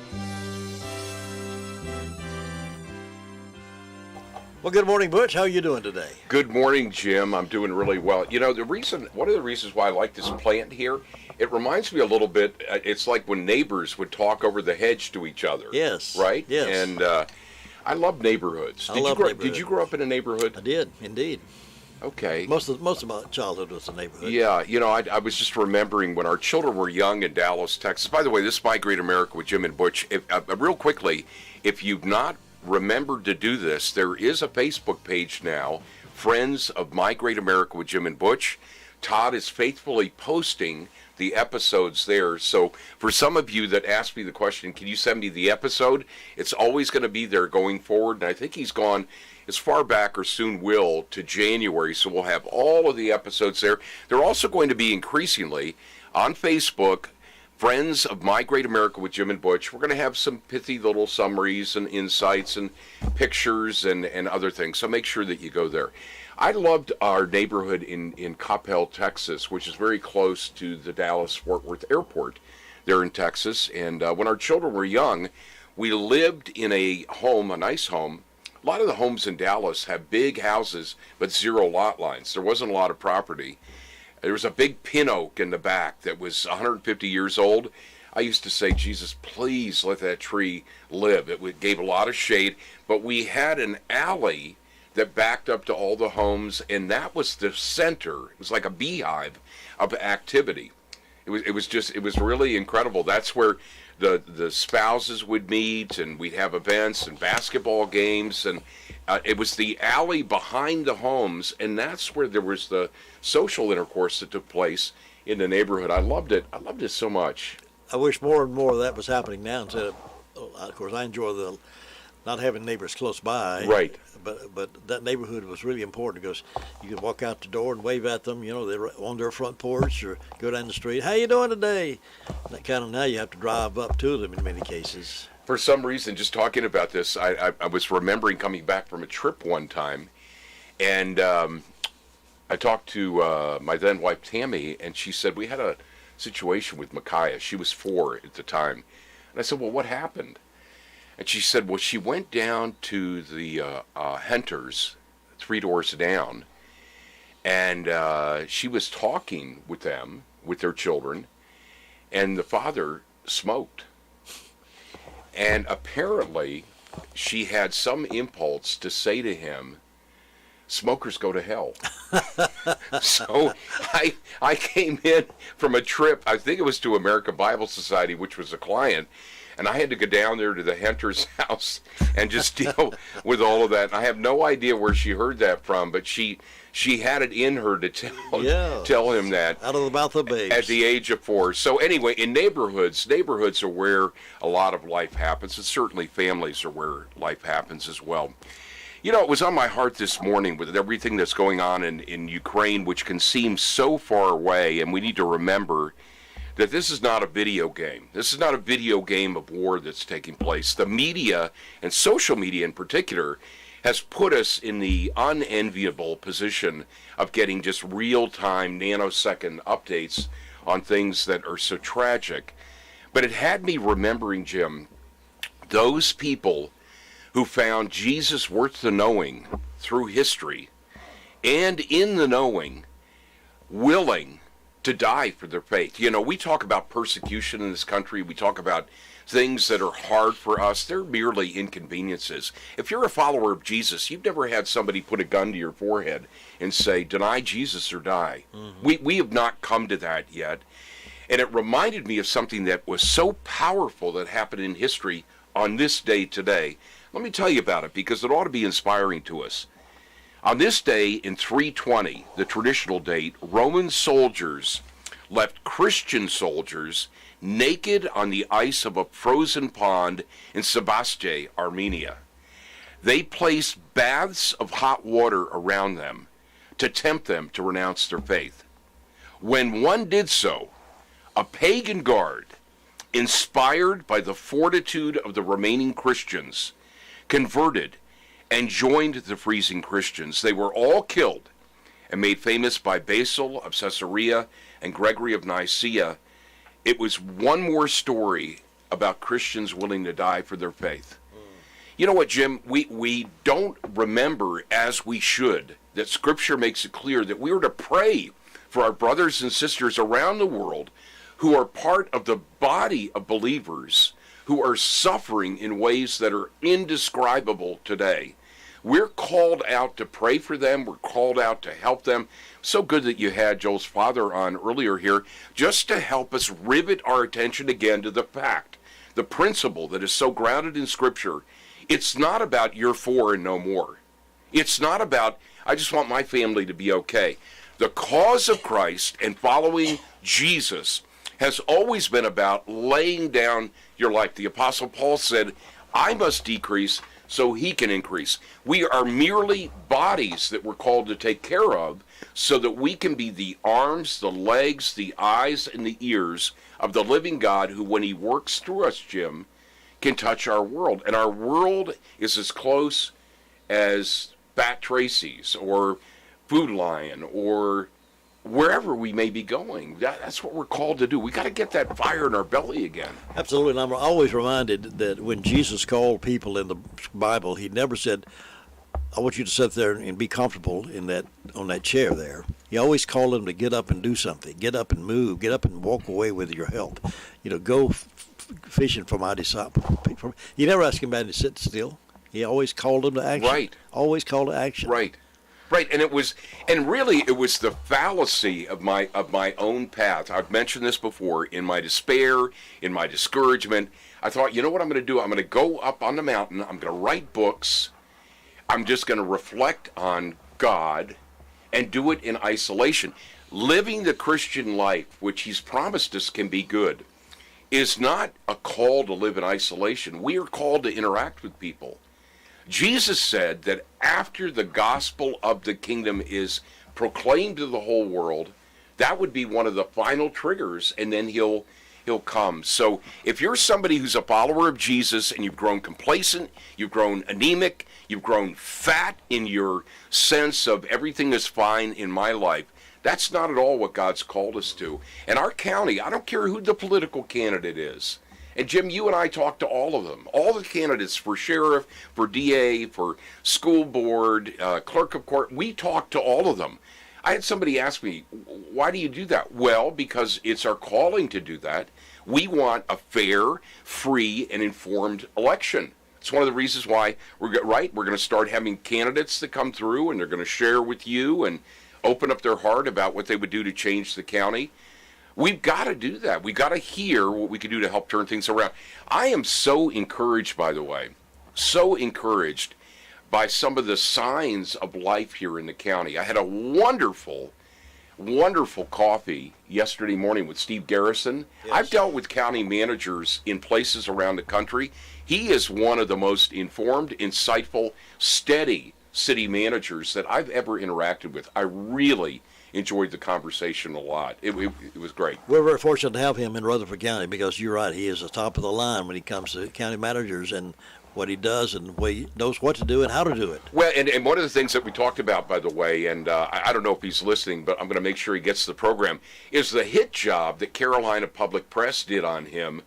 Well, good morning, Butch. How are you doing today? Good morning, Jim. I'm doing really well. You know, one of the reasons why I like this plant here, it reminds me a little bit, it's like when neighbors would talk over the hedge to each other. Yes. Right? Yes. And I love neighborhoods. Did you grow up in a neighborhood? I did, indeed. Okay. Most of my childhood was a neighborhood. Yeah, you know, I was just remembering when our children were young in Dallas, Texas. By the way, this is My Great America with Jim and Butch. Real quickly, if you've not remembered to do this, there is a Facebook page now, Friends of My Great America with Jim and Butch. Todd is faithfully posting the episodes there. So for some of you that asked me the question, can you send me the episode? It's always going to be there going forward. And I think he's gone as far back, or soon will, to January. So we'll have all of the episodes there. They're also going to be increasingly on Facebook, Friends of My Great America with Jim and Butch. We're going to have some pithy little summaries and insights and pictures and other things. So make sure that you go there. I loved our neighborhood in Coppell, Texas, which is very close to the Dallas-Fort Worth Airport there in Texas. And when our children were young, we lived in a home, a nice home. A lot of the homes in Dallas have big houses, but zero lot lines. There wasn't a lot of property. There was a big pin oak in the back that was 150 years old. I used to say, Jesus, please let that tree live. It gave a lot of shade, but we had an alley that backed up to all the homes, and that was the center. It was like a beehive of activity. It was really incredible. That's where the spouses would meet, and we'd have events and basketball games, and it was the alley behind the homes, and that's where there was the social intercourse that took place in the neighborhood. I loved it. I loved it so much. I wish more and more of that was happening now. Instead of course, I enjoy the not having neighbors close by. Right. But that neighborhood was really important because you could walk out the door and wave at them. You know, they're on their front porch or go down the street. How you doing today? And that kind of, now you have to drive up to them in many cases. For some reason, just talking about this, I was remembering coming back from a trip one time, and I talked to my then wife Tammy, and she said we had a situation with Micaiah. She was 4 at the time, and I said, well, what happened? And she said, well, she went down to the Henters, 3 doors down, and she was talking with them, with their children, and the father smoked. And apparently, she had some impulse to say to him, smokers go to hell. So I came in from a trip, I think it was to American Bible Society, which was a client, and I had to go down there to the Henter's house and just deal with all of that. And I have no idea where she heard that from, but she had it in her to tell him that. Out of the mouth of babes. At the age of 4. So anyway, in neighborhoods are where a lot of life happens, and certainly families are where life happens as well. You know, it was on my heart this morning with everything that's going on in Ukraine, which can seem so far away, and we need to remember that this is not a video game. This is not a video game of war that's taking place. The media, and social media in particular, has put us in the unenviable position of getting just real-time, nanosecond updates on things that are so tragic. But it had me remembering, Jim, those people who found Jesus worth the knowing through history and in the knowing willing to die for their faith. You know, we talk about persecution in this country. We talk about things that are hard for us. They're merely inconveniences. If you're a follower of Jesus, you've never had somebody put a gun to your forehead and say, deny Jesus or die. Mm-hmm. We have not come to that yet. And it reminded me of something that was so powerful that happened in history on this day today. Let me tell you about it, because it ought to be inspiring to us. On this day in 320, the traditional date, Roman soldiers left Christian soldiers naked on the ice of a frozen pond in Sebastia, Armenia. They placed baths of hot water around them to tempt them to renounce their faith. When one did so, a pagan guard, inspired by the fortitude of the remaining Christians, converted and joined the freezing Christians. They were all killed and made famous by Basil of Caesarea and Gregory of Nicaea. It was one more story about Christians willing to die for their faith. You know what, Jim? We don't remember as we should that Scripture makes it clear that we are to pray for our brothers and sisters around the world who are part of the body of believers who are suffering in ways that are indescribable today. We're called out to pray for them. We're called out to help them. So good that you had Joel's father on earlier here, just to help us rivet our attention again to the fact, the principle that is so grounded in Scripture. It's not about you're for and no more. It's not about, I just want my family to be okay. The cause of Christ and following Jesus has always been about laying down your life. The Apostle Paul said, I must decrease so he can increase. We are merely bodies that we're called to take care of so that we can be the arms, the legs, the eyes, and the ears of the living God who, when he works through us, Jim, can touch our world. And our world is as close as Bat Tracy's or Food Lion or wherever we may be going. That's what we're called to do. We got to get that fire in our belly again. Absolutely. And I'm always reminded that when Jesus called people in the Bible, he never said, I want you to sit there and be comfortable on that chair there. He always called them to get up and do something, get up and move, get up and walk away with your help. You know, go fishing for my disciple. He never asked anybody to sit still. He always called them to action. Right. Always called to action. Right. Right, and really it was the fallacy of my own path. I've mentioned this before. In my despair, in my discouragement, I thought, you know what I'm going to do? I'm going to go up on the mountain. I'm going to write books. I'm just going to reflect on God and do it in isolation. Living the Christian life, which he's promised us can be good, is not a call to live in isolation. We are called to interact with people. Jesus said that after the gospel of the kingdom is proclaimed to the whole world, that would be one of the final triggers, and then he'll come. So if you're somebody who's a follower of Jesus and you've grown complacent, you've grown anemic, you've grown fat in your sense of everything is fine in my life, that's not at all what God's called us to. And our county, I don't care who the political candidate is. And Jim, you and I talked to all of them, all the candidates for sheriff, for DA, for school board, clerk of court. We talked to all of them. I had somebody ask me, why do you do that? Well, because it's our calling to do that. We want a fair, free, and informed election. It's one of the reasons why we're going to start having candidates that come through, and they're going to share with you and open up their heart about what they would do to change the county. We've got to do that. We've got to hear what we can do to help turn things around. I am so encouraged, by the way, so encouraged by some of the signs of life here in the county. I had a wonderful, wonderful coffee yesterday morning with Steve Garrison. Yes. I've dealt with county managers in places around the country. He is one of the most informed, insightful, steady city managers that I've ever interacted with. I really enjoyed the conversation a lot. It was great. We're very fortunate to have him in Rutherford County because you're right, he is the top of the line when it comes to county managers and what he does and he knows what to do and how to do it. Well, and one of the things that we talked about, by the way, and I don't know if he's listening, but I'm going to make sure he gets the program, is the hit job that Carolina Public Press did on him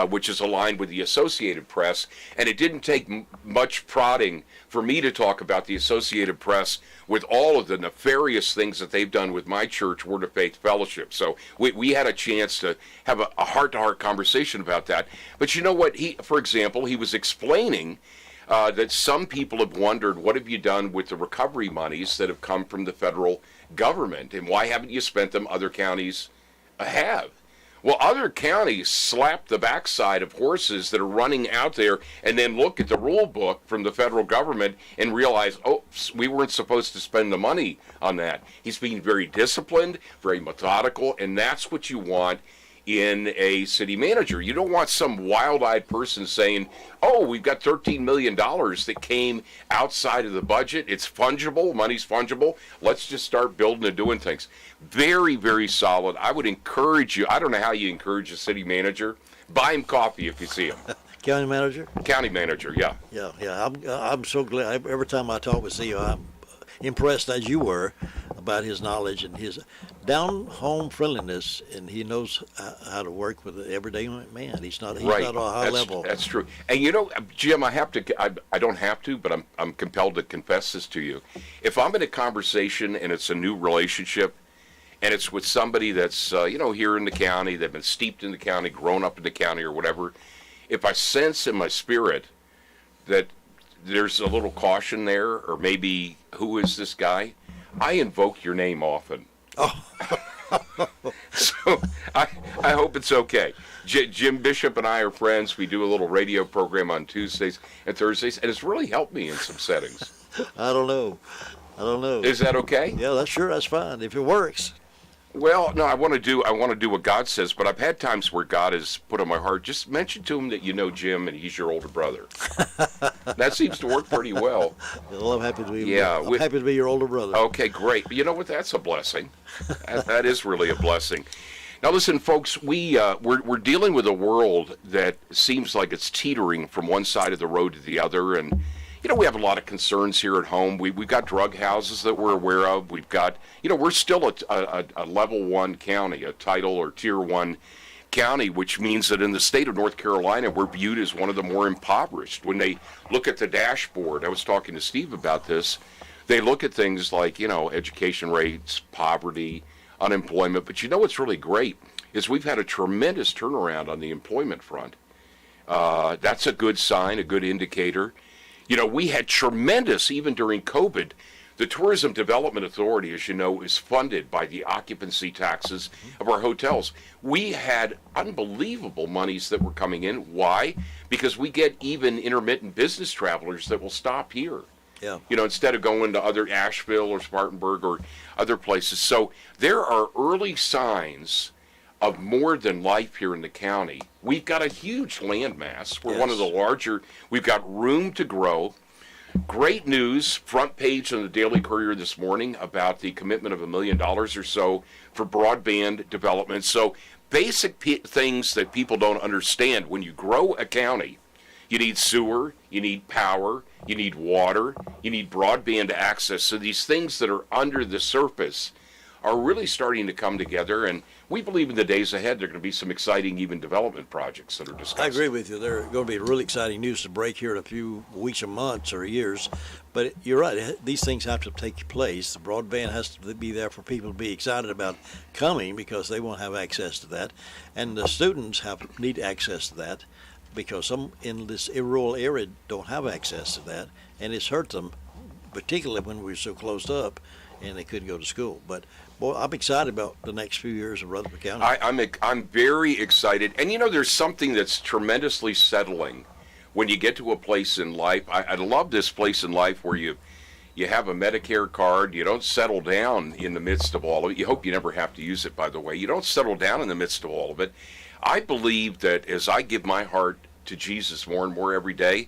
which is aligned with the Associated Press, and it didn't take much prodding for me to talk about the Associated Press with all of the nefarious things that they've done with my church, Word of Faith Fellowship. So we had a chance to have a heart-to-heart conversation about that. But you know what? For example, he was explaining that some people have wondered, what have you done with the recovery monies that have come from the federal government, and why haven't you spent them? Other counties have. Well, other counties slap the backside of horses that are running out there and then look at the rule book from the federal government and realize, oh, we weren't supposed to spend the money on that. He's being very disciplined, very methodical, and that's what you want in a city manager. You don't want some wild-eyed person saying, oh, we've got $13 million that came outside of the budget. It's fungible. Money's fungible. Let's just start building and doing things. Very, very solid. I would encourage you. I don't know how you encourage a city manager. Buy him coffee if you see him. County manager? County manager, yeah. Yeah. I'm so glad. Every time I talk with CEO, I'm impressed, as you were, about his knowledge and his down-home friendliness, and he knows how to work with the everyday man. He's not on a high level. That's true. And you know, Jim, I don't have to, but I'm compelled to confess this to you. If I'm in a conversation and it's a new relationship, and it's with somebody that's here in the county, they've been steeped in the county, grown up in the county, or whatever, if I sense in my spirit that there's a little caution there, or maybe, who is this guy? I invoke your name often. Oh. So I hope it's okay. Jim Bishop and I are friends. We do a little radio program on Tuesdays and Thursdays, and it's really helped me in some settings. I don't know. Is that okay? Yeah, that's fine if it works. Well, no, I want to do what God says, but I've had times where God has put on my heart, just mention to him that you know Jim and he's your older brother. That seems to work pretty well. Well, I'm happy to be. Yeah, I'm happy to be your older brother. Okay, great. You know what? That's a blessing. That is really a blessing. Now, listen, folks, we're dealing with a world that seems like it's teetering from one side of the road to the other, and we have a lot of concerns here at home. We've got drug houses that we're aware of. We've got, we're still a level 1 county, a title or tier 1 county, which means that in the state of North Carolina, we're viewed as one of the more impoverished. When they look at the dashboard, I was talking to Steve about this, they look at things like, education rates, poverty, unemployment. But what's really great is we've had a tremendous turnaround on the employment front. That's a good sign, a good indicator. We had tremendous, even during COVID, the Tourism Development Authority, as you know, is funded by the occupancy taxes of our hotels. We had unbelievable monies that were coming in. Why? Because we get even intermittent business travelers that will stop here. Yeah. Instead of going to other Asheville or Spartanburg or other places. So there are early signs of more than life here in the county. We've got a huge landmass. We're one of the larger. We've got room to grow. Great news, front page on the Daily Courier this morning about the commitment of $1 million or so for broadband development. So basic things that people don't understand. When you grow a county, you need sewer, you need power, you need water, you need broadband access. So these things that are under the surface are really starting to come together, and we believe in the days ahead there are going to be some exciting even development projects that are discussed. I agree with you. There are going to be really exciting news to break here in a few weeks or months or years. But you're right. These things have to take place. The broadband has to be there for people to be excited about coming because they won't have access to that. And the students need access to that because some in this rural area don't have access to that. And it's hurt them, particularly when we're so closed up and they couldn't go to school. But boy, I'm excited about the next few years of Rutherford County. I'm very excited. And there's something that's tremendously settling when you get to a place in life. I love this place in life where you have a Medicare card. You don't settle down in the midst of all of it. You hope you never have to use it, by the way. You don't settle down in the midst of all of it. I believe that as I give my heart to Jesus more and more every day,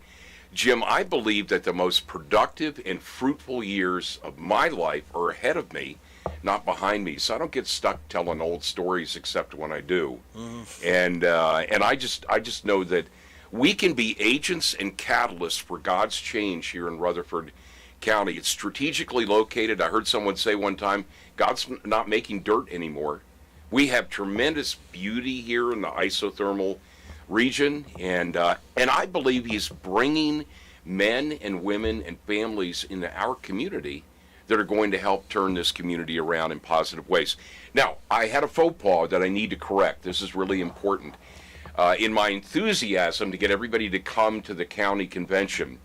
Jim, I believe that the most productive and fruitful years of my life are ahead of me, not behind me. So I don't get stuck telling old stories except when I do. And I just know that we can be agents and catalysts for God's change here in Rutherford County. It's strategically located. I heard someone say one time, God's not making dirt anymore. We have tremendous beauty here in the isothermal region, and I believe he's bringing men and women and families into our community that are going to help turn this community around in positive ways. Now, I had a faux pas that I need to correct. This is really important. In my enthusiasm to get everybody to come to the county convention,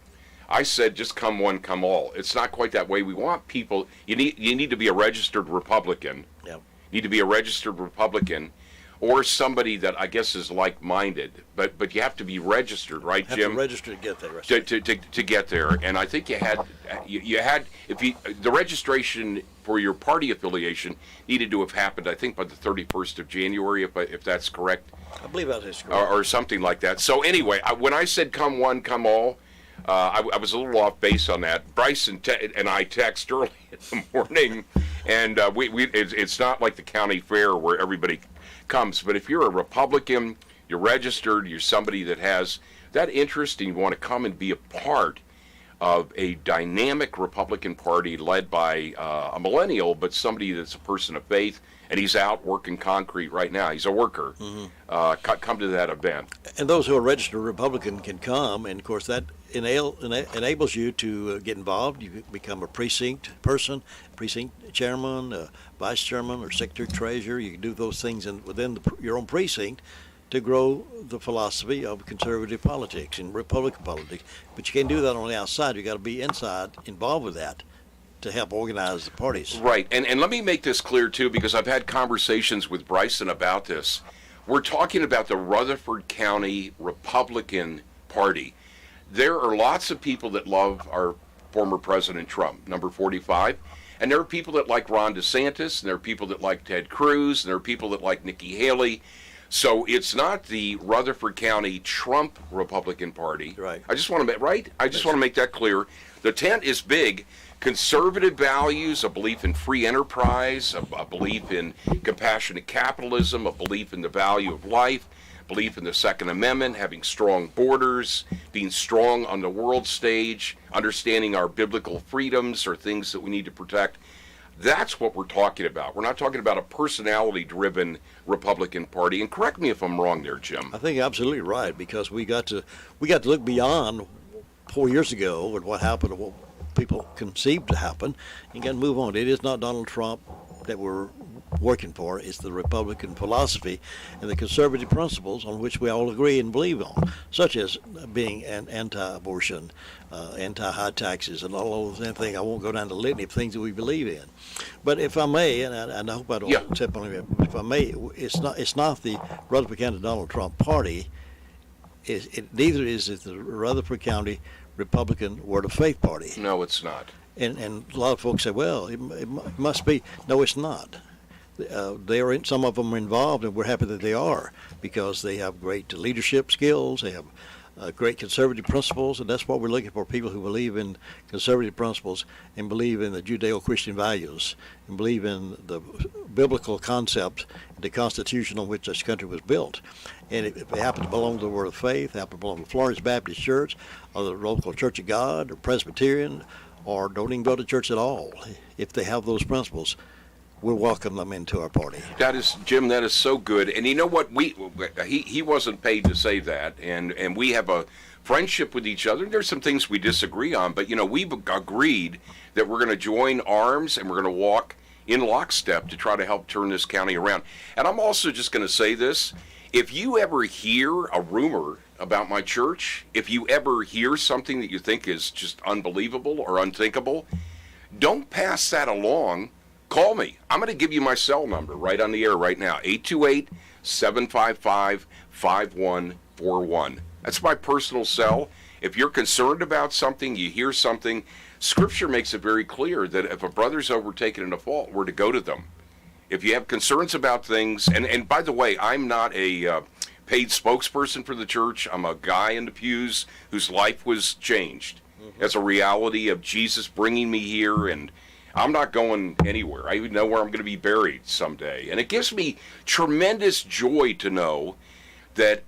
I said just come one, come all. It's not quite that way. We want people, you need to be a registered Republican. Yep. You need to be a registered Republican or somebody that I guess is like-minded, but you have to be registered, right, Jim? Have to register to get there. To get there, and I think you had the registration for your party affiliation needed to have happened, I think, by the 31st of January, if that's correct. I believe that is correct. Or something like that. So anyway, when I said come one, come all, I was a little off base on that. Bryce and I text early in the morning, and it's not like the county fair where everybody comes, but if you're a Republican, you're registered, you're somebody that has that interest and you want to come and be a part of a dynamic Republican Party led by a millennial, but somebody that's a person of faith, and he's out working concrete right now. He's a worker. Mm-hmm. Come to that event. And those who are registered Republican can come, and of course that enables you to get involved. You become a precinct person, precinct chairman, vice chairman, or secretary treasurer. You can do those things within your own precinct to grow the philosophy of conservative politics and Republican politics. But you can't do that on the outside. You got to be inside, involved with that, to help organize the parties. Right, and let me make this clear too, because I've had conversations with Bryson about this. We're talking about the Rutherford County Republican Party. There are lots of people that love our former President Trump, number 45, and there are people that like Ron DeSantis, and there are people that like Ted Cruz, and there are people that like Nikki Haley. So it's not the Rutherford County Trump Republican Party. Right. I just want to make that clear. The tent is big. Conservative values, a belief in free enterprise, a belief in compassionate capitalism, a belief in the value of life, belief in the Second Amendment, having strong borders, being strong on the world stage, understanding our biblical freedoms are things that we need to protect. That's what we're talking about. We're not talking about a personality-driven Republican Party. And correct me if I'm wrong there, Jim. I think you're absolutely right, because we got to look beyond 4 years ago and what happened, and what people conceived to happen. You got to move on. It is not Donald Trump that we're working for. It's the Republican philosophy and the conservative principles on which we all agree and believe on, such as being an anti-abortion, anti-high taxes, and all those things. I won't go down the litany of things that we believe in. But if I may, and I hope I don't step on it, if I may, it's not the Rutherford County Donald Trump Party. Neither is it the Rutherford County Republican Word of Faith Party. No, it's not. And a lot of folks say, well, it must be. No, it's not. Some of them are involved, and we're happy that they are, because they have great leadership skills. They have great conservative principles, and that's what we're looking for, people who believe in conservative principles and believe in the Judeo-Christian values and believe in the biblical concept, the Constitution on which this country was built. And if they happen to belong to the Word of Faith, happen to belong to Florence Baptist Church or the local Church of God or Presbyterian, or don't even go to church at all, if they have those principles, we'll welcome them into our party. That is, Jim, that is so good. And you know what? He wasn't paid to say that, and we have a friendship with each other. There's some things we disagree on, but, we've agreed that we're going to join arms and we're going to walk in lockstep to try to help turn this county around. And I'm also just going to say this. If you ever hear a rumor about my church, if you ever hear something that you think is just unbelievable or unthinkable, don't pass that along. Call me. I'm going to give you my cell number right on the air right now, 828-755-5141. That's my personal cell. If you're concerned about something, you hear something, Scripture makes it very clear that if a brother's overtaken in a fault, we're to go to them. If you have concerns about things, and by the way, I'm not a paid spokesperson for the church. I'm a guy in the pews whose life was changed as a reality of Jesus bringing me here, and I'm not going anywhere. I even know where I'm going to be buried someday. And it gives me tremendous joy to know that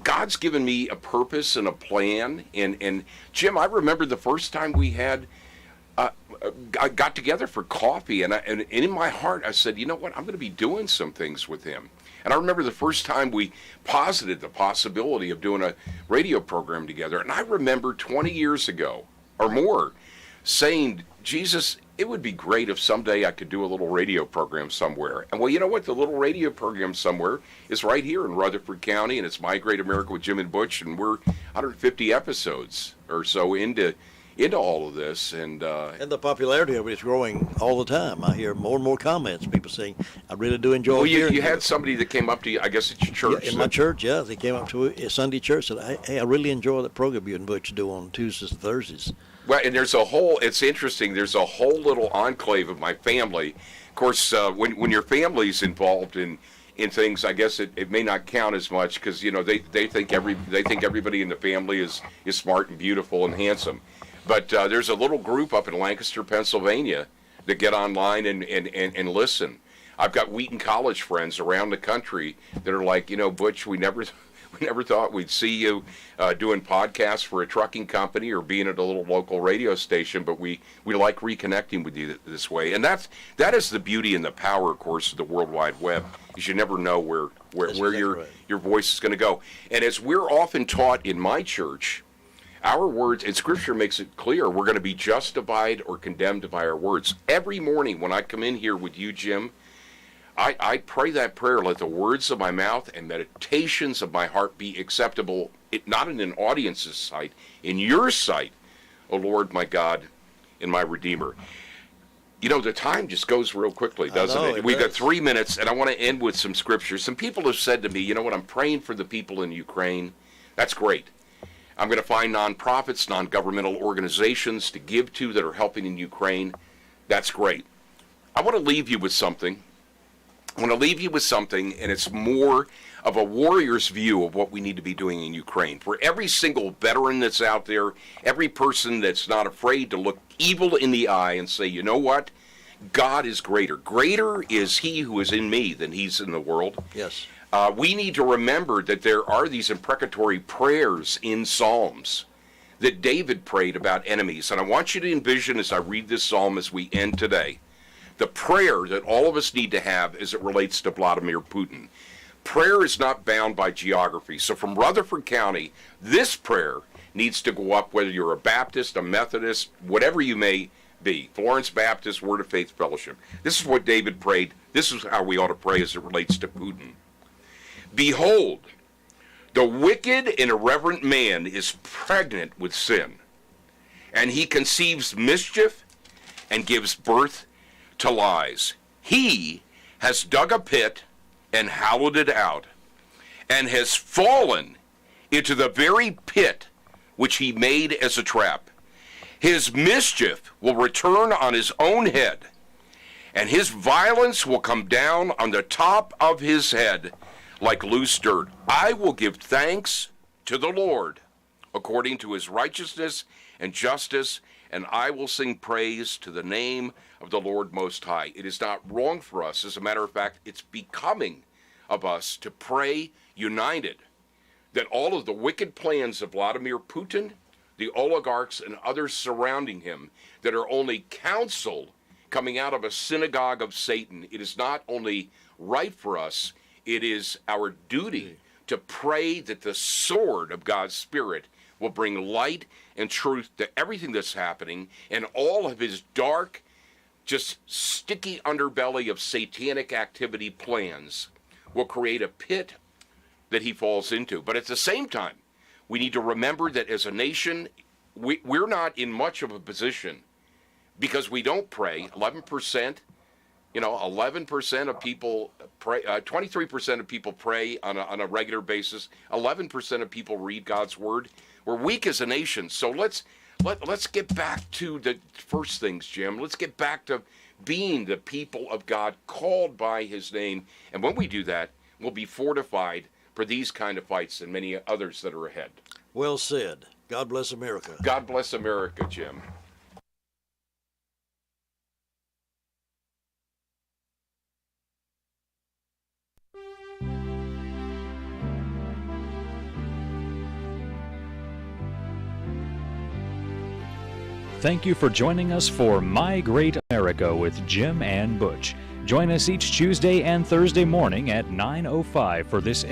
God's given me a purpose and a plan. And Jim, I remember the first time we had I got together for coffee, and in my heart I said, you know what, I'm going to be doing some things with him. And I remember the first time we posited the possibility of doing a radio program together, and I remember 20 years ago or more saying, Jesus, it would be great if someday I could do a little radio program somewhere. And well, you know what? The little radio program somewhere is right here in Rutherford County, and it's My Great America with Jim and Butch, and we're 150 episodes or so into all of this, and the popularity of it is growing all the time. I hear more and more comments, people saying, I really do enjoy well, hearing you had somebody that came up to you, I guess at your church. Yeah, in my church, yeah. They came up to a Sunday church and said, hey, I really enjoy the program you and Butch do on Tuesdays and Thursdays. Well, and it's interesting, there's a whole little enclave of my family. Of course, when your family's involved in things, I guess it may not count as much because, you know, they think everybody in the family is smart and beautiful and handsome. But there's a little group up in Lancaster, Pennsylvania that get online and listen. I've got Wheaton College friends around the country that are like, you know, Butch, we never thought we'd see you doing podcasts for a trucking company or being at a little local radio station, but we like reconnecting with you this way. And that is the beauty and the power, of course, of the World Wide Web, is you never know where your voice is going to go. And as we're often taught in my church, our words, and Scripture makes it clear, we're going to be justified or condemned by our words. Every morning when I come in here with you, Jim, I pray that prayer, let the words of my mouth and meditations of my heart be acceptable, not in an audience's sight, in your sight, O Lord, my God and my Redeemer. You know, the time just goes real quickly, doesn't it? We've got 3 minutes, and I want to end with some Scripture. Some people have said to me, you know what, I'm praying for the people in Ukraine. That's great. I'm going to find nonprofits, non-governmental organizations to give to that are helping in Ukraine. That's great. I want to leave you with something. And it's more of a warrior's view of what we need to be doing in Ukraine. For every single veteran that's out there, every person that's not afraid to look evil in the eye and say, you know what? God is greater. Greater is he who is in me than he's in the world. Yes. We need to remember that there are these imprecatory prayers in Psalms that David prayed about enemies. And I want you to envision, as I read this psalm as we end today, the prayer that all of us need to have as it relates to Vladimir Putin. Prayer is not bound by geography. So from Rutherford County, this prayer needs to go up whether you're a Baptist, a Methodist, whatever you may be. Florence Baptist, Word of Faith Fellowship. This is what David prayed. This is how we ought to pray as it relates to Putin. Behold, the wicked and irreverent man is pregnant with sin, and he conceives mischief and gives birth to lies. He has dug a pit and hollowed it out, and has fallen into the very pit which he made as a trap. His mischief will return on his own head, and his violence will come down on the top of his head like loose dirt. I will give thanks to the Lord according to his righteousness and justice, and I will sing praise to the name of the Lord Most High. It is not wrong for us. As a matter of fact, it's becoming of us to pray united that all of the wicked plans of Vladimir Putin, the oligarchs, and others surrounding him that are only counsel coming out of a synagogue of Satan, it is not only right for us, it is our duty to pray that the sword of God's Spirit will bring light and truth to everything that's happening, and all of his dark, just sticky underbelly of satanic activity plans will create a pit that he falls into. But at the same time, we need to remember that as a nation, we're not in much of a position because we don't pray. 11%. 11% of people pray, 23% of people pray on a regular basis. 11% of people read God's word. We're weak as a nation. So let's get back to the first things, Jim. Let's get back to being the people of God called by his name. And when we do that, we'll be fortified for these kind of fights and many others that are ahead. Well said. God bless America. God bless America, Jim. Thank you for joining us for My Great America with Jim and Butch. Join us each Tuesday and Thursday morning at 9:05 for this